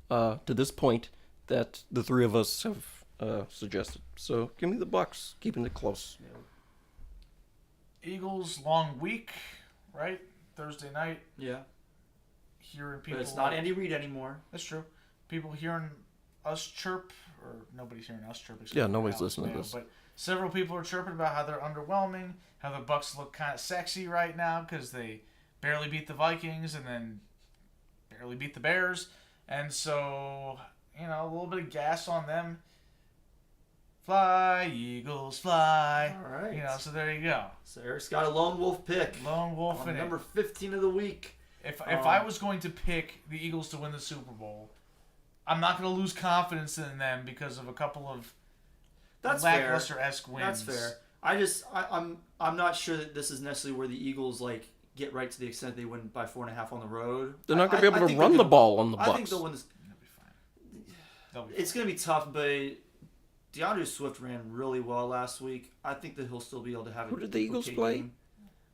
to this point that the three of us have suggested. So give me the Bucks, keeping it close. Eagles long week, right? Thursday night. Yeah. Hearing people. But it's not Andy Reid anymore. That's true. People hearing us chirp, or nobody's hearing us chirp. except Yeah, for nobody's Alex listening to Mayo, this. But several people are chirping about how they're underwhelming, how the Bucks look kind of sexy right now because they barely beat the Vikings, and then barely beat the Bears. And so, a little bit of gas on them. Fly, Eagles, fly. All right. So there you go. So Eric's got a lone wolf pick. Lone wolf in number it. 15 of the week. If I was going to pick the Eagles to win the Super Bowl, I'm not going to lose confidence in them because of a couple of lackluster-esque wins. That's fair. I'm not sure that this is necessarily where the Eagles get right to the extent they win by 4.5 on the road. They're not going to be able to run the ball on the Bucs. I think they'll win this. They'll be fine. It's going to be tough, but DeAndre Swift ran really well last week. I think that he'll still be able to have Who a did the Eagles okay play? game.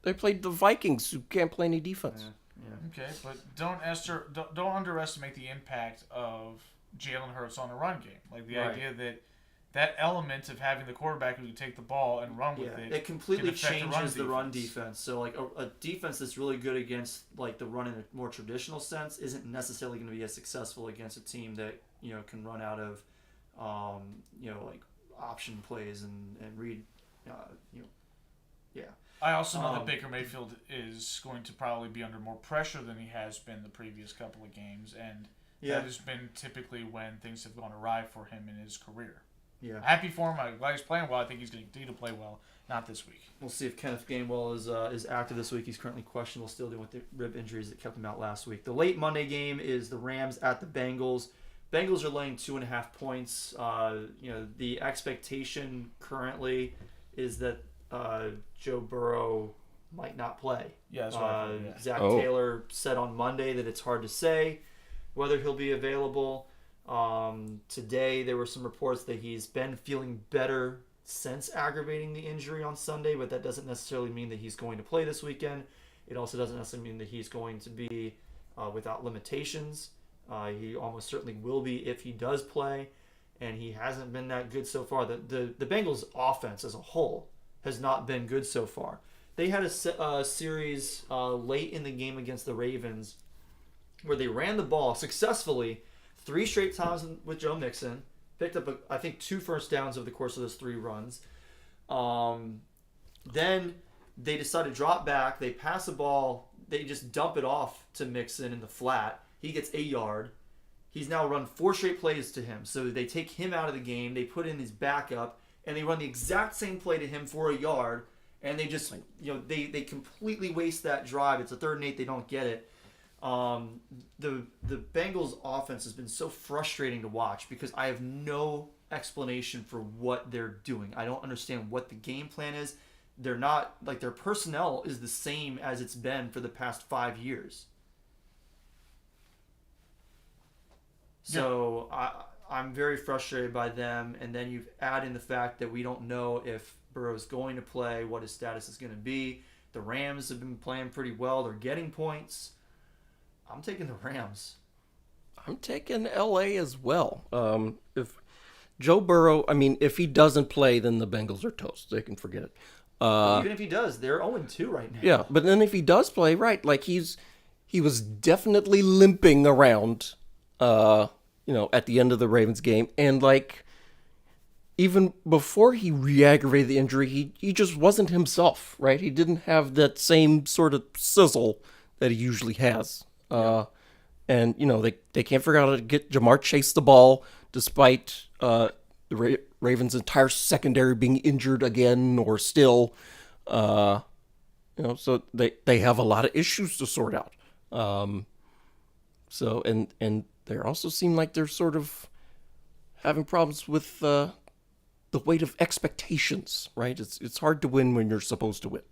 They played the Vikings, who can't play any defense. Yeah. Okay, but don't underestimate the impact of Jalen Hurts on a run game. Like the idea that element of having the quarterback who can take the ball and run with it. It completely can affect changes the run defense. defense. So a defense that's really good against the run in a more traditional sense isn't necessarily going to be as successful against a team that can run out of option plays and read I also know that Baker Mayfield is going to probably be under more pressure than he has been the previous couple of games, and that has been typically when things have gone awry for him in his career. Yeah. Happy for him. I'm glad he's playing well. I think he's going to continue to play well. Not this week. We'll see if Kenneth Gainwell is active this week. He's currently questionable, still dealing with the rib injuries that kept him out last week. The late Monday game is the Rams at the Bengals. Bengals are laying 2.5 points. The expectation currently is that Joe Burrow might not play. Yeah, that's what I heard, yeah. Zach Taylor said on Monday that it's hard to say whether he'll be available. Today there were some reports that he's been feeling better since aggravating the injury on Sunday, but that doesn't necessarily mean that he's going to play this weekend. It also doesn't necessarily mean that he's going to be without limitations. He almost certainly will be if he does play, and he hasn't been that good so far. The Bengals offense as a whole has not been good so far. They had a series late in the game against the Ravens where they ran the ball successfully 3 straight times with Joe Mixon, picked up, I think, 2 first downs over the course of those 3 runs. Then they decide to drop back. They pass the ball. They just dump it off to Mixon in the flat. He gets a yard. He's now run 4 straight plays to him. So they take him out of the game. They put in his backup, and they run the exact same play to him for a yard. And they just, they completely waste that drive. It's a 3rd and 8. They don't get it. The Bengals offense has been so frustrating to watch because I have no explanation for what they're doing. I don't understand what the game plan is. They're not, their personnel is the same as it's been for the past 5 years. So I'm very frustrated by them. And then you add in the fact that we don't know if Burrow's going to play, what his status is going to be. The Rams have been playing pretty well. They're getting points. I'm taking the Rams. I'm taking LA as well. If Joe Burrow, if he doesn't play, then the Bengals are toast. They can forget it. Even if he does, they're 0-2 right now. Yeah, but then if he does play, right, he was definitely limping around, at the end of the Ravens game, and even before he re-aggravated the injury, he just wasn't himself, right? He didn't have that same sort of sizzle that he usually has. And, they can't figure out how to get Jamar Chase the ball, despite the Ravens' entire secondary being injured again or still. So they have a lot of issues to sort out. And they also seem like they're sort of having problems with the weight of expectations, right? It's hard to win when you're supposed to win.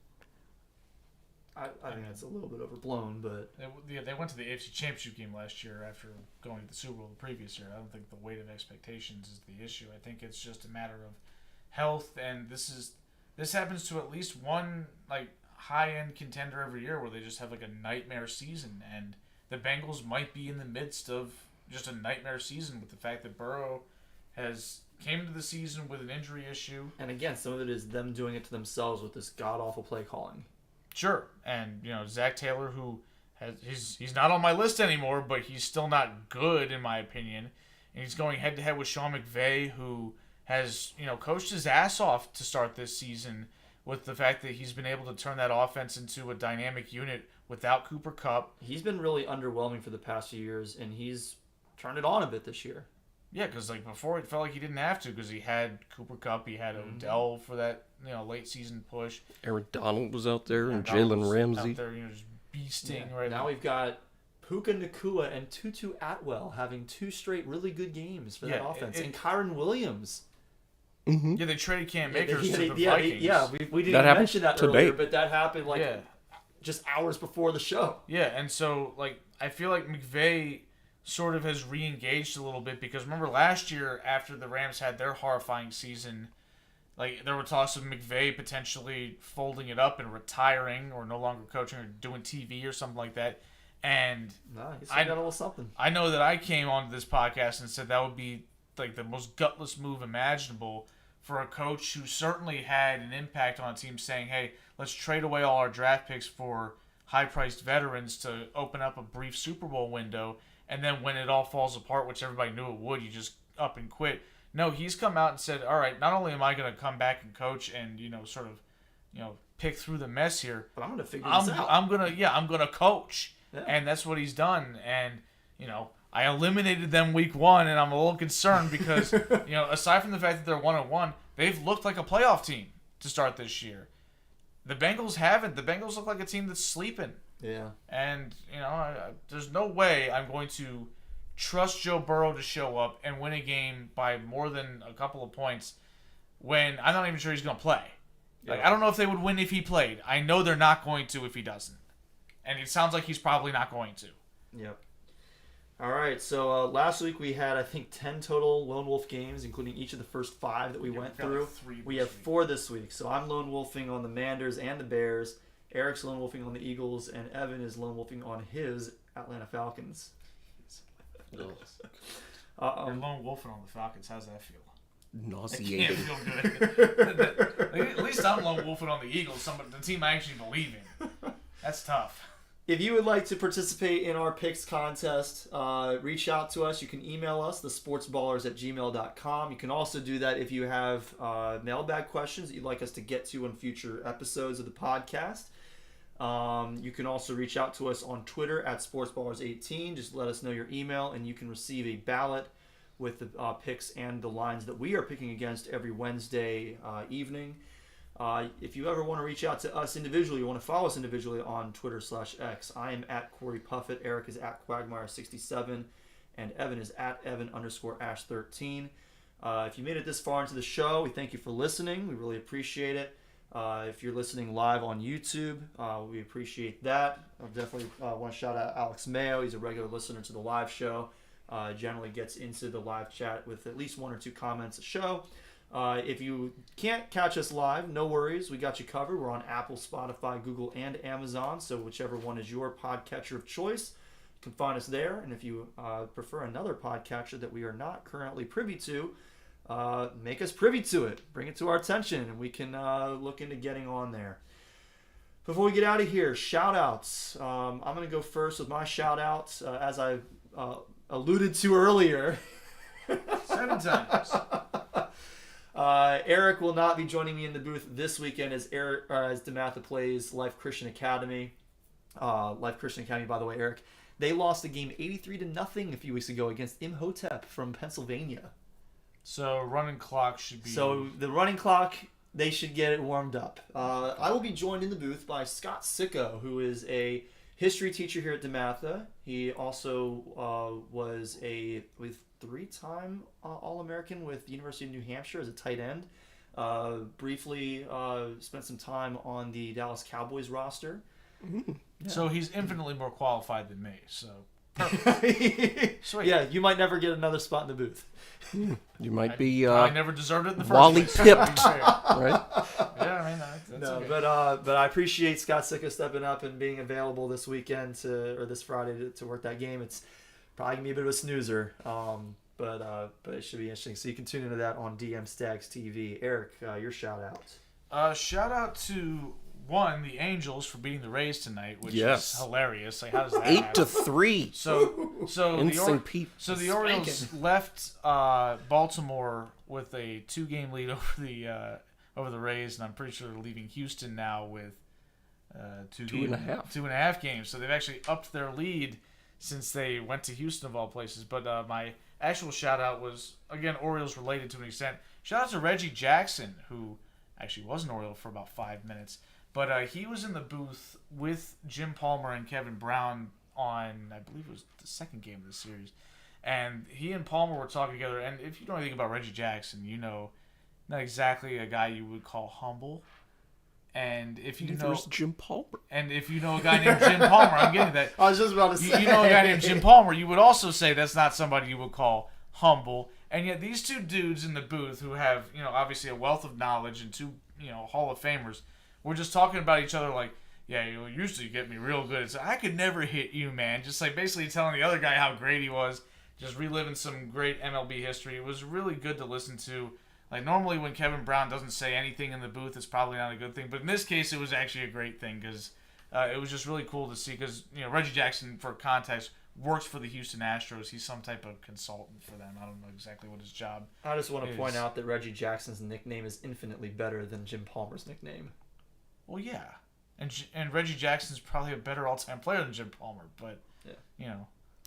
I think that's a little bit overblown, but they went to the AFC Championship game last year after going to the Super Bowl the previous year. I don't think the weight of expectations is the issue. I think it's just a matter of health, and this happens to at least one high-end contender every year where they just have a nightmare season, and the Bengals might be in the midst of just a nightmare season with the fact that Burrow came into the season with an injury issue. And again, some of it is them doing it to themselves with this god-awful play calling. Sure, and Zach Taylor, who he's not on my list anymore, but he's still not good in my opinion, and he's going head to head with Sean McVay, who has coached his ass off to start this season with the fact that he's been able to turn that offense into a dynamic unit without Cooper Kupp. He's been really underwhelming for the past few years, and he's turned it on a bit this year. Yeah, because like before it felt like he didn't have to because he had Cooper Kupp, he had Odell for that late season push. Aaron Donald was out there, and Donald Jalen was Ramsey. out there, just beasting right Now we've got Puka Nacua and Tutu Atwell having 2 straight really good games for that offense, and Kyron Williams. Mm-hmm. Yeah, they traded Cam Akers to the Vikings. Vikings. We didn't mention that today. earlier, but that happened just hours before the show. Yeah, and so I feel like McVay sort of has re-engaged a little bit because remember last year after the Rams had their horrifying season, there were talks of McVay potentially folding it up and retiring or no longer coaching or doing TV or something like that. And I got a little something. I know that I came onto this podcast and said that would be the most gutless move imaginable for a coach who certainly had an impact on a team saying, hey, let's trade away all our draft picks for high-priced veterans to open up a brief Super Bowl window. And then when it all falls apart, which everybody knew it would, you just up and quit. No, he's come out and said, all right, not only am I going to come back and coach and, pick through the mess here, but I'm going to figure this out. I'm going to coach. Yeah. And that's what he's done. And, I eliminated them week 1, and I'm a little concerned because, aside from the fact that they're 1-1, they've looked like a playoff team to start this year. The Bengals haven't. The Bengals look like a team that's sleeping. Yeah. And, there's no way I'm going to trust Joe Burrow to show up and win a game by more than a couple of points when I'm not even sure he's going to play. I don't know if they would win if he played. I know they're not going to if he doesn't. And it sounds like he's probably not going to. Yep. All right, so last week we had, I think, 10 total Lone Wolf games, including each of the first 5 that we went through. We have 4 this week, so I'm Lone Wolfing on the Manders and the Bears. Eric's Lone Wolfing on the Eagles, and Evan is Lone Wolfing on his Atlanta Falcons. You're Lone Wolfing on the Falcons. How's that feel? Nauseating. It can't feel good. At least I'm Lone Wolfing on the Eagles, the team I actually believe in. That's tough. If you would like to participate in our picks contest, reach out to us. You can email us, thesportsballers@gmail.com. You can also do that if you have mailbag questions that you'd like us to get to on future episodes of the podcast. You can also reach out to us on Twitter @sportsballers18. Just let us know your email, and you can receive a ballot with the picks and the lines that we are picking against every Wednesday evening. If you ever want to reach out to us individually, you want to follow us individually on Twitter/X, I am @Cory Puffett, Eric is @Quagmire67, and Evan is @Evan_Ash13. If you made it this far into the show, we thank you for listening. We really appreciate it. If you're listening live on YouTube, we appreciate that. I definitely want to shout out Alex Mayo. He's a regular listener to the live show. Generally gets into the live chat with at least 1 or 2 comments a show. If you can't catch us live, no worries. We got you covered. We're on Apple, Spotify, Google, and Amazon. So whichever one is your podcatcher of choice, you can find us there. And if you prefer another podcatcher that we are not currently privy to, make us privy to it. Bring it to our attention, and we can look into getting on there. Before we get out of here, shout-outs. I'm going to go first with my shout-outs. As I alluded to earlier. 7 times. Eric will not be joining me in the booth this weekend as DeMatha plays Life Christian Academy. Life Christian Academy, by the way, Eric. They lost the game 83-0 a few weeks ago against Imhotep from Pennsylvania. So running clock should be... So the running clock, they should get it warmed up. I will be joined in the booth by Scott Sicko, who is a history teacher here at DeMatha. He also was a 3-time All-American with the University of New Hampshire as a tight end. Briefly spent some time on the Dallas Cowboys roster. Yeah. So he's infinitely more qualified than me. So perfect. Sweet. Yeah, you might never get another spot in the booth. You might be I never deserved it in the first Wally place. tipped, right? Yeah, I mean that's No, okay. but I appreciate Scott Sicko stepping up and being available this weekend or this Friday to work that game. It's probably gonna be a bit of a snoozer, but it should be interesting. So you can tune into that on DM Stags TV. Eric, your shout out. Shout out to the Angels for beating the Rays tonight, which Yes. is hilarious. Like, how does that 8-3. So Instant peep. So the Orioles left Baltimore with a 2-game lead over the over the Rays, and I'm pretty sure they're leaving Houston now with Two and a half. 2.5 games. So they've actually upped their lead since they went to Houston of all places. But my actual shout out was, again, Orioles related to an extent. Shout out to Reggie Jackson, who actually was an Oriole for about 5 minutes. But he was in the booth with Jim Palmer and Kevin Brown on, I believe it was the second game of the series. And he and Palmer were talking together. And if you know anything about Reggie Jackson, you know not exactly a guy you would call humble. And if you know Jim Palmer, and if you know a guy named Jim Palmer, I'm getting that. I was just about to say. You know a guy named Jim Palmer, you would also say that's not somebody you would call humble. And yet these two dudes in the booth who have, obviously a wealth of knowledge and two, Hall of Famers, were just talking about each other like, yeah, you used to get me real good. It's like, I could never hit you, man. Just like basically telling the other guy how great he was, just reliving some great MLB history. It was really good to listen to. Like, normally when Kevin Brown doesn't say anything in the booth, it's probably not a good thing. But in this case, it was actually a great thing because it was just really cool to see. Because, Reggie Jackson, for context, works for the Houston Astros. He's some type of consultant for them. I don't know exactly what his job is. I just want to point out that Reggie Jackson's nickname is infinitely better than Jim Palmer's nickname. Well, yeah. And Reggie Jackson's probably a better all-time player than Jim Palmer. But,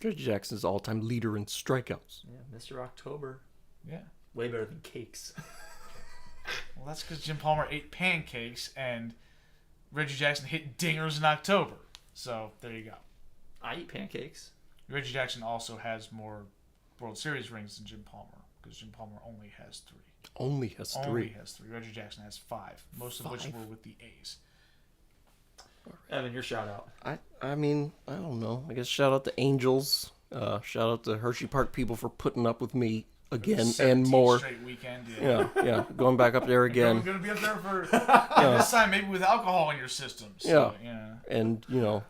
Reggie Jackson's all-time leader in strikeouts. Yeah, Mr. October. Yeah. Way better than cakes. Well, that's because Jim Palmer ate pancakes and Reggie Jackson hit dingers in October. So, there you go. I eat pancakes. Reggie Jackson also has more World Series rings than Jim Palmer because Jim Palmer only has 3. Only has 3. Only has 3. Reggie Jackson has 5, most of which were with the A's. Evan, your shout out. I mean, I don't know. I guess shout out to Angels. Shout out to Hershey Park people for putting up with me again and more. Straight weekend, yeah. Going back up there again. We're going to be up there for this time, maybe with alcohol in your system. So, yeah. And,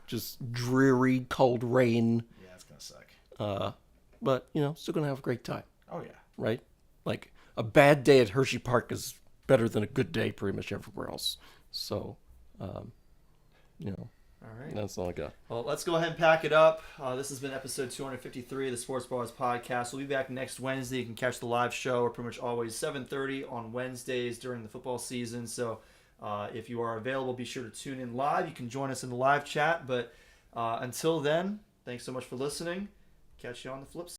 just dreary, cold rain. Yeah, it's going to suck. But, still going to have a great time. Oh, yeah. Right? Like, a bad day at Hershey Park is better than a good day pretty much everywhere else. So, All right. That's all I got. Well, let's go ahead and pack it up. This has been episode 253 of the Sports Ballers Podcast. We'll be back next Wednesday. You can catch the live show. We're pretty much always 7:30 on Wednesdays during the football season. So if you are available, be sure to tune in live. You can join us in the live chat. But until then, thanks so much for listening. Catch you on the flip side.